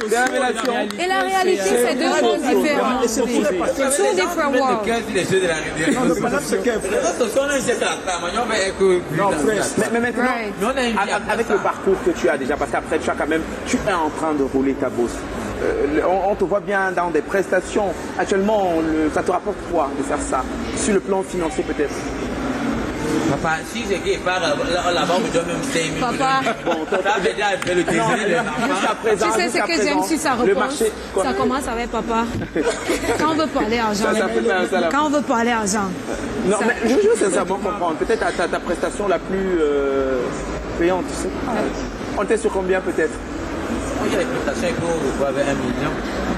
Des révélations. Et la réalité, c'est deux mondes différents. Two different worlds. Mais maintenant, avec le parcours que tu as déjà, parce qu'après tu as quand même, tu es en train de rouler ta bosse. On te voit bien dans des prestations. Actuellement, ça te rapporte quoi de faire ça? Sur le plan financier peut-être? Papa, si c'est qui part là-bas, on me donne même 5 000. Papa. Ça veut déjà fait le Tu sais ce que j'aime si ça repose, ça commence avec papa. Quand on veut parler argent, quand on veut parler argent. Non, mais je veux sincèrement comprendre. Peut-être ta prestation la plus payante, tu sais pas. On était sur combien peut-être? Il y a les prestations qui vont avec 1 million.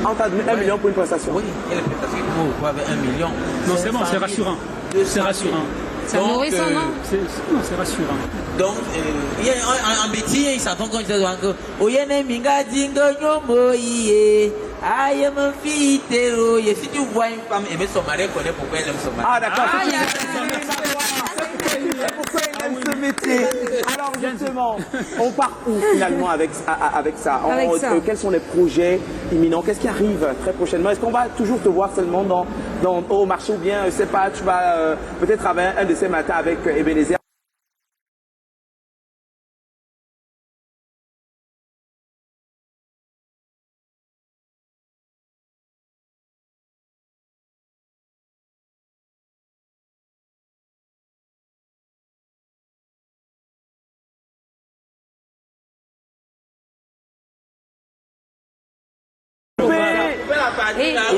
On t'a donné 1 million pour une prestation? Oui, il y a les prestations qui vont avec 1 million. Non, c'est bon, c'est rassurant. C'est rassurant. C'est nourrissant, non? Non, c'est rassurant. Donc, il y a un métier, ils s'entendent quand ils disent que Oyene Minga Dingo Nyomo Iye, Aye mon fille Tero. Si tu vois une femme aimer son mari, connaît pourquoi elle aime son mari. Ah, d'accord. Pourquoi elle aime ce métier? Alors, justement, on part où finalement avec ça? Quels sont les projets imminents? Qu'est-ce qui arrive très prochainement? Est-ce qu'on va toujours te voir seulement au marché ou bien, je sais pas, tu vas peut-être travailler un de ces matins avec Ebenezer?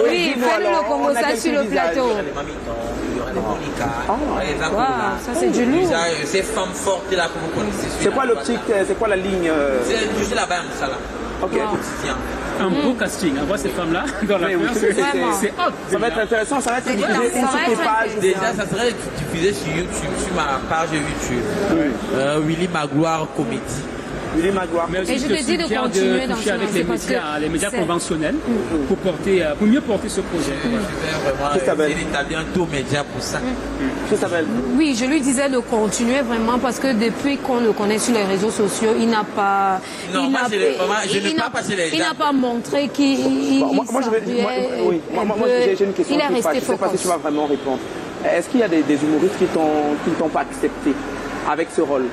Oui, fais-nous le combo ça sur le plateau. Ça c'est du lourd. Ces femmes fortes là que vous connaissez. C'est quoi l'optique? C'est quoi la ligne? Je suis là-bas, ça là. Ok. Un beau casting, on voit ces femmes-là dans la c'est hot. Ça va être intéressant, ça va être diffusé sur tes pages. Déjà, ça serait diffusé sur YouTube, sur ma page YouTube. Willy Magloire Comédie. Willy Magloire. Mais aussi, Et je te dis de continuer dans toucher avec les médias conventionnels pour mieux porter ce projet. Il établit un taux média pour ça. Oui, je lui disais de continuer vraiment parce que depuis qu'on le connaît sur les réseaux sociaux, il n'a pas. Non, moi, je n'ai pas passé les Il n'a pas montré qu'il. Moi, j'ai une question. Il est resté je ne sais pas si tu vas vraiment répondre. Est-ce qu'il y a des humoristes qui ne t'ont pas accepté avec ce rôle?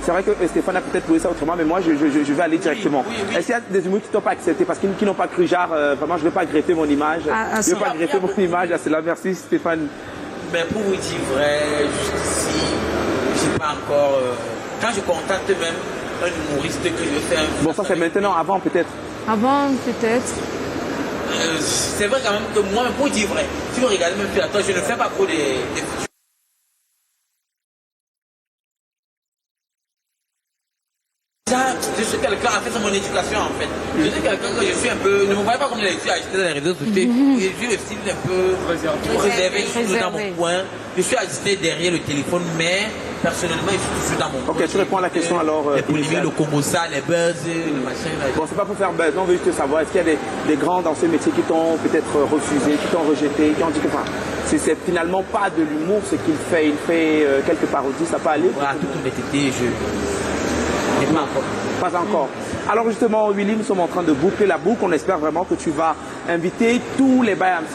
C'est vrai que Stéphane a peut-être joué ça autrement, mais moi je vais aller directement. Est-ce qu'il y a des humoristes qui ne t'ont pas accepté parce qu'ils n'ont pas cru, genre vraiment je ne veux pas greffer mon image, je ne veux pas greffer mon image à cela? Merci Stéphane. Mais pour vous dire vrai, jusqu'ici, je n'ai pas encore. Quand je contacte même un humoriste que je fais un. Bon, ça c'est maintenant, avant peut-être. Avant peut-être. C'est vrai quand même que moi, pour dire vrai, si vous regardez même plus à toi, je ne fais pas trop des je suis quelqu'un, en fait, c'est mon éducation en fait. Je suis quelqu'un que je suis un peu. Ne me voyez pas comme je suis agité dans les réseaux sociaux. Je suis le style un peu réservé, je suis dans mon coin. Je suis agité derrière le téléphone, mais personnellement, je suis toujours dans mon coin. Ok, tu réponds à la question alors. Les polémiques, le Komosa, les buzz, le machin. Bon, c'est pas pour faire buzz, on veut juste savoir, est-ce qu'il y a des grands dans ce métier qui t'ont peut-être refusé, qui t'ont rejeté, qui ont dit que c'est finalement pas de l'humour ce qu'il fait, il fait quelques parodies, ça peut aller? Voilà, toute honnêteté, pas encore. Pas encore. Alors justement, Willy, nous sommes en train de boucler la boucle. On espère vraiment que tu vas inviter toutes les Bayam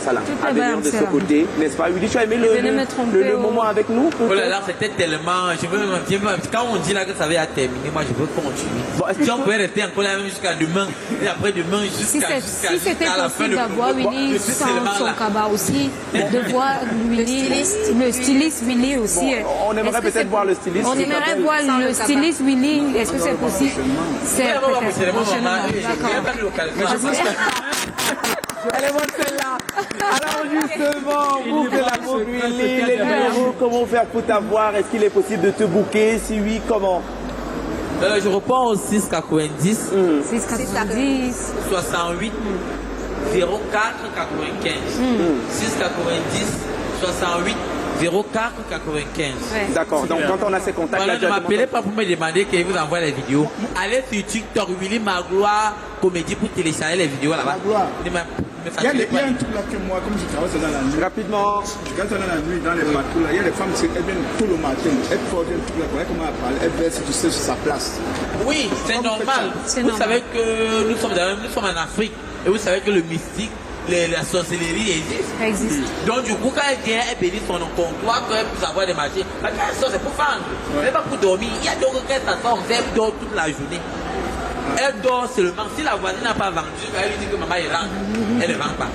Salam à venir de ce côté, n'est-ce pas? Willy, tu as aimé le moment avec nous? Oh là là, c'était tellement. Quand on dit là que ça va terminer, moi je veux continuer. Bon, si on pouvait rester encore là même jusqu'à demain, et après demain jusqu'à si c'était possible d'avoir Willy sans son cabas aussi, de voir Willy, le styliste Willy aussi. On aimerait peut-être voir le styliste. On aimerait voir le styliste Willy. Est-ce que c'est possible? C'est peut-être prochainement. Elle est bonne celle-là. Alors justement, boucle la boucle Willy, les numéros, comment faire pour t'avoir? Est-ce qu'il est possible de te booker? Si oui, comment? Je reprends au 690 690 68 04 95. 690 68 04 95. D'accord, donc quand on a ces contacts Voilà, là, ne m'appelez pas pour me demander qu'il vous envoie les vidéos. Allez sur TikTok, Willy Magloire Comédie pour télécharger les vidéos là-bas. Il y a un truc là que moi, comme je travaille dans la nuit. Rapidement. Quand on est dans la nuit, dans les bateaux là, il y a des femmes qui viennent tout le matin. Elles portent un truc là, comment elle parle, elles versent, tu sais, sur sa place. Oui, c'est normal. Vous savez que nous sommes en Afrique et vous savez que le mystique, la sorcellerie existe. Donc du coup, quand elle vient, elle bénit son comptoir, elle peut avoir des marchés. Parce que c'est pour vendre, c'est pas pour dormir. Il y a d'autres qui s'assoient, elle dort toute la journée. Elle dort seulement. Si la voisine n'a pas vendu, elle lui dit que maman est là. Elle ne vend pas.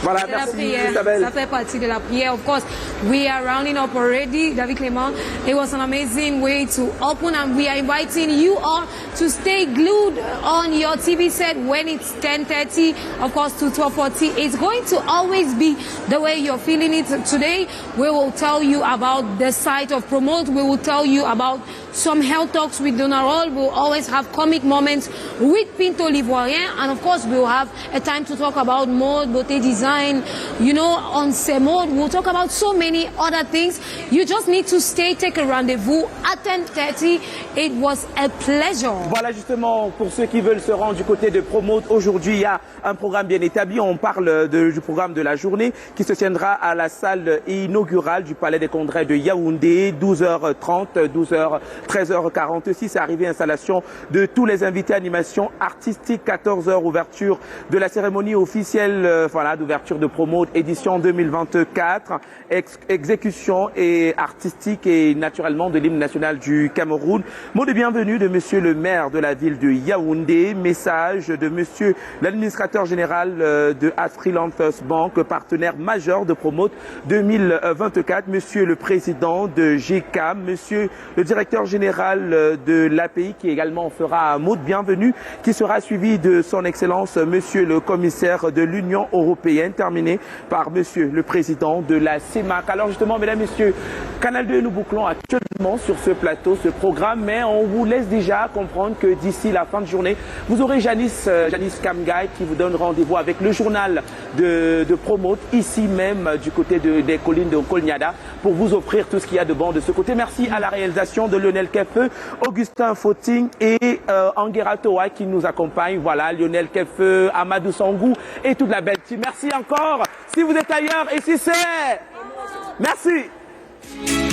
Voilà, merci Isabelle. Ça fait partie de la prière. Of course, we are rounding up already, David Clement. It was an amazing way to open, and we are inviting you all to stay glued on your TV set when it's 10:30, of course, to 12:40. It's going to always be the way you're feeling it. Today, we will tell you about the site of Promote. We will tell you about some health talks with Donarol. We'll always have comic moments with Pinto Livoirien. And of course, we'll have a time to talk about mode, beauté design, you know, on Mode. We'll talk about so many other things. You just need to take a rendezvous at 10:30. It was a pleasure. Voilà justement, pour ceux qui veulent se rendre du côté de Promote, aujourd'hui il y a un programme bien établi. On parle du programme de la journée qui se tiendra à la salle inaugurale du Palais des Congrès de Yaoundé, 12h30, 13h46, arrivée installation de tous les invités, animation artistique, 14h ouverture de la cérémonie officielle, voilà, d'ouverture de Promote édition 2024, exécution et artistique et naturellement de l'hymne national du Cameroun. Mot de bienvenue de monsieur le maire de la ville de Yaoundé, message de monsieur l'administrateur général de Afriland First Bank, partenaire majeur de Promote 2024, monsieur le président de GCAM, monsieur le directeur général de l'API qui également fera un mot de bienvenue qui sera suivi de son excellence monsieur le commissaire de l'Union européenne, terminé par monsieur le président de la CEMAC. Alors justement, mesdames, messieurs, Canal 2, nous bouclons actuellement sur ce plateau ce programme, mais on vous laisse déjà comprendre que d'ici la fin de journée, vous aurez Janice Kamgai qui vous donne rendez-vous avec le journal de Promote ici même du côté des collines de Kolniada pour vous offrir tout ce qu'il y a de bon de ce côté. Merci à la réalisation de Lionel Kefeu, Augustin Footing et Angera Toa qui nous accompagnent. Voilà, Lionel Kefeu, Amadou Sangou et toute la belle team. Merci encore. Si vous êtes ailleurs et si c'est... Merci.